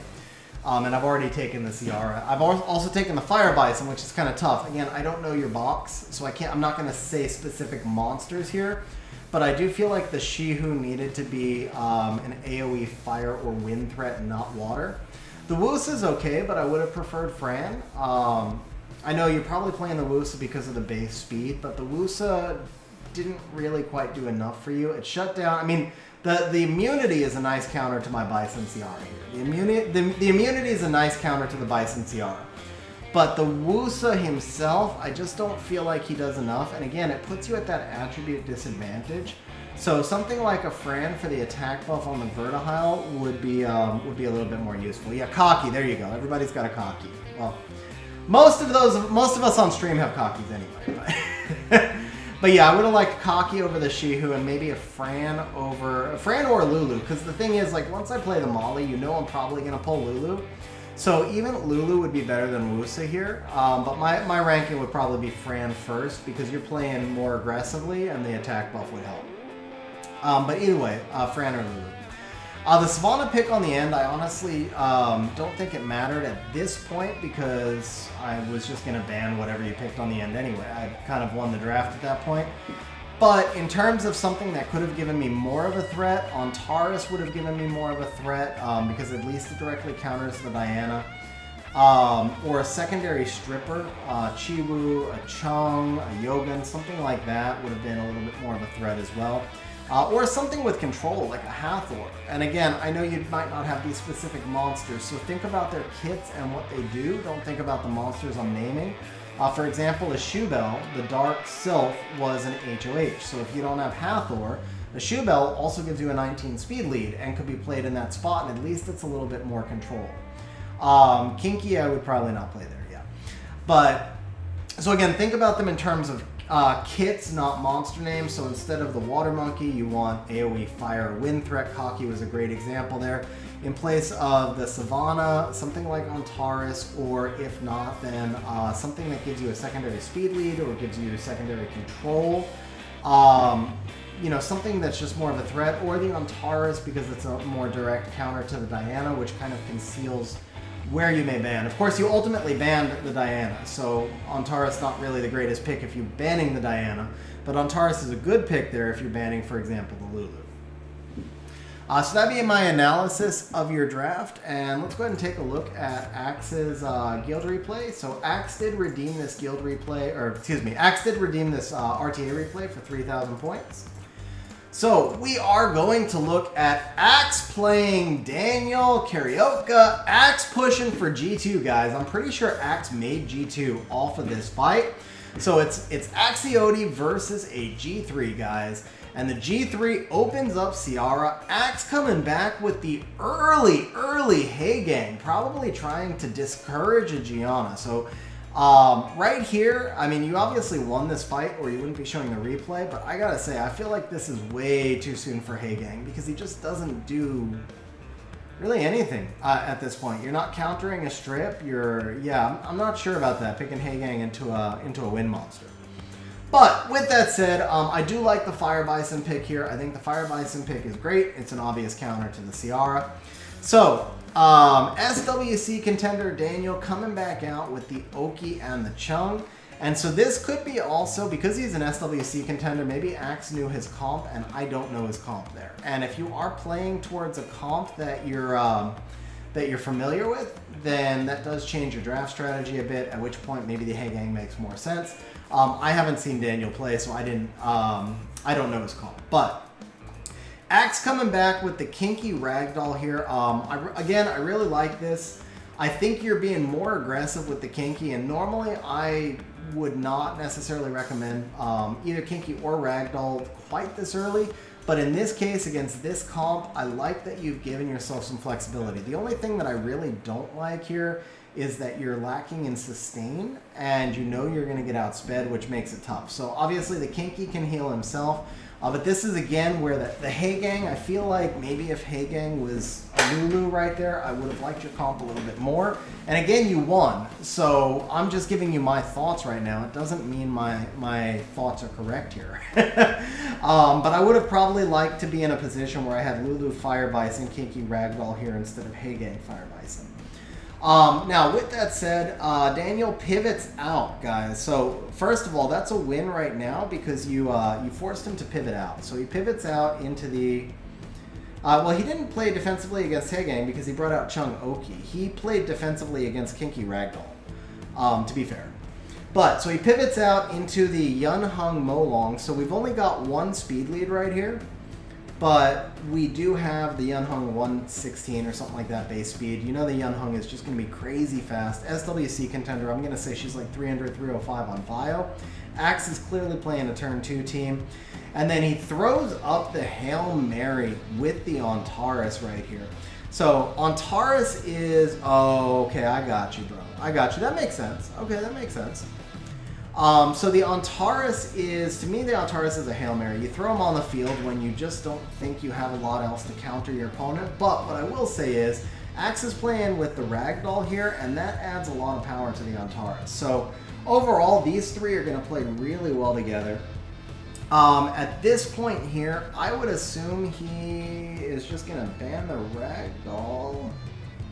And I've already taken the Ciara. I've also taken the Fire Bison, which is kind of tough. Again, I don't know your box, so I'm not going to say specific monsters here, but I do feel like the Shihu needed to be an AoE fire or wind threat, not water. The Wusa's okay, but I would have preferred Fran. I know you're probably playing the Wusa because of the base speed, but the Wusa didn't really quite do enough for you. It shut down. I mean, the immunity is a nice counter to my Bison Ciara here. The immunity is a nice counter to the Bison Ciara. But the Wusa himself, I just don't feel like he does enough. And again, it puts you at that attribute disadvantage. So something like a Fran for the attack buff on the Vertihile would be a little bit more useful. Yeah, Cocky, there you go. Everybody's got a Cocky. Well, most of us on stream have Cockies anyway. But yeah, I would have liked Cocky over the Shihu and maybe a Fran or a Lulu. Because the thing is, like, once I play the Molly, you know I'm probably going to pull Lulu. So even Lulu would be better than Wusa here. But my ranking would probably be Fran first because you're playing more aggressively and the attack buff would help. But either way, Fran or Lulu. The Savannah pick on the end, I honestly don't think it mattered at this point because I was just going to ban whatever you picked on the end anyway. I kind of won the draft at that point. But in terms of something that could have given me more of a threat, Antares would have given me more of a threat because at least it directly counters the Diana. Or a secondary stripper, Chiwu, a Chung, a Yogan, something like that would have been a little bit more of a threat as well. Or something with control, like a Hathor. And again, I know you might not have these specific monsters, so think about their kits and what they do. Don't think about the monsters I'm naming. For example, a Shoebell, the Dark Sylph, was an HOH. So if you don't have Hathor, the Shoebell also gives you a 19 speed lead and could be played in that spot, and at least it's a little bit more control. Kinky, I would probably not play there, yeah. But, so again, think about them in terms of kits, not monster names. So instead of the Water Monkey, you want AoE Fire Wind Threat. Cocky was a great example there. In place of the Savannah, something like Antares, or if not, then something that gives you a secondary speed lead or gives you secondary control. You know, something that's just more of a threat, or the Antares because it's a more direct counter to the Diana, which kind of conceals where you may ban. Of course, you ultimately banned the Diana, so Antares not really the greatest pick if you're banning the Diana, but Antares is a good pick there if you're banning, for example, the Lulu. So that'd be my analysis of your draft, and let's go ahead and take a look at Axe's guild replay. So Axe did redeem this guild replay, or excuse me, Axe did redeem this RTA replay for 3,000 points. So we are going to look at Axe playing Daniel Carioca. Axe pushing for G2, guys. I'm pretty sure Axe made G2 off of this fight. So it's Axioti versus a G3, guys. And the G3 opens up Ciara. Axe coming back with the early Hey Gang, probably trying to discourage a Gianna. So right here, I mean, you obviously won this fight or you wouldn't be showing the replay, but I gotta say, I feel like this is way too soon for Hey Gang because he just doesn't do really anything at this point. You're not countering a strip. I'm not sure about that, picking Hey Gang into a win monster. But with that said, I do like the Fire Bison pick here. I think the Fire Bison pick is great. It's an obvious counter to the Ciara. So, SWC contender Daniel coming back out with the Oki and the Chung. And so this could be also, because he's an SWC contender, maybe Axe knew his comp and I don't know his comp there. And if you are playing towards a comp that you're familiar with, then that does change your draft strategy a bit, at which point maybe the Hagang makes more sense. I haven't seen Daniel play, so I don't know his comp. But Axe coming back with the kinky ragdoll here. Again, I really like this. I think you're being more aggressive with the kinky, and normally I would not necessarily recommend either kinky or ragdoll quite this early. But in this case, against this comp, I like that you've given yourself some flexibility. The only thing that I really don't like here is that you're lacking in sustain, and you know you're going to get outsped, which makes it tough. So obviously the kinky can heal himself, but this is again where the Hagang, I feel like maybe if Hagang was a Lulu right there, I would have liked your comp a little bit more. And again, you won, so I'm just giving you my thoughts right now. It doesn't mean my thoughts are correct here. But I would have probably liked to be in a position where I had Lulu Fire Bison, Kinky Ragdoll here instead of Hagang Fire Bison. Now, with that said, Daniel pivots out, guys. So, first of all, that's a win right now because you forced him to pivot out. So he pivots out into the... well, he didn't play defensively against Hagang because he brought out Chung Oki. He played defensively against Kinky Ragdoll, to be fair. But, so he pivots out into the Yun Hung Molong. So we've only got one speed lead right here. But we do have the Yun Hung 116 or something like that base speed. You know the Yun Hung is just going to be crazy fast. SWC contender, I'm going to say she's like 300, 305 on bio. Axe is clearly playing a turn 2 team. And then he throws up the Hail Mary with the Antares right here. So Antares is... Oh, okay, I got you, bro. I got you. That makes sense. Okay, that makes sense. So the Antares is, to me, the Antares is a Hail Mary. You throw him on the field when you just don't think you have a lot else to counter your opponent. But what I will say is, Axe is playing with the Ragdoll here, and that adds a lot of power to the Antares. So overall, these three are going to play really well together. At this point here, I would assume he is just going to ban the Ragdoll,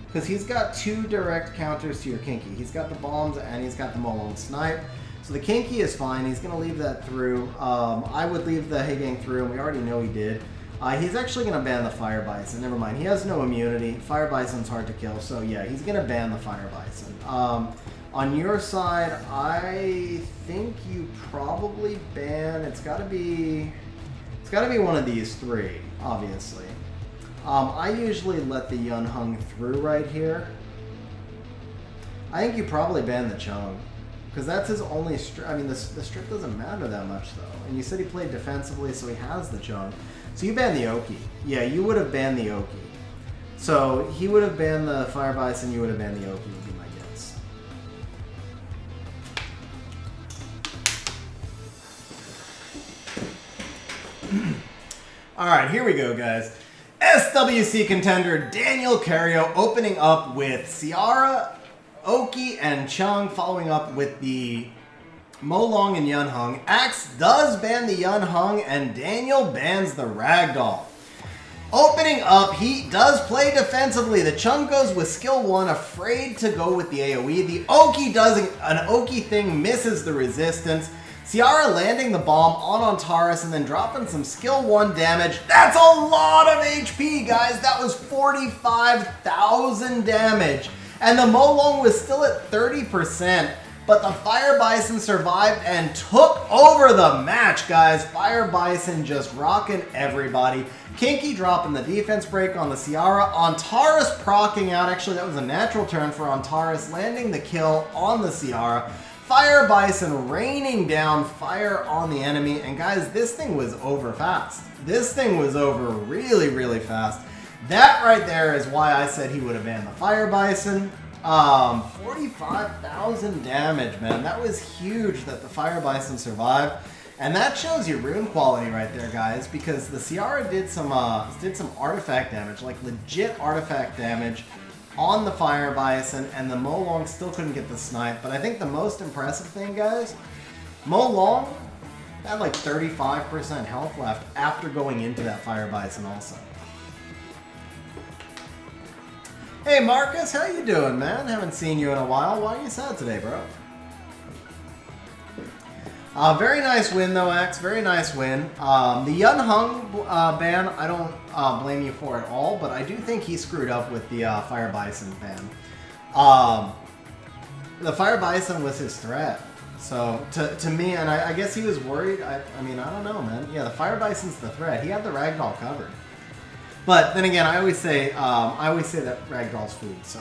because he's got two direct counters to your Kinky. He's got the Bombs and he's got the Molong Snipe. So the Kinky is fine. He's going to leave that through. I would leave the Hagang through, and we already know he did. He's actually going to ban the Fire Bison. Never mind. He has no immunity. Fire Bison's hard to kill, so yeah, he's going to ban the Fire Bison. On your side, I think you probably ban... It's got to be one of these three, obviously. I usually let the Yun Hung through right here. I think you probably ban the Chung. Because that's his only strip. I mean, the strip doesn't matter that much, though. And you said he played defensively, so he has the Chung. So you ban the Oki. Yeah, you would have banned the Oki. So he would have banned the Fire Bison, you would have banned the Oki, would be my guess. Alright, here we go, guys. SWC contender Daniel Cario opening up with Ciara, Oki, and Chung, following up with the Molong and Yun Hung. Axe does ban the Yun Hung, and Daniel bans the Ragdoll. Opening up, he does play defensively. The Chung goes with skill 1, afraid to go with the AoE. The Oki does an Oki thing, misses the resistance. Ciara landing the bomb on Antares and then dropping some skill 1 damage. That's a lot of HP, guys. That was 45,000 damage. And the Molong was still at 30%, but the Fire Bison survived and took over the match, guys. Fire Bison just rocking everybody. Kinky dropping the defense break on the Ciara. Antares proccing out. Actually, that was a natural turn for Antares, landing the kill on the Ciara. Fire Bison raining down fire on the enemy. And guys, this thing was over fast. This thing was over really, really fast. That right there is why I said he would have banned the Fire Bison. 45,000 damage, man. That was huge that the Fire Bison survived. And that shows your rune quality right there, guys, because the Ciara did some artifact damage, like legit artifact damage on the Fire Bison, and the Molong still couldn't get the snipe. But I think the most impressive thing, guys, Molong had like 35% health left after going into that Fire Bison also. Hey Marcus, how you doing, man? Haven't seen you in a while. Why are you sad today, bro? Very nice win, though, X. Very nice win. The Yun Hung ban, I don't blame you for at all, but I do think he screwed up with the Fire Bison ban. The Fire Bison was his threat. So, to me, and I guess he was worried. I mean, I don't know, man. Yeah, the Fire Bison's the threat. He had the Ragdoll covered. But then again, I always say that Ragdoll's food, so...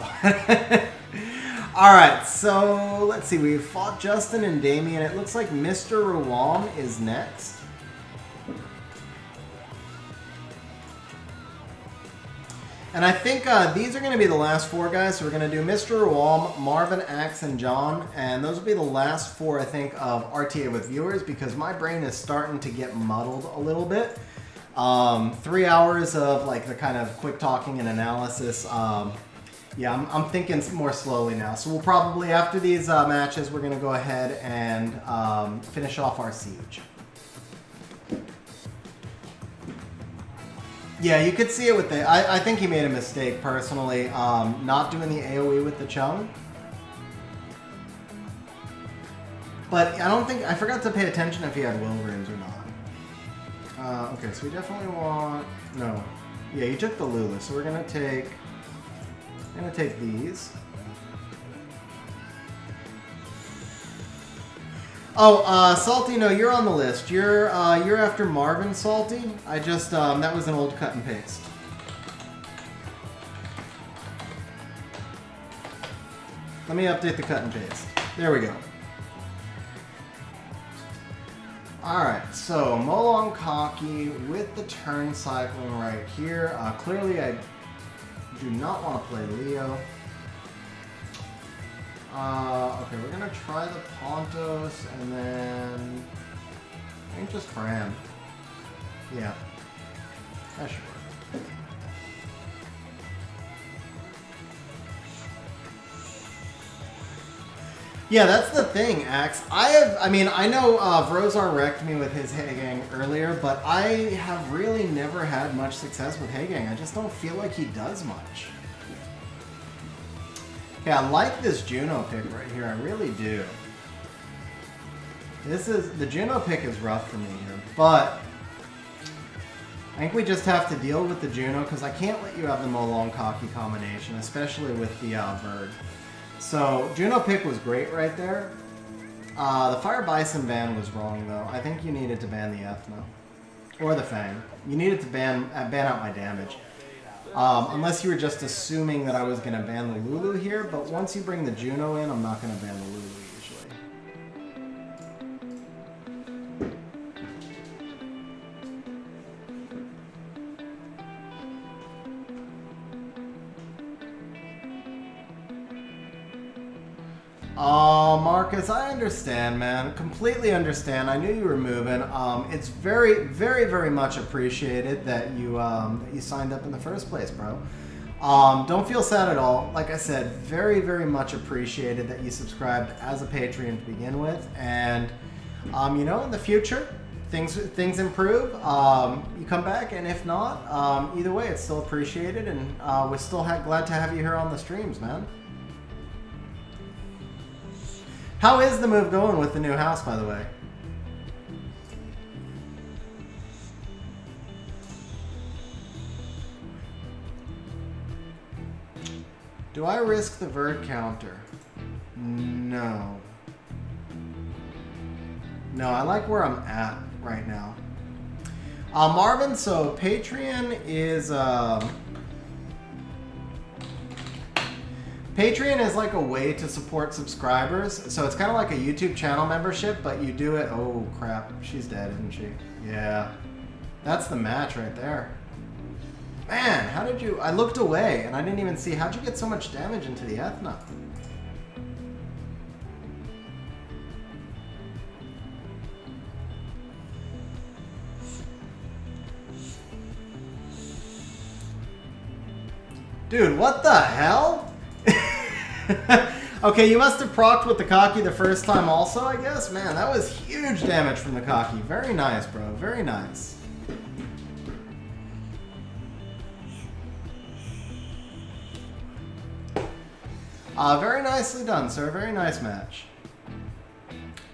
Alright, so let's see. We've fought Justin and Damien. It looks like Mr. Ruam is next. And I think these are going to be the last 4 guys. So we're going to do Mr. Ruam, Marvin, Axe, and John. And those will be the last 4, I think, of RTA with viewers because my brain is starting to get muddled a little bit. 3 hours of like the kind of quick talking and analysis. Yeah, I'm thinking more slowly now. So we'll probably, after these matches, we're going to go ahead and finish off our siege. Yeah, you could see it with the... I think he made a mistake, personally, not doing the AoE with the Chung. But I don't think... I forgot to pay attention if he had will runes or not. Okay, so we definitely want... No. Yeah, you took the Lulu, so we're going to take... I'm going to take these. Oh, Salty, no, you're on the list. You're after Marvin, Salty. I just, that was an old cut and paste. Let me update the cut and paste. There we go. Alright, so Molong Kaki with the turn cycling right here. Clearly I do not want to play Leo. Okay, we're gonna try the Pontos and then I think just Fran. Yeah, that should work. Yeah, that's the thing, Axe. I know Vrozar wrecked me with his Hagang earlier, but I have really never had much success with Hagang. I just don't feel like he does much. Okay, I like this Juno pick right here. I really do. The Juno pick is rough for me here, but I think we just have to deal with the Juno because I can't let you have the Molong Kaki combination, especially with the Bird. So, Juno pick was great right there. The Fire Bison ban was wrong, though. I think you needed to ban the Ethno. Or the Fang. You needed to ban out my damage. Unless you were just assuming that I was going to ban the Lulu here, but once you bring the Juno in, I'm not going to ban the Lulu usually. Marcus, I understand, man. Completely understand. I knew you were moving. It's very, very, very much appreciated that you signed up in the first place, bro. Don't feel sad at all. Like I said, very, very much appreciated that you subscribed as a Patreon to begin with. And, you know, in the future, things improve. You come back, and if not, either way, it's still appreciated. And we're still glad to have you here on the streams, man. How is the move going with the new house, by the way? Do I risk the Verd counter? No. No, I like where I'm at right now. Marvin, so Patreon is... Patreon is like a way to support subscribers. So it's kind of like a YouTube channel membership, but you do it... Oh, crap. She's dead, isn't she? Yeah. That's the match right there. Man, how did you... I looked away, and I didn't even see... How'd you get so much damage into the Ethna? Dude, what the hell? Okay, you must have procced with the Kaki the first time also, I guess? Man, that was huge damage from the Kaki. Very nice, bro. Very nice. Very nicely done, sir. Very nice match.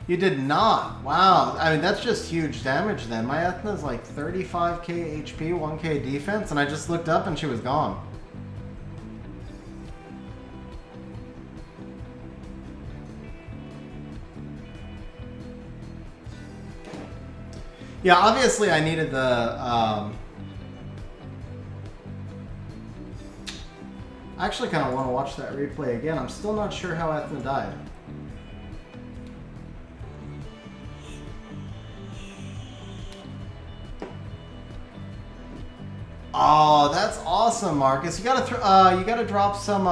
You did not. Wow. I mean, that's just huge damage then. My Ethna's like 35k HP, 1k defense, and I just looked up and she was gone. Yeah, obviously I needed the... I actually kind of want to watch that replay again. I'm still not sure how Ethna died. Oh, that's awesome, Marcus. You gotta drop some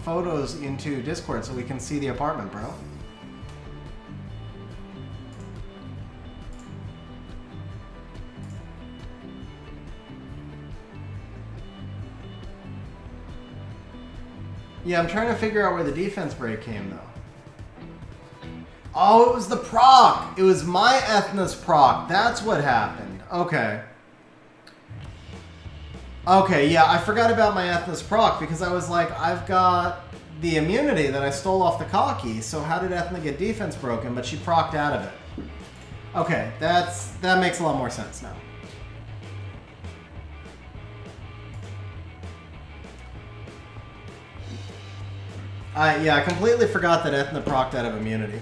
photos into Discord so we can see the apartment, bro. Yeah, I'm trying to figure out where the defense break came, though. Oh, it was the proc. It was my Ethna's proc. That's what happened. Okay. Okay, yeah, I forgot about my Ethna's proc because I was like, I've got the immunity that I stole off the Cocky, so how did Ethna get defense broken? But she procced out of it. Okay, that makes a lot more sense now. Yeah, I completely forgot that Ethna procced out of immunity.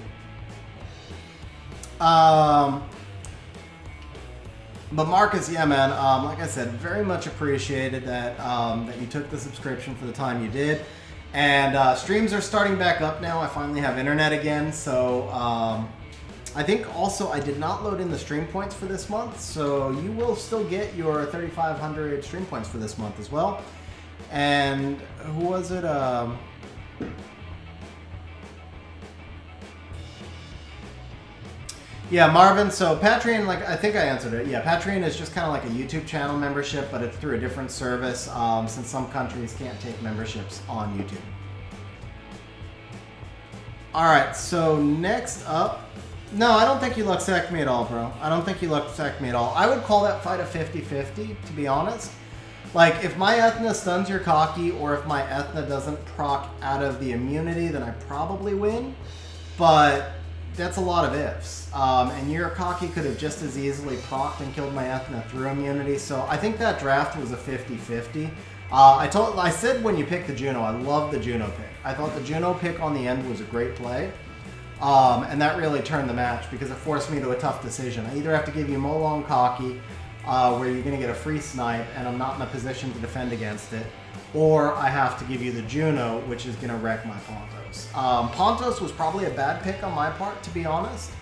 But Marcus, yeah, man, like I said, very much appreciated that that you took the subscription for the time you did. And streams are starting back up now. I finally have internet again, so I think also I did not load in the stream points for this month, so you will still get your 3,500 stream points for this month as well. And who was it? Yeah, Marvin, so Patreon, like, I think I answered it. Yeah, Patreon is just kind of like a YouTube channel membership, but it's through a different service, since some countries can't take memberships on YouTube. Alright, so next up... No, I don't think you luck-sacked me at all, bro. I don't think you luck-sacked me at all. I would call that fight a 50-50, to be honest. Like, if my Ethna stuns your Cocky, or if my Ethna doesn't proc out of the immunity, then I probably win. But... that's a lot of ifs. And your Cocky could have just as easily procced and killed my Ethna through immunity. So I think that draft was a 50-50. I said when you picked the Juno, I love the Juno pick. I thought the Juno pick on the end was a great play. And that really turned the match because it forced me to a tough decision. I either have to give you Molong Cocky, where you're going to get a free snipe and I'm not in a position to defend against it, or I have to give you the Juno, which is going to wreck my Pontos. Pontos was probably a bad pick on my part, to be honest.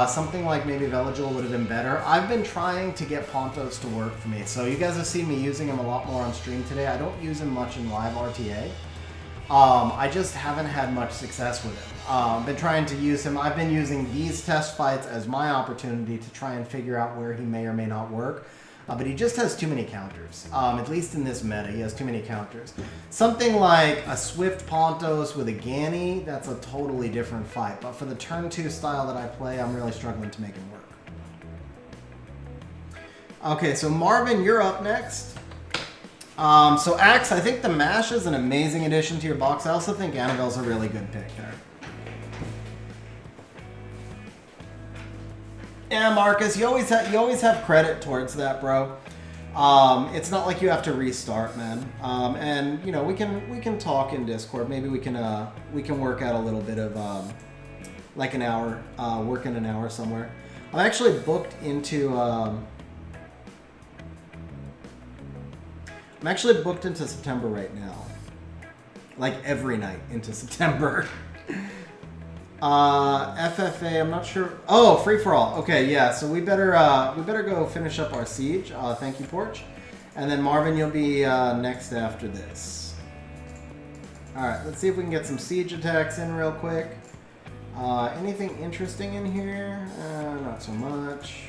Something like maybe Veligil would have been better. I've been trying to get Pontos to work for me, so you guys have seen me using him a lot more on stream today. I don't use him much in live RTA. I just haven't had much success with him. Been trying to use him. I've been using these test fights as my opportunity to try and figure out where he may or may not work. But he just has too many counters. At least in this meta, he has too many counters. Something like a Swift Pontos with a Ganny, that's a totally different fight. But for the turn 2 style that I play, I'm really struggling to make him work. Okay, so Marvin, you're up next. So Axe, I think the Mash is an amazing addition to your box. I also think Annabelle's a really good pick there. Yeah, Marcus, you always have credit towards that, bro. It's not like you have to restart, man. And you know, we can talk in Discord. Maybe we can work out a little bit of like an hour, work in an hour somewhere. I'm actually booked into September right now. Like every night into September. FFA, I'm not sure. Oh, free for all. Okay, yeah. So we better go finish up our siege. Thank you, Porch. And then Marvin, you'll be next after this. All right, let's see if we can get some siege attacks in real quick. Anything interesting in here? Not so much.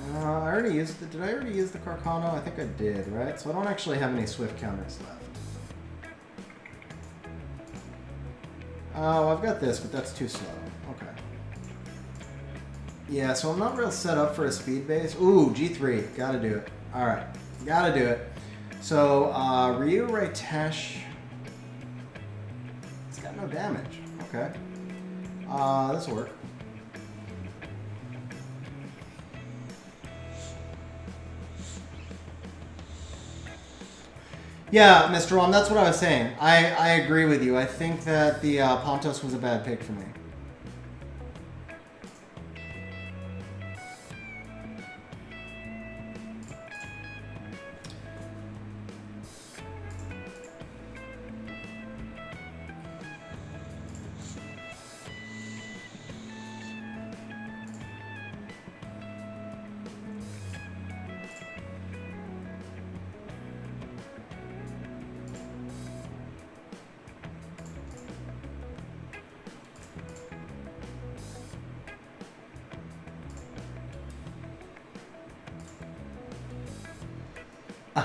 Did I already use the Carcano? I think I did, right? So I don't actually have any Swift counters left. Oh, I've got this, but that's too slow. Okay. Yeah, so I'm not real set up for a speed base. Ooh, G3. Gotta do it. Alright. Gotta do it. So, Ryu Raitesh. It's got no damage. Okay. This'll work. Yeah, Mr. Rom, that's what I was saying. I agree with you. I think that the Pontos was a bad pick for me.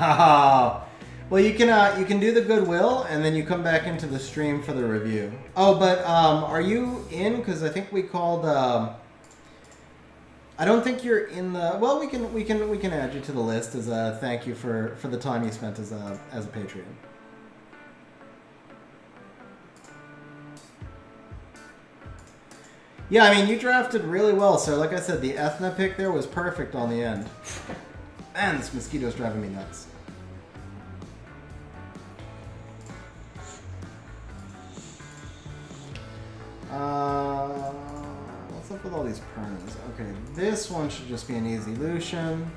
Oh, well, you can do the goodwill, and then you come back into the stream for the review. Oh, but are you in? Because I think we called. I don't think you're in the. Well, we can add you to the list as a thank you for the time you spent as a Patreon. Yeah, I mean, you drafted really well, so like I said, the Ethna pick there was perfect on the end. Man, this mosquito's driving me nuts. What's up with all these pernas? Okay, this one should just be an easy Lucian.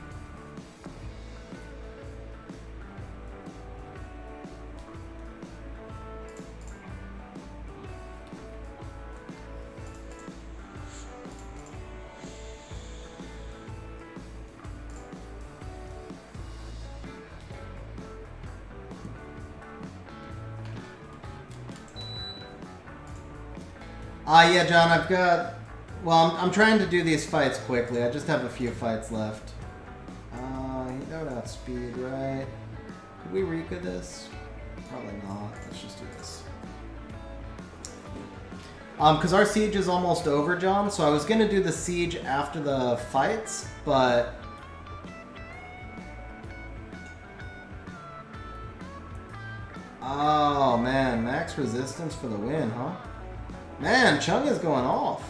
Yeah, John, I've got... Well, I'm trying to do these fights quickly. I just have a few fights left. That would outspeed, right? Could we Rika this? Probably not. Let's just do this. Because our siege is almost over, John, so I was going to do the siege after the fights, but... Oh, man. Max resistance for the win, huh? Man, Chung is going off.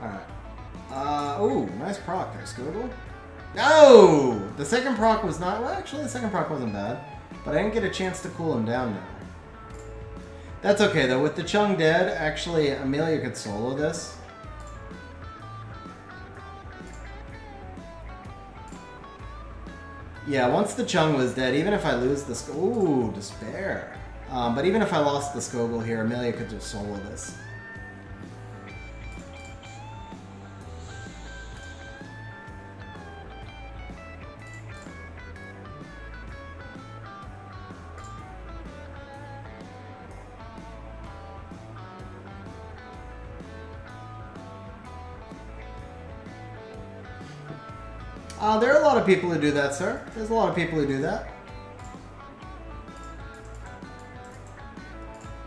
Alright. Ooh, nice proc there, Skogel. No! The second proc was not... Well, actually, the second proc wasn't bad. But I didn't get a chance to cool him down now. That's okay, though. With the Chung dead, actually, Amelia could solo this. Yeah, once the Chung was dead, even if I lose the... Ooh, despair. But even if I lost the Skogel here, Amelia could just solo this. There are a lot of people who do that, sir. There's a lot of people who do that.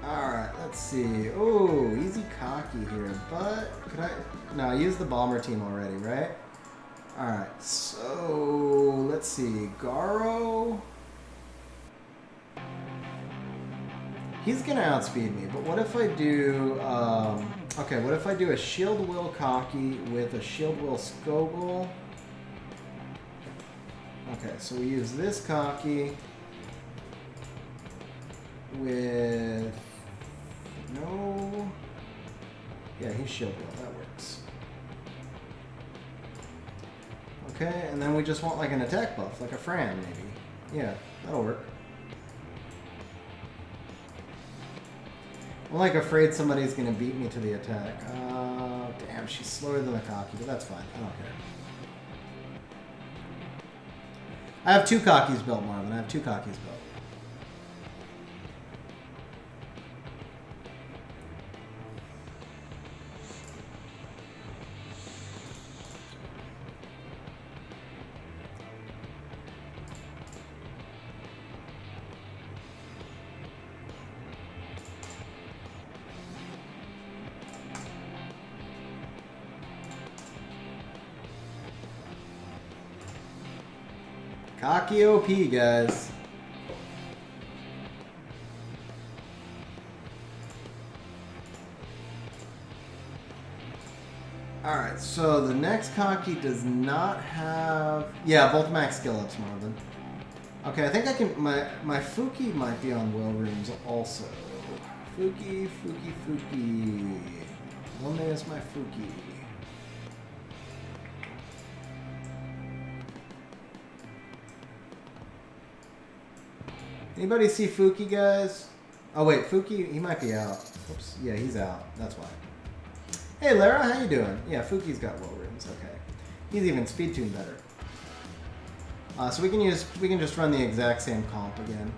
Alright, let's see. Oh, easy cocky here, but could I... No, I used the bomber team already, right? Alright, so let's see. Garo... He's gonna outspeed me, but what if I do... okay, what if I do a Shield Will cocky with a Shield Will Skogel? Okay, so we use this cocky with no... Yeah, he's shield will, that works. Okay, and then we just want like an attack buff, like a Fran maybe. Yeah, that'll work. I'm like afraid somebody's gonna beat me to the attack. Damn, she's slower than the cocky, but that's fine, I don't care. I have two cockies built, Marvin. I have two cockies built. Cocky OP, guys. Alright, so the next Cocky does not have... Yeah, both max skill ups, Marvin. Okay, I think I can... My Fuki might be on Will Runes also. Fuki. Only is my Fuki. Anybody see Fuki, guys? Oh wait, Fuki, he might be out. Oops, yeah, he's out. That's why. Hey Lara, how you doing? Yeah, Fuki's got Will Runes. Okay, he's even speed tuned better. So we can just run the exact same comp again.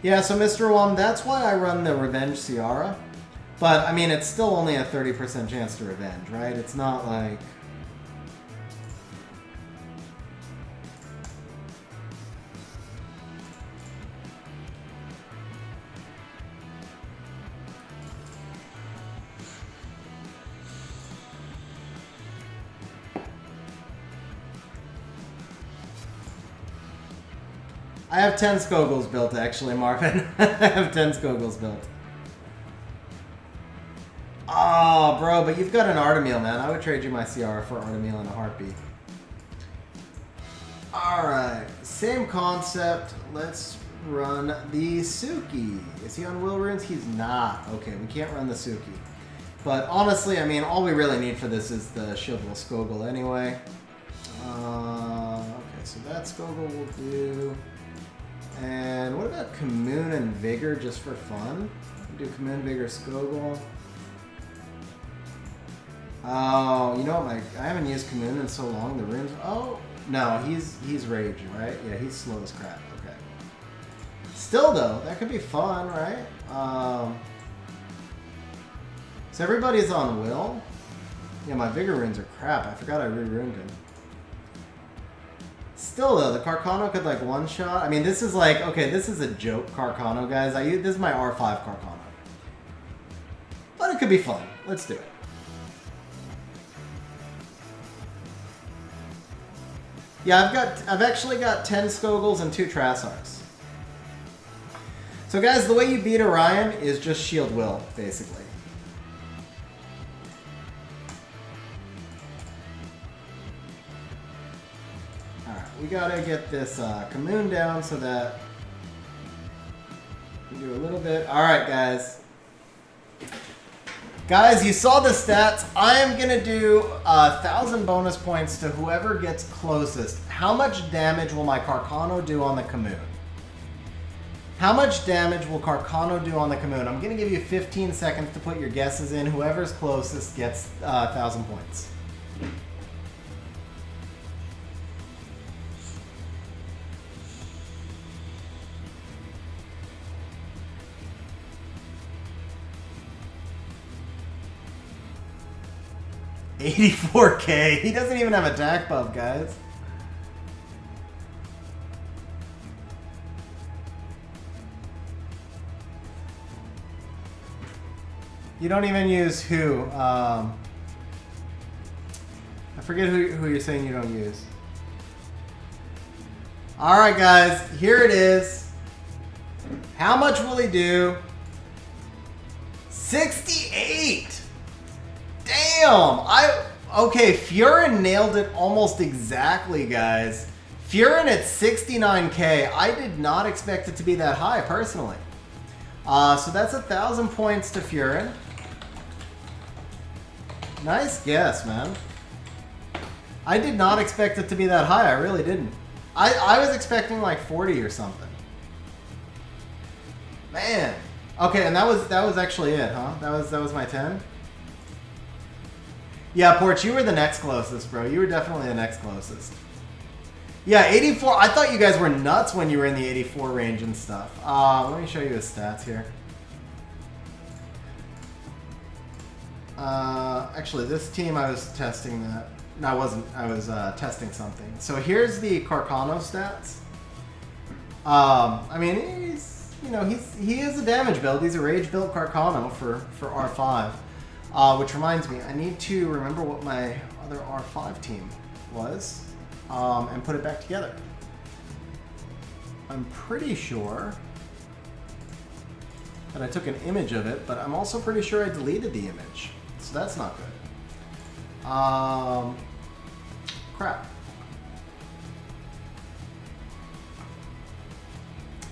Yeah, so Mr. Wom, that's why I run the Revenge Ciara. But, I mean, it's still only a 30% chance to Revenge, right? It's not like... I have 10 Skogels built, actually, Marvin. I have 10 Skogels built. Oh, bro, but you've got an Artemil, man. I would trade you my Ciara for Artemil in a heartbeat. Alright, same concept. Let's run the Suki. Is he on Will Runes? He's not. Okay, we can't run the Suki. But honestly, I mean, all we really need for this is the Shield Will Skogel anyway. Okay, so that Skogel will do. And what about Commune and Vigor just for fun? Do Commune, Vigor, Skogel. Oh, you know what? I haven't used Commune in so long. The runes. Oh no, he's raging, right? Yeah, he's slow as crap. Okay. Still though, that could be fun, right? So everybody's on Will. Yeah, my Vigor runes are crap. I forgot I re-runed him. Still though, the Carcano could like one shot. I mean, this is like, okay, this is a joke Carcano, guys. This is my R5 Carcano. But it could be fun. Let's do it. Yeah, I've actually got 10 Skogels and 2 Trassarks. So guys, the way you beat Orion is just Shield Will, basically. We gotta get this Commune down so that we do a little bit. Alright, guys. Guys, you saw the stats. I am gonna do 1,000 bonus points to whoever gets closest. How much damage will my Carcano do on the Commune? How much damage will Carcano do on the Commune? I'm gonna give you 15 seconds to put your guesses in. Whoever's closest gets 1,000 points. $84K. He doesn't even have attack buff, guys. You don't even use who? I forget who you're saying you don't use. Alright, guys. Here it is. How much will he do? 68! Damn! Okay, Furin nailed it almost exactly, guys. Furin at 69K. I did not expect it to be that high, personally. So that's 1,000 points to Furin. Nice guess, man. I did not expect it to be that high. I really didn't. I was expecting like 40 or something. Man. Okay, and that was actually it, huh? That was my 10. Yeah, Porch, you were the next closest, bro. You were definitely the next closest. Yeah, 84. I thought you guys were nuts when you were in the 84 range and stuff. Let me show you his stats here. Actually, this team I was testing that. No, I wasn't. I was testing something. So here's the Carcano stats. I mean, he is a damage build. He's a rage built Carcano for R5. Which reminds me, I need to remember what my other R5 team was, and put it back together. I'm pretty sure that I took an image of it, but I'm also pretty sure I deleted the image. So that's not good. Crap.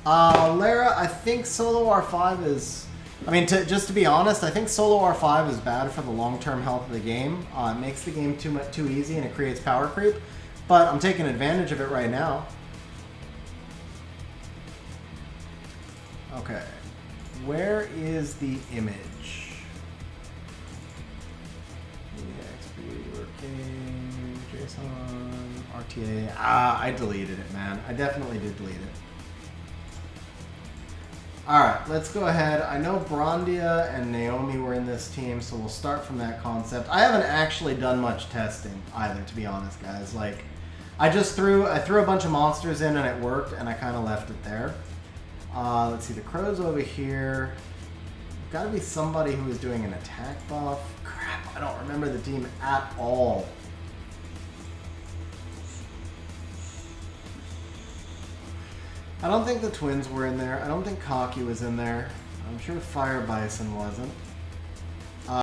Lara, I think solo R5 is... I mean, just to be honest, I think solo R5 is bad for the long-term health of the game. It makes the game too easy and it creates power creep. But I'm taking advantage of it right now. Okay. Where is the image? XP, working, JSON, RTA. I deleted it, man. I definitely did delete it. Alright, let's go ahead. I know Brondia and Naomi were in this team, so we'll start from that concept. I haven't actually done much testing either, to be honest, guys. Like, I threw a bunch of monsters in and it worked, and I kind of left it there. Let's see, the crow's over here. Got to be somebody who is doing an attack buff. Crap, I don't remember the team at all. I don't think the twins were in there. I don't think Cocky was in there. I'm sure Fire Bison wasn't.